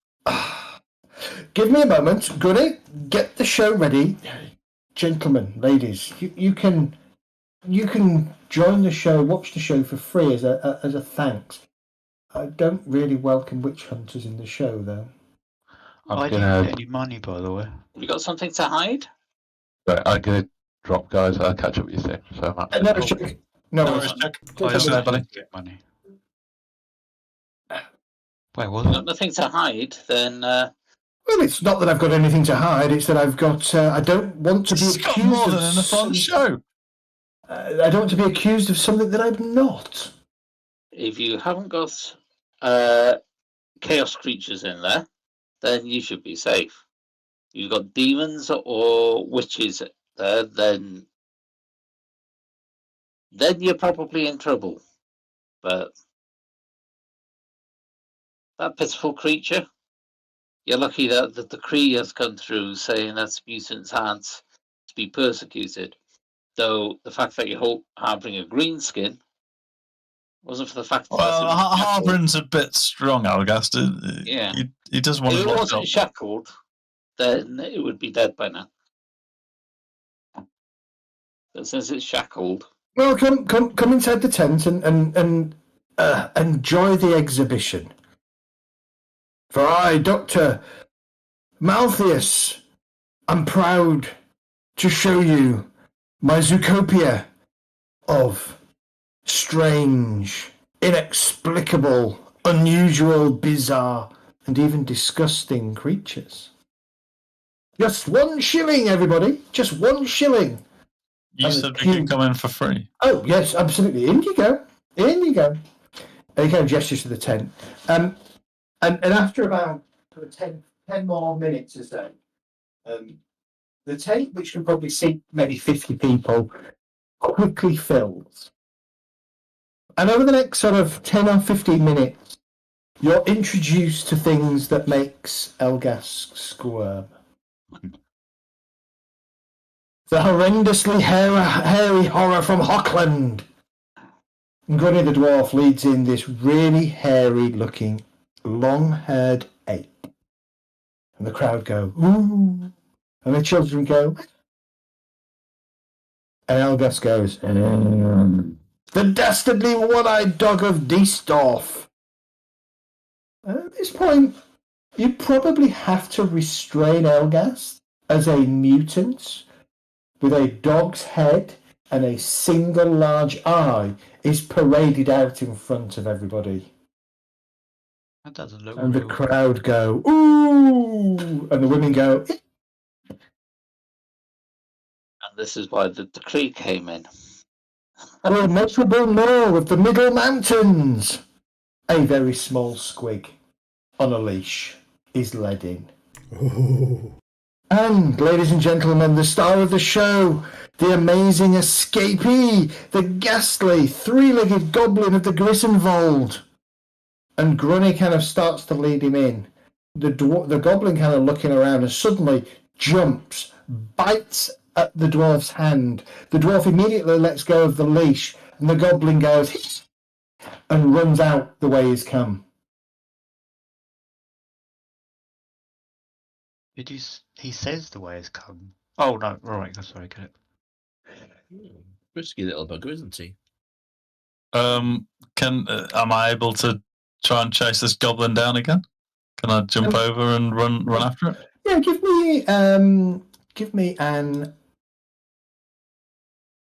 Give me a moment, Goody. Get the show ready, gentlemen, ladies. You can join the show, watch the show for free as a thanks. I don't really welcome witch hunters in the show, though. I didn't get any money, by the way. You got something to hide? Right, I'm going to drop, guys. I'll catch up with you soon. So much. No, check. No, check. Get money. Wait, what? You've got nothing to hide, then... Well, it's not that I've got anything to hide. It's that I've got... I don't want to be accused got more than in a fun show. I don't want to be accused of something that I'm not. If you haven't got chaos creatures in there, then you should be safe. You've got demons or witches there, then you're probably in trouble. But that pitiful creature, you're lucky that the decree has come through saying that mutants aren't to be persecuted. Though the fact that you're harbouring a green skin wasn't for the fact that... Well, Harboring's a bit strong, Algast. Yeah. He does want to... If it wasn't shackled, then it would be dead by now. But since it's shackled... Well, come inside the tent and enjoy the exhibition. For I, Dr. Malthius, am proud to show you my Zootopia of strange, inexplicable, unusual, bizarre, and even disgusting creatures. Just 1 shilling, everybody. Just 1 shilling. You said we could come in for free. Oh, yes, absolutely. In you go. And he kind of gestures to the tent. And after about 10 more minutes or so, the tent, which can probably seat maybe 50 people, quickly fills. And over the next sort of 10 or 15 minutes, you're introduced to things that makes Elgas squirm. The horrendously hairy horror from Hockland. Gunny the dwarf leads in this really hairy-looking, long-haired ape. And the crowd go, ooh. And the children go. And Elgas goes, the dastardly one-eyed dog of Diestorf. And at this point, you probably have to restrain Elgas as a mutant with a dog's head and a single large eye is paraded out in front of everybody. That doesn't look And real. the crowd go, ooh! And the women go, And this is why the decree came in. oh, notable more of the Middle Mountains! A very small squig on a leash is led in. Oh. And, ladies and gentlemen, the star of the show, the amazing escapee, the ghastly, three-legged goblin of the Grissenwald. And Grunny kind of starts to lead him in. The goblin kind of looking around and suddenly jumps, bites at the dwarf's hand. The dwarf immediately lets go of the leash, and the goblin goes and runs out the way he's come. He says the way it's come. Oh no! Right, sorry, get it. Risky little bugger, isn't he? Am I able to try and chase this goblin down again? Can I jump over and run after it? Yeah, give me an.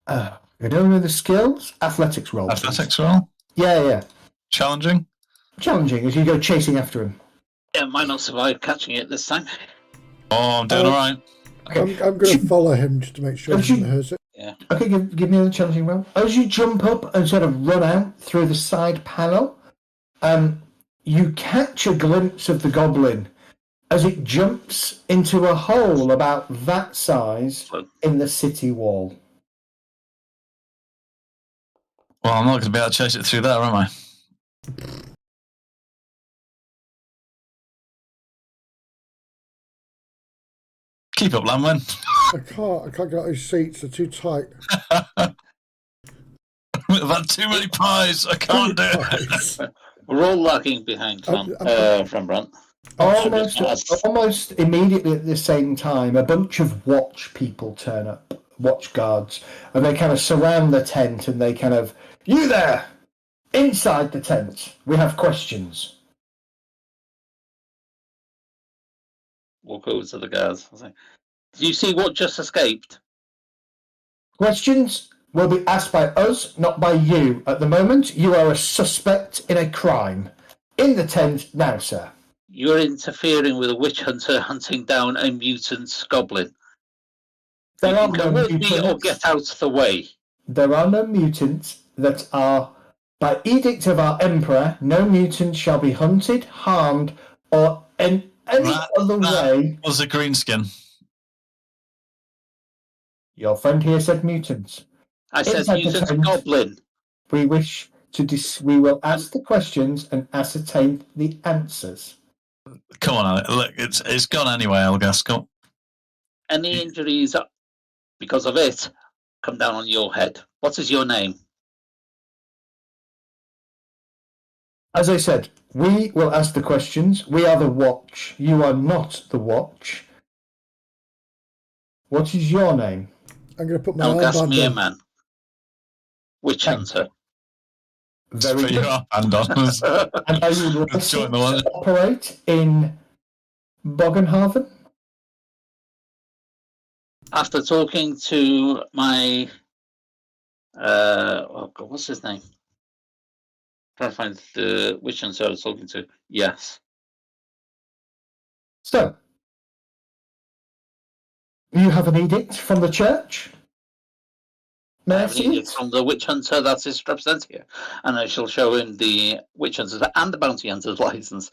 I don't know the skills. Athletics roll. Athletics please. roll. Yeah. Challenging. Challenging as you go chasing after him. Yeah, might not survive catching it this time. Oh, I'm doing all right. Okay. I'm going to follow him just to make sure he doesn't hurt it. Yeah. Okay, give me a challenging roll. As you jump up and sort of run out through the side panel, you catch a glimpse of the goblin as it jumps into a hole about that size in the city wall. Well, I'm not going to be able to chase it through there, am I? Keep up, Lamwin. I can't get out of his seats. They're too tight. I've had too many pies. I can't do it. We're all lagging behind from Brunt. Almost immediately at the same time, a bunch of watch people turn up, watch guards, and they kind of surround the tent and they kind of, you there, inside the tent, we have questions. Walk over to the guards. Did you see what just escaped? Questions will be asked by us, not by you. At the moment, you are a suspect in a crime. In the tent now, sir. You're interfering with a witch hunter hunting down a mutant goblin. There you are can come no with me or get out of the way. There are no mutants that are, by edict of our emperor, no mutant shall be hunted, harmed, or in any other way. Was a greenskin. Your friend here said mutants. I said mutant goblin. We wish to we will ask the questions and ascertain the answers. Come on, Alex. Look, it's gone anyway, Elgascott. Any injuries because of it come down on your head. What is your name? As I said, we will ask the questions. We are the watch. You are not the watch. What is your name? I'm going to put my armband on. Man. Witch hunter. Very good. Your armband on. And are you licensed to operate in Boggenhaven? After talking to my what's his name? Trying to find the witch hunter I was talking to. Yes. So, you have an edict from the church? I have an edict from the witch hunter that is represented here, and I shall show him the witch hunter's and the bounty hunter's license.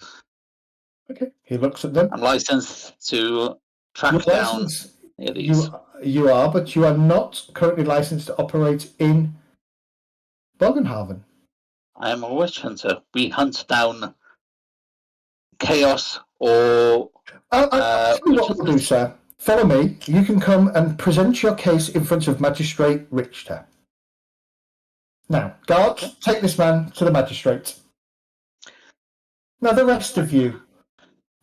Okay, he looks at them. I'm licensed to track down these. You are, but you are not currently licensed to operate in Boggenhaven. I am a witch hunter. We hunt down chaos or. What we'll do, sir. Follow me. You can come and present your case in front of Magistrate Richter. Now, guards, take this man to the magistrate. Now, the rest of you,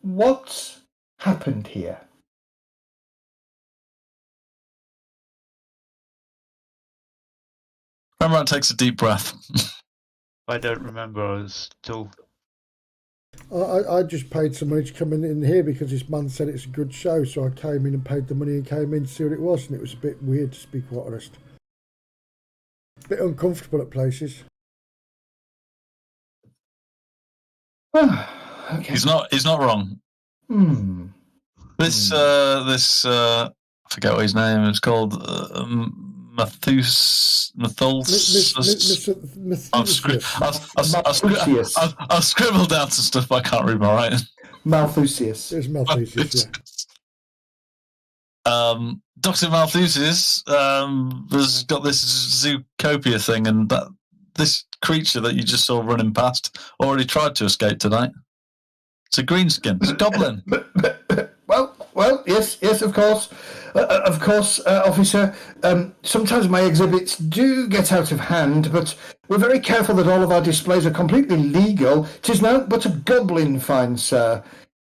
what happened here? Rembrandt takes a deep breath. I don't remember. I was still. I just paid some money to come in here because this man said it's a good show, so I came in and paid the money and came in to see what it was, and it was a bit weird, to be quite honest. A bit uncomfortable at places. Okay. He's not wrong. This I forget what his name is called. I've scribbled down some stuff, but I can't read my writing. Malthusius. It's Malthusius, Dr. Malthusius has got this Zootopia thing, and this creature that you just saw running past already tried to escape tonight. It's a greenskin. It's a goblin. Well, yes, of course, officer. Sometimes my exhibits do get out of hand, but we're very careful that all of our displays are completely legal. 'Tis now but a goblin, fine sir.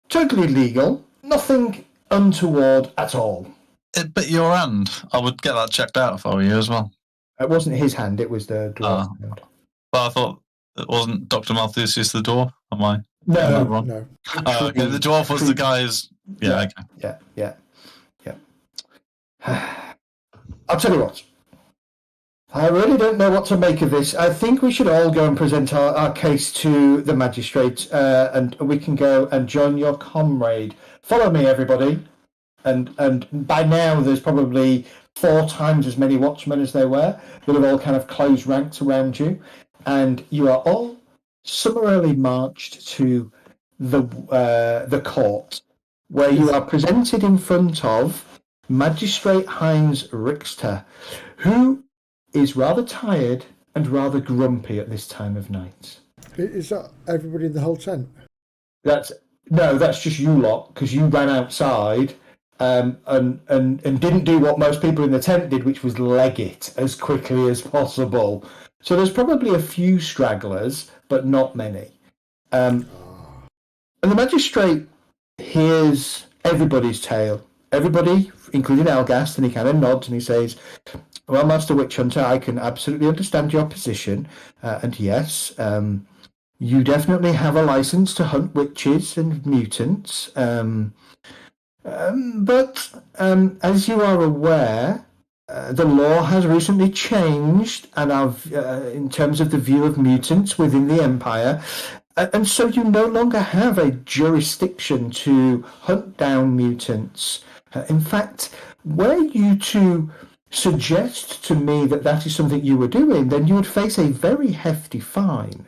Totally legal. Nothing untoward at all. It bit your hand. I would get that checked out if I were you as well. It wasn't his hand, it was the dwarf's hand. Well, I thought it wasn't Dr. Malthusius the dwarf. Am I? No. Okay, the dwarf was the guy who's... Yeah. I'll tell you what. I really don't know what to make of this. I think we should all go and present our case to the magistrate, and we can go and join your comrade. Follow me, everybody. And by now, there's probably 4 times as many watchmen as there were that have all kind of closed ranks around you, and you are all summarily marched to the court, where you are presented in front of Magistrate Heinz Richter, who is rather tired and rather grumpy at this time of night. Is that everybody in the whole tent? That's just you lot, because you ran outside and didn't do what most people in the tent did, which was leg it as quickly as possible. So there's probably a few stragglers, but not many. And the magistrate hears everybody's tale. Everybody, including Elgast, and he kind of nods and he says, "Well, Master Witch Hunter, I can absolutely understand your position. And yes, you definitely have a license to hunt witches and mutants. But as you are aware, the law has recently changed, and in terms of the view of mutants within the Empire, and so you no longer have a jurisdiction to hunt down mutants. In fact, were you to suggest to me that is something you were doing, then you would face a very hefty fine.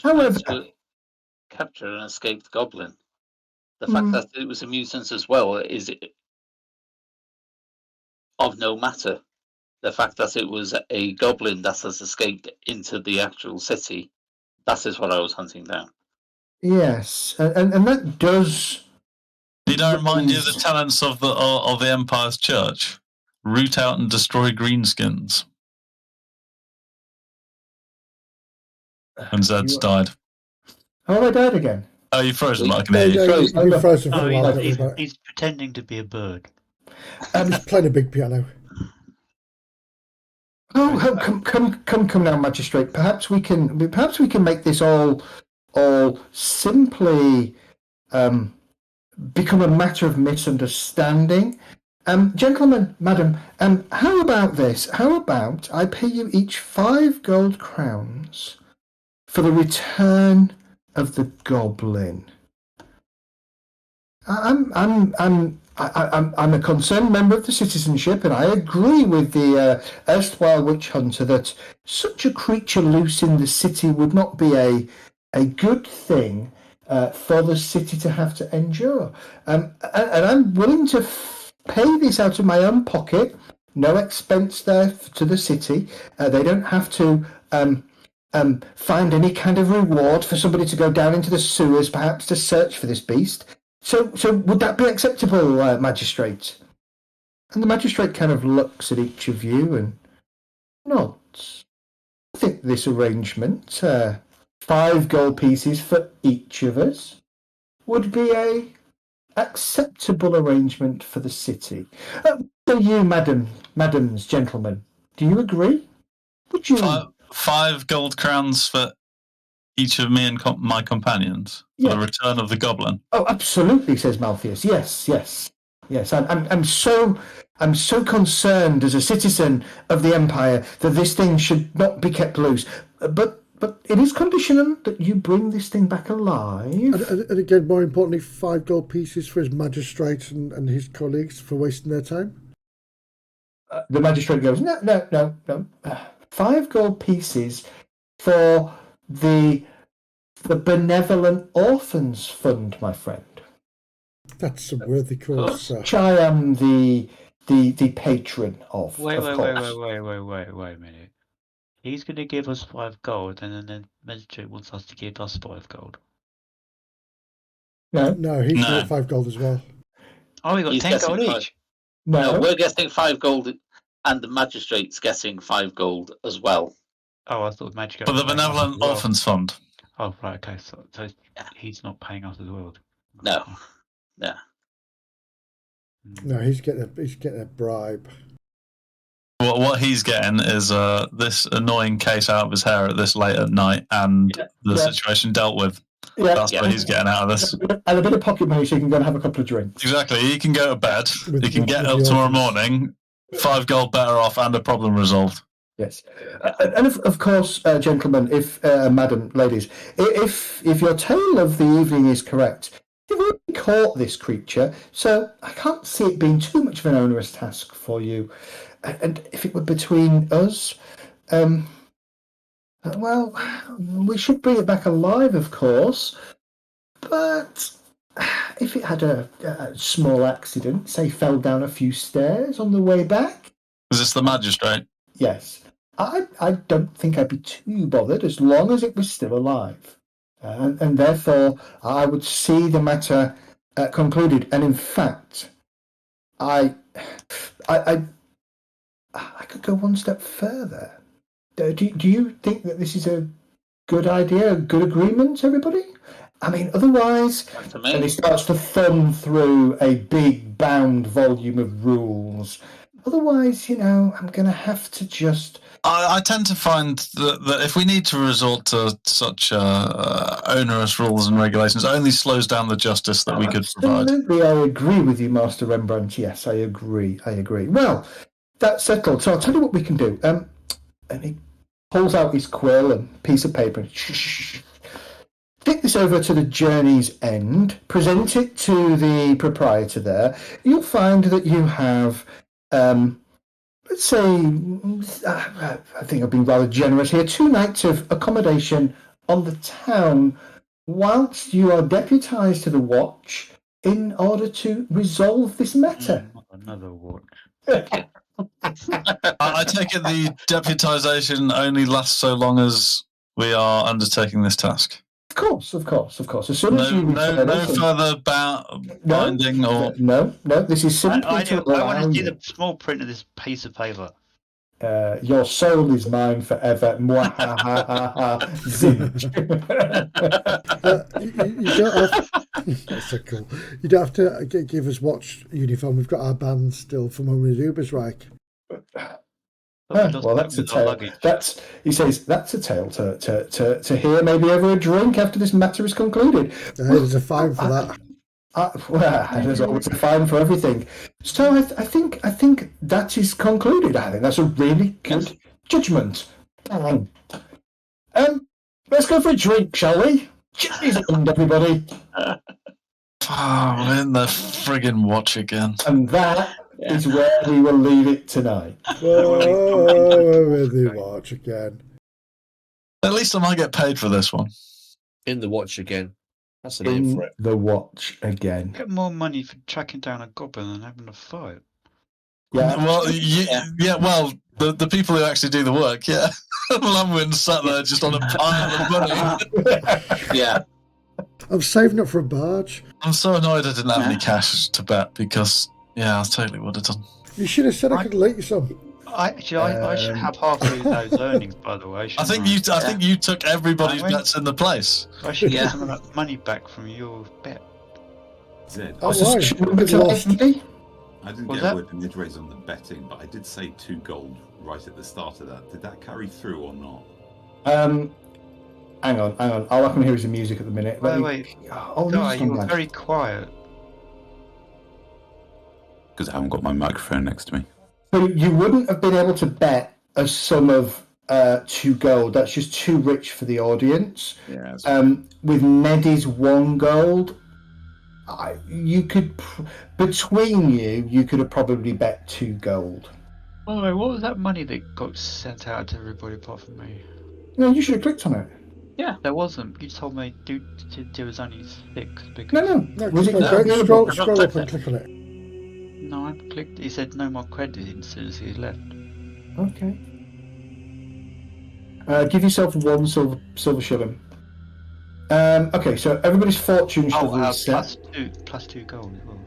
However, to capture an escaped goblin. The fact that it was a mutant as well is of no matter. The fact that it was a goblin that has escaped into the actual city, that is what I was hunting down. Yes, and that does... You don't remind you of the tenets of the Empire's church? Root out and destroy greenskins. And Zed's died. Oh, I died again. Oh, you frozen like an No, idiot. you've been frozen for a while. He's pretending to be a bird. He's playing a big piano. Oh, come now, magistrate. Perhaps we can make this all simply become a matter of misunderstanding. Gentlemen, madam, how about this? How about I pay you each 5 gold crowns for the return of the goblin? I'm a concerned member of the citizenship, and I agree with the erstwhile witch hunter that such a creature loose in the city would not be a good thing for the city to have to endure. And I'm willing to pay this out of my own pocket, no expense there to the city. They don't have to find any kind of reward for somebody to go down into the sewers, perhaps to search for this beast. So would that be acceptable, magistrate? And the magistrate kind of looks at each of you and nods. I think this arrangement, 5 gold pieces for each of us, would be a acceptable arrangement for the city. So you, madams, gentlemen, do you agree? Would you... 5 gold crowns for each of me and my companions for the return of the goblin. Oh, absolutely, says Malthusius. Yes. I'm so concerned as a citizen of the Empire that this thing should not be kept loose. But but it is conditional that you bring this thing back alive. And again, more importantly, 5 gold pieces for his magistrate and his colleagues for wasting their time. The magistrate goes, no. 5 gold pieces for the Benevolent Orphans Fund, my friend. That's a worthy cause, sir. Which I am the patron of. Wait of a course. minute. He's going to give us 5 gold, and then the magistrate wants us to give us 5 gold. No, he's No. got 5 gold as well. Oh, we got He's 10 gold getting each. No, we're getting 5 gold, and the magistrate's getting 5 gold as well. Oh, I thought the magistrate. For the was paying us Benevolent as well. Orphans Fund. Oh, right, okay. So he's not paying us as well. No. Okay. No. No, he's getting a bribe. What he's getting is this annoying case out of his hair at this late at night, and the situation dealt with. Yeah. That's what he's getting out of this. And a bit of pocket money so you can go and have a couple of drinks. Exactly. He can go to bed. He can get up the tomorrow orphans. morning, 5 gold better off, and a problem resolved. Yes, and of course, gentlemen, if madam, ladies, if your tale of the evening is correct, you've already caught this creature, so I can't see it being too much of an onerous task for you. And if it were between us, well, we should bring it back alive, of course. But if it had a small accident, say fell down a few stairs on the way back. Is this the magistrate? Yes. I don't think I'd be too bothered as long as it was still alive. And therefore, I would see the matter concluded. And in fact, I could go one step further. Do you think that this is a good idea, a good agreement, everybody? I mean, otherwise, and he starts to thumb through a big bound volume of rules. Otherwise, I'm going to have to just... I tend to find that if we need to resort to such onerous rules and regulations, it only slows down the justice that we could provide. Absolutely, I agree with you, Master Rembrandt. Yes, I agree. Well, that's settled. So I'll tell you what we can do. And he pulls out his quill and piece of paper. Stick this over to the journey's end. Present it to the proprietor there. You'll find that you have... let's say, I think I've been rather generous here, 2 nights of accommodation on the town whilst you are deputised to the watch in order to resolve this matter. Another watch. I take it the deputisation only lasts so long as we are undertaking this task. Of course. As soon as you no further binding or no. This is simply I to want allow to see you. the small print of this piece of paper. Your soul is mine forever. Mwahahaha. Zinch. You don't have. That's so cool. You don't have to give us watch uniform. We've got our band still from when we were Ubersreich. Well, that's a tale. He says that's a tale to hear maybe over a drink after this matter is concluded. There's a fine for that. Well, there's always a fine for everything. So I think that is concluded. I think that's a really good judgment. Let's go for a drink, shall we? Cheers, everybody. we're in the friggin' watch again. And that is where we will leave it tonight. With the watch again. At least I might get paid for this one. In the watch again. That's the name for it. The watch again. Get more money for tracking down a goblin than having a fight. Yeah. Well, well, the people who actually do the work, yeah. Lamwin sat there just on a pile of money. Yeah. I'm saving up for a barge. I'm so annoyed I didn't have any cash to bet because, I totally would have done. You should have said I could late you some. I should have half of those earnings, by the way. I think you took everybody's bets in the place. I should get some of that money back from your bet. Zed, Oh, I why? Lost. I didn't Was get that? a word in edgeways on the betting, but I did say 2 gold right at the start of that. Did that carry through or not? Hang on. All I can hear is the music at the minute. Wait. Oh, No, music's you gone were blank. very quiet. Because I haven't got my microphone next to me. So you wouldn't have been able to bet a sum of 2 gold. That's just too rich for the audience. Yeah. With Neddy's 1 gold, you could between you could have probably bet 2 gold. By the way, what was that money that got sent out to everybody apart from me? No, you should have clicked on it. Yeah. There wasn't. You told me there was only 6 because. No. Was it Scroll I've not up clicked and it. click on it. No, I clicked. He said no more credit as soon as he left. Okay. Give yourself 1 silver shilling. Okay, so everybody's fortune should have reset. plus two gold as well.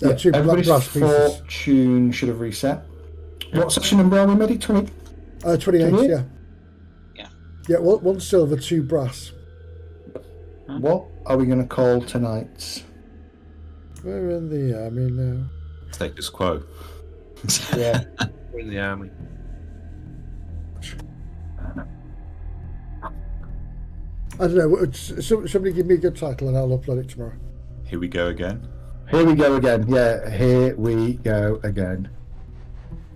Yeah, 2 everybody's brass pieces. fortune should have reset. What session number are we, Medi? 20? 28, yeah. Yeah. Yeah, 1 silver, 2 brass. What are we going to call tonight's? We're in the army now. Status quo. Yeah. We're in the army. I don't know. Somebody give me a good title and I'll upload it tomorrow. Here we go again. Here we go again. Yeah, here we go again.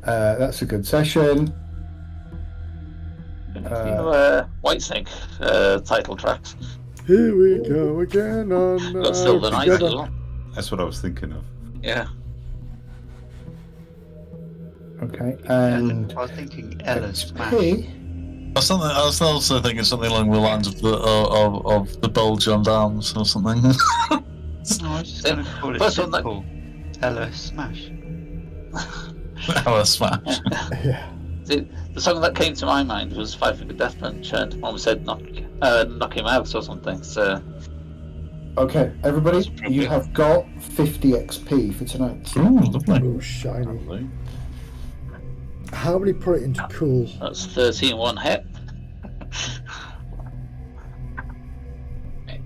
That's a good session. Whitesnake title tracks. Here we go again on. Got Silver Knight as well. That's what I was thinking of. Yeah. Okay, and I was thinking Ella Smash. XP. I was also thinking something along the lines of the bulge on arms or something. No, I was just going to call it First one that- simple. Ella Smash. Ella Smash. Yeah. The song that came to my mind was Five Finger Death Punch, and Mom said knock him out or something. So Okay, everybody, That's appropriate. you have got 50 XP for tonight. Ooh, lovely. Oh, shiny. How many put it into cool? that's 13 hit.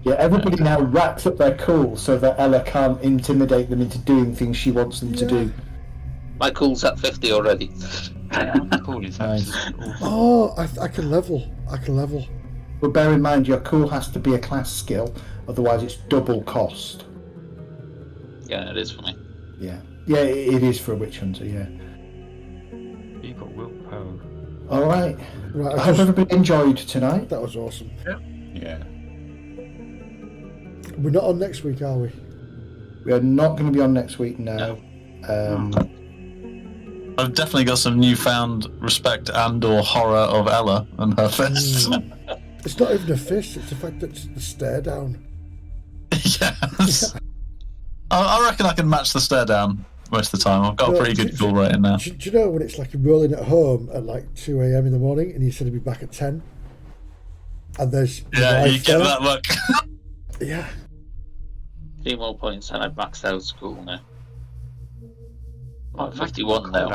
Yeah, everybody now racks up their cool so that Ella can't intimidate them into doing things she wants them to do. My cool's at 50 already. Cool is Nice. absolutely awful. Oh, I can level. But bear in mind, your cool has to be a class skill, otherwise it's double cost. Yeah, it is for me. Yeah, it is for a witch hunter. Yeah. You got willpower. All right. Right, I hope everybody enjoyed tonight. that was awesome. Yeah. We're not on next week, are we? We are not going to be on next week now. I've definitely got some newfound respect and/or horror of Ella and her fists. It's not even a fist, it's the fact that it's the stare down. Yes. I reckon I can match the stare down most of the time. I've got a pretty good cool rating now. Do you know when it's like rolling at home at like 2 a.m. in the morning and you said to be back at 10? And there's your Yeah, you wife get there? that look. Yeah. 3 more points and I've maxed out school now. I'm 51 now.